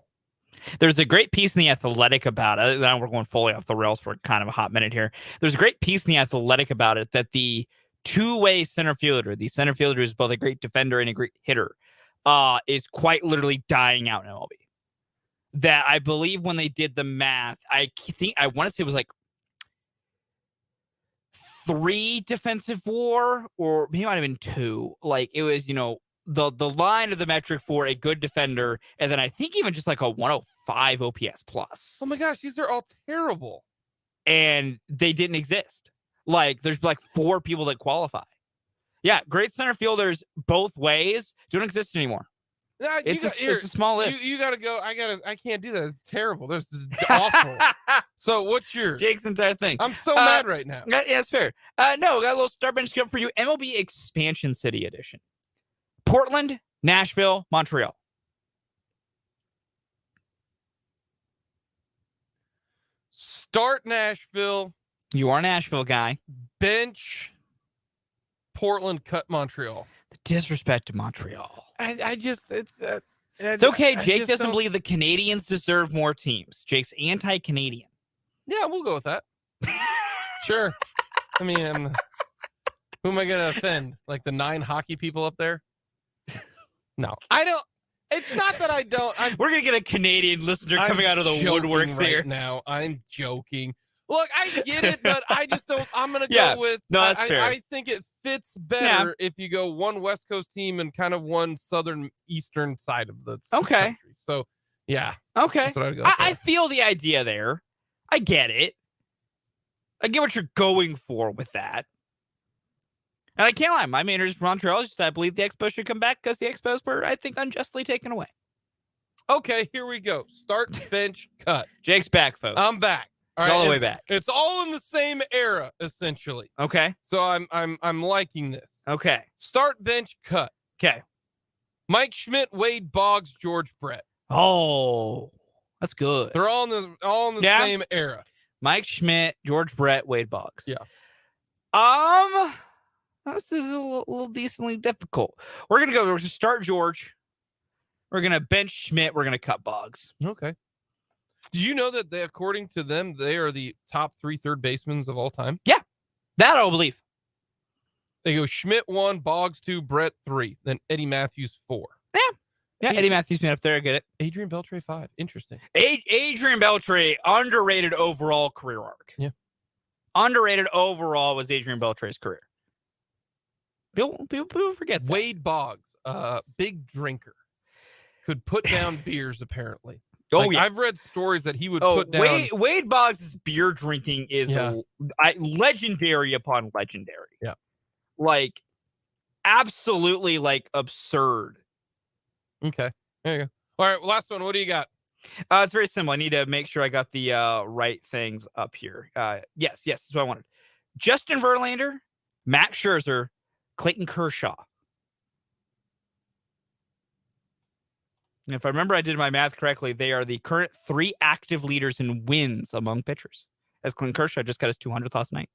There's a great piece in The Athletic about it. Now we're going fully off the rails for kind of a hot minute here. There's a great piece in The Athletic about it that the two-way center fielder, the center fielder who's both a great defender and a great hitter, is quite literally dying out in MLB. That I believe when they did the math, I want to say it was like 3 defensive WAR, or maybe it might have been 2. Like it was, the line of the metric for a good defender, and then I think even just like a 105 OPS plus. Oh my gosh, these are all terrible. And they didn't exist. Like there's like 4 people that qualify. Yeah, great center fielders both ways don't exist anymore. No, it's a small list. You got to go. I can't do that. It's terrible. This is awful. So what's yours? Jake's entire thing. I'm so mad right now. Yeah, that's fair. No, got a little start bench come for you. MLB Expansion City Edition. Portland, Nashville, Montreal. Start Nashville. You are a Nashville guy. Bench Portland, cut Montreal. The disrespect to Montreal. It's okay. Jake doesn't believe the Canadians deserve more teams. Jake's anti-Canadian. Yeah, we'll go with that. Sure. I mean, who am I going to offend? Like the 9 hockey people up there? No, I don't. It's not that I don't. We're going to get a Canadian listener coming out of the woodworks right here. Now. I'm joking. Look, I get it, but I just don't. I'm going to go with. No, that's fair. I think it fits better if you go one West Coast team and kind of one southern eastern side of the country. So, yeah. Okay. That's what I'd go I feel the idea there. I get it. I get what you're going for with that. And I can't lie. My main is Montreal. Just I believe the Expos should come back because the Expos were, I think, unjustly taken away. Okay, here we go. Start, bench, cut. Jake's back, folks. I'm back. All the way back. It's all in the same era, essentially. Okay. So I'm liking this. Okay. Start, bench, cut. Okay. Mike Schmidt, Wade Boggs, George Brett. Oh, that's good. They're all in the same era. Mike Schmidt, George Brett, Wade Boggs. Yeah. This is a little decently difficult. We're gonna start George. We're gonna bench Schmidt. We're gonna cut Boggs. Okay. Did you know that according to them, they are the top 3 third basemen of all time? Yeah, that I'll believe. They go Schmidt 1, Boggs 2, Brett 3, then Eddie Matthews 4. Yeah, Eddie Matthews made up there. I get it. Adrian Beltre 5. Interesting. Adrian Beltre, underrated overall career arc. Yeah. Underrated overall was Adrian Beltre's career. People forget that. Wade Boggs, big drinker, could put down beers apparently. Oh, yeah. I've read stories that he would put down. Wade Boggs' beer drinking is legendary upon legendary. Yeah. Like, absolutely, like, absurd. Okay. There you go. All right. Last one. What do you got? It's very simple. I need to make sure I got the right things up here. Yes, that's what I wanted. Justin Verlander, Max Scherzer, Clayton Kershaw. And if I remember, I did my math correctly. They are the current 3 active leaders in wins among pitchers, as Clayton Kershaw just got his 200th last night.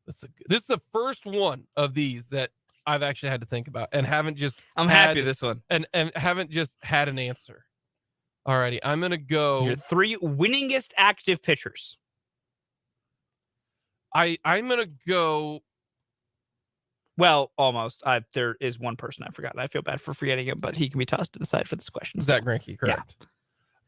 This is the first one of these that I've actually had to think about and haven't just. I'm happy this one. And haven't just had an answer. Alrighty, I'm gonna go. Your 3 winningest active pitchers. I'm gonna go. Well, almost. There is one person I forgot. I feel bad for forgetting him, but he can be tossed to the side for this question. Zach Greinke, correct?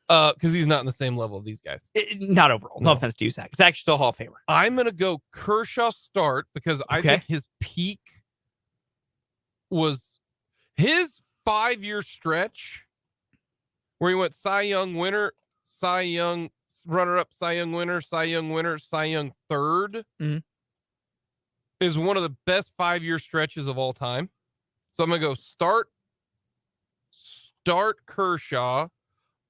Because he's not in the same level of these guys. Not overall. No offense to you, Zach. Zach's still Hall of Famer. I'm gonna go Kershaw start because I think his peak was his 5-year stretch where he went Cy Young winner, Cy Young runner-up, Cy Young winner, Cy Young winner, Cy Young third. Is one of the best 5-year stretches of all time. So I'm going to go start Kershaw.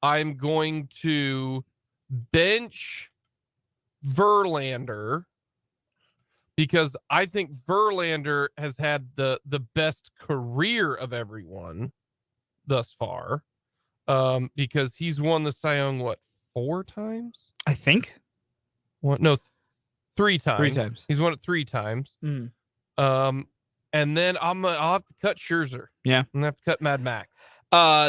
I'm going to bench Verlander because I think Verlander has had the best career of everyone thus far. Because he's won the Cy Young, 4 times? I think. No, 3 times. 3 times. He's won it 3 times. And then I'll have to cut Scherzer. Yeah. I'm gonna have to cut Mad Max.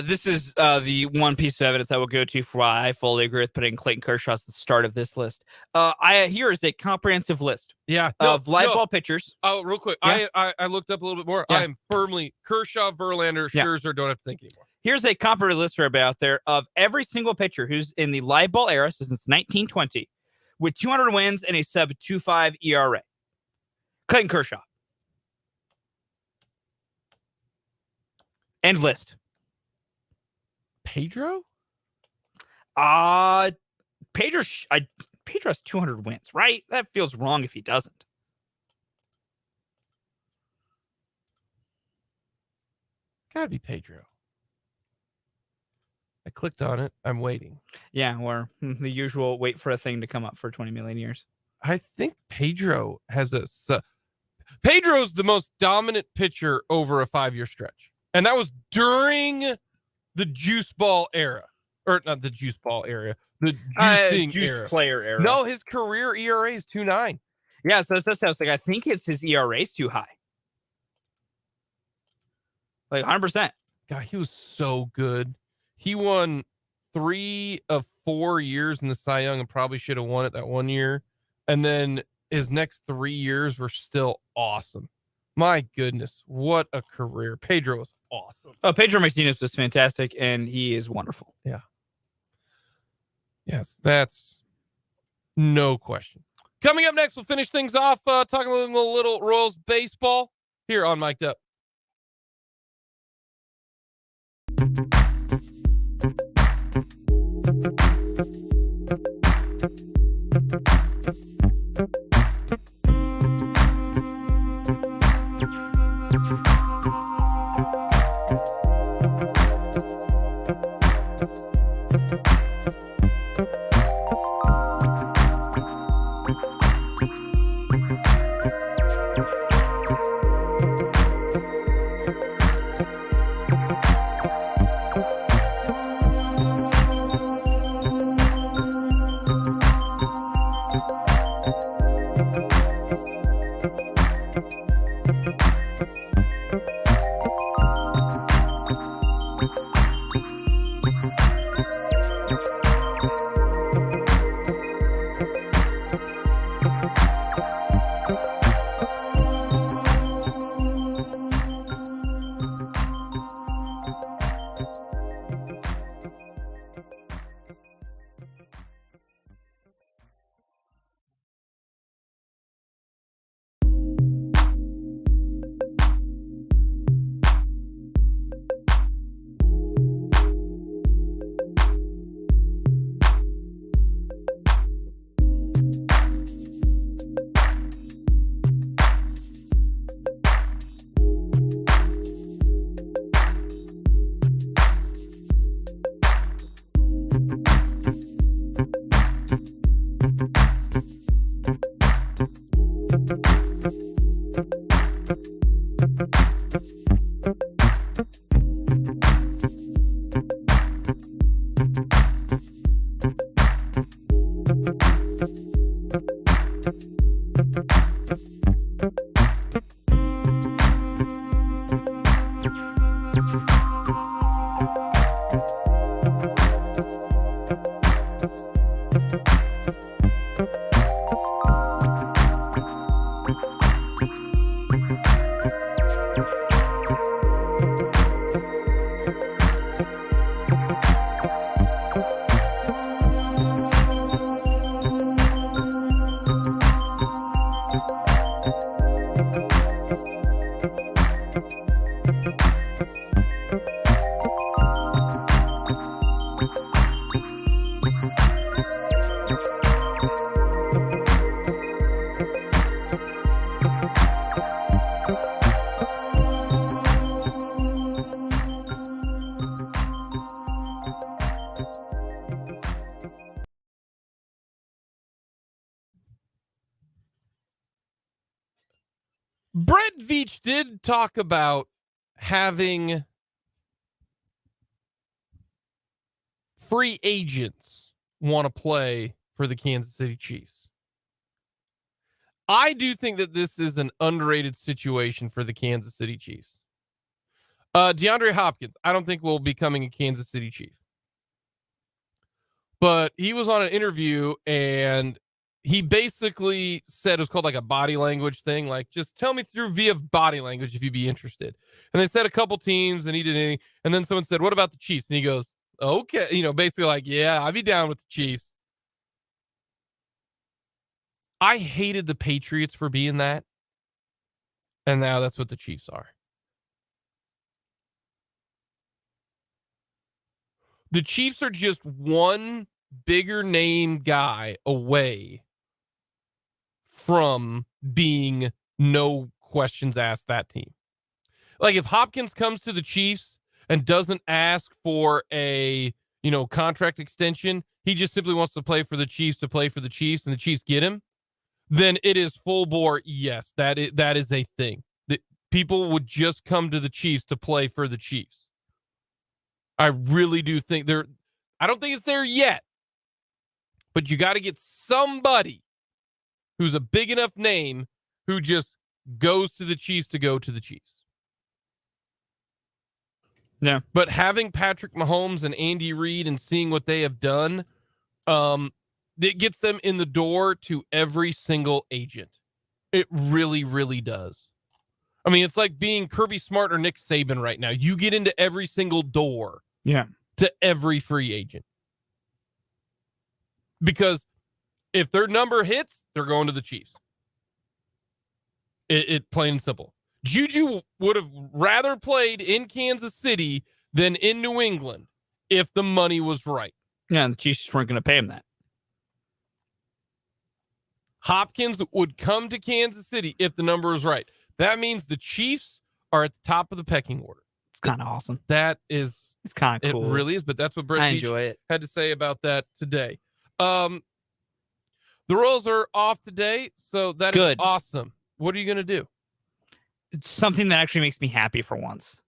This is the one piece of evidence I will go to for why I fully agree with putting Clayton Kershaw at the start of this list. Here is a comprehensive list. Of live ball pitchers. Oh, real quick. Yeah. I looked up a little bit more. Yeah. I am firmly Kershaw, Verlander, Scherzer. Don't have to think anymore. Here's a comprehensive list right out there of every single pitcher who's in the live ball era since 1920 with 200 wins and a sub-2.5 ERA. Clayton Kershaw. End list. Pedro? Pedro has 200 wins, right? That feels wrong if he doesn't. Gotta be Pedro. I clicked on it. I'm waiting. Yeah, or the usual wait for a thing to come up for 20 million years. I think Pedro has Pedro's the most dominant pitcher over a 5-year stretch. And that was during the juice ball era. Or not the juice ball era. The juicing era. Player era. No, his career ERA is 2.9. Yeah, so that's like I think it's his ERA is too high. Like 100%. God, he was so good. He won 3 of 4 years in the Cy Young and probably should have won it that one year. And then his next 3 years were still awesome. My goodness, what a career. Pedro was awesome. Oh, Pedro Martinez was fantastic, and he is wonderful. Yeah. Yes, that's no question. Coming up next, we'll finish things off talking a little Royals baseball here on Mic'd Up. Brett Veach did talk about having free agents want to play for the Kansas City Chiefs. I do think that this is an underrated situation for the Kansas City Chiefs. DeAndre Hopkins, I don't think will be becoming a Kansas City Chief. But he was on an interview and he basically said it was called like a body language thing. Like, just tell me through via body language if you'd be interested. And they said a couple teams and he did anything. And then someone said, what about the Chiefs? And he goes, okay. You know, basically like, yeah, I'd be down with the Chiefs. I hated the Patriots for being that. And now that's what the Chiefs are. The Chiefs are just one bigger name guy away from being no questions asked that team. Like if Hopkins comes to the Chiefs and doesn't ask for a, contract extension, he just simply wants to play for the Chiefs and the Chiefs get him, then it is full bore. Yes, that is a thing. That people would just come to the Chiefs to play for the Chiefs. I really do think I don't think it's there yet, but you got to get somebody who's a big enough name who just goes to the Chiefs to go to the Chiefs. Yeah. But having Patrick Mahomes and Andy Reid and seeing what they have done, it gets them in the door to every single agent. It really, really does. I mean, it's like being Kirby Smart or Nick Saban right now. You get into every single door. Yeah. To every free agent. Because if their number hits, they're going to the Chiefs. It plain and simple. Juju would have rather played in Kansas City than in New England if the money was right. Yeah, and the Chiefs weren't going to pay him that. Hopkins would come to Kansas City if the number was right. That means the Chiefs are at the top of the pecking order. It's kind of awesome. It's kind of cool. It really is, but that's what Brett Veach had to say about that today. The Royals are off today, so that is awesome. What are you going to do? It's something that actually makes me happy for once.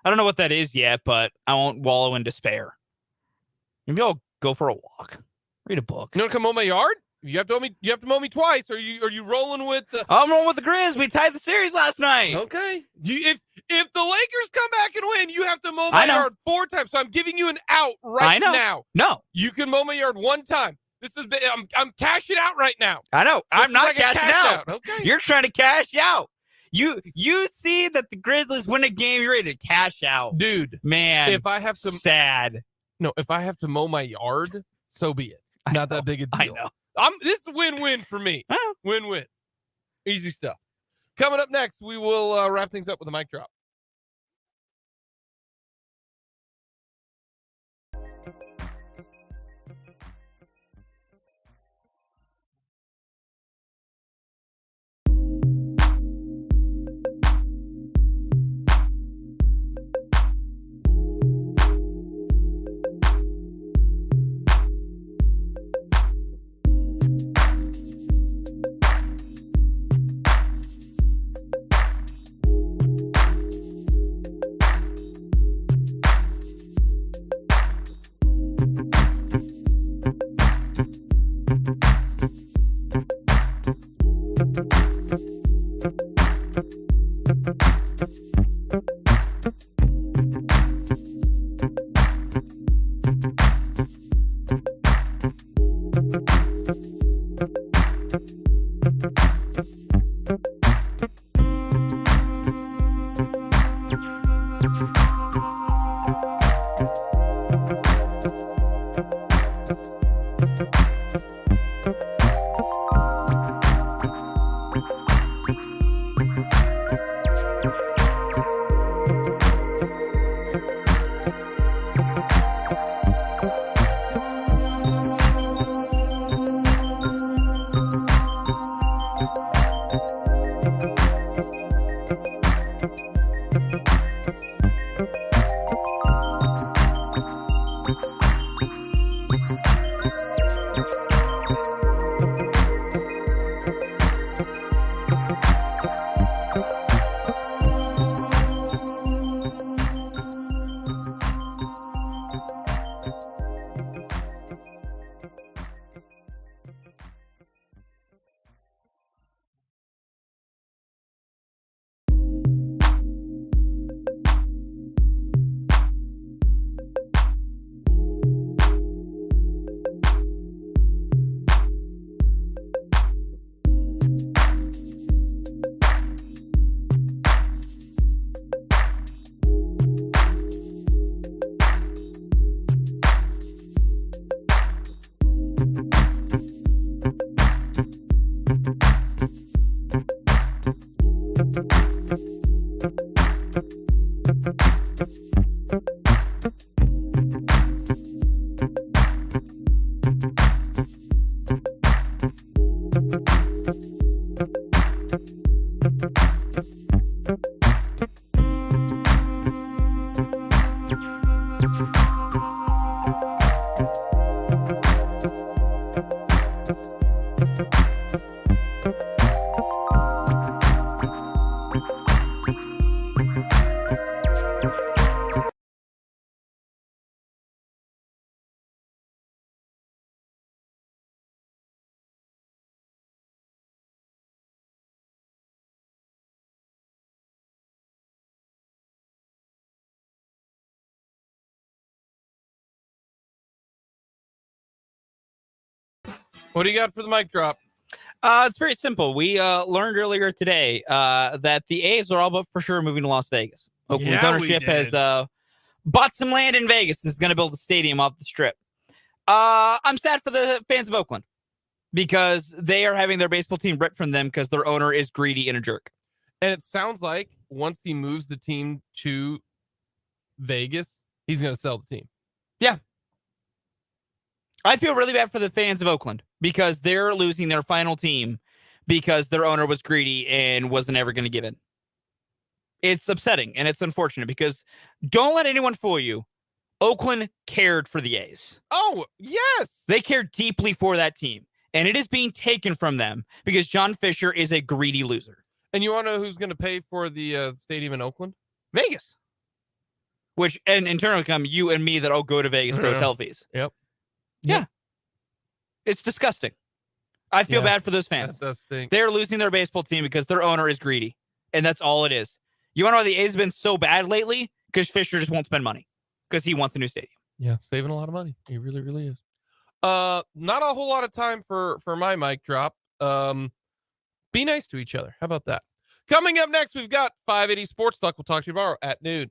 I don't know what that is yet, but I won't wallow in despair. Maybe I'll go for a walk, read a book. You want to come mow my yard? You have to mow me twice. Are you rolling with the? I'm rolling with the Grizz. We tied the series last night. Okay. If the Lakers come back and win, you have to mow my yard 4 times. So I'm giving you an out right now. No, you can mow my yard 1 time. This is I'm cashing out right now. I know. I'm not like cashing out. Okay. You're trying to cash out. You see that the Grizzlies win a game, you're ready to cash out, dude. Man, if I have to if I have to mow my yard, so be it. Not that big a deal. I know. This is win-win for me. Win-win. Easy stuff. Coming up next, we will wrap things up with a mic drop. What do you got for the mic drop? It's very simple. We learned earlier today that the A's are all but for sure moving to Las Vegas. Oakland's ownership has bought some land in Vegas and is going to build a stadium off the Strip. I'm sad for the fans of Oakland because they are having their baseball team ripped from them because their owner is greedy and a jerk. And it sounds like once he moves the team to Vegas, he's going to sell the team. Yeah. I feel really bad for the fans of Oakland because they're losing their final team because their owner was greedy and wasn't ever going to give in. It's upsetting and it's unfortunate because don't let anyone fool you. Oakland cared for the A's. Oh, yes. They cared deeply for that team, and it is being taken from them because John Fisher is a greedy loser. And you want to know who's going to pay for the stadium in Oakland? Vegas. Which, and in turn, will come you and me that all go to Vegas for hotel fees. Yep. Yeah. It's disgusting. I feel bad for those fans. That does stink. They're losing their baseball team because their owner is greedy. And that's all it is. You want to know why the A's have been so bad lately? Because Fisher just won't spend money. Because he wants a new stadium. Yeah, saving a lot of money. He really, really is. Not a whole lot of time for my mic drop. Be nice to each other. How about that? Coming up next, we've got 580 Sports Talk. We'll talk to you tomorrow at noon.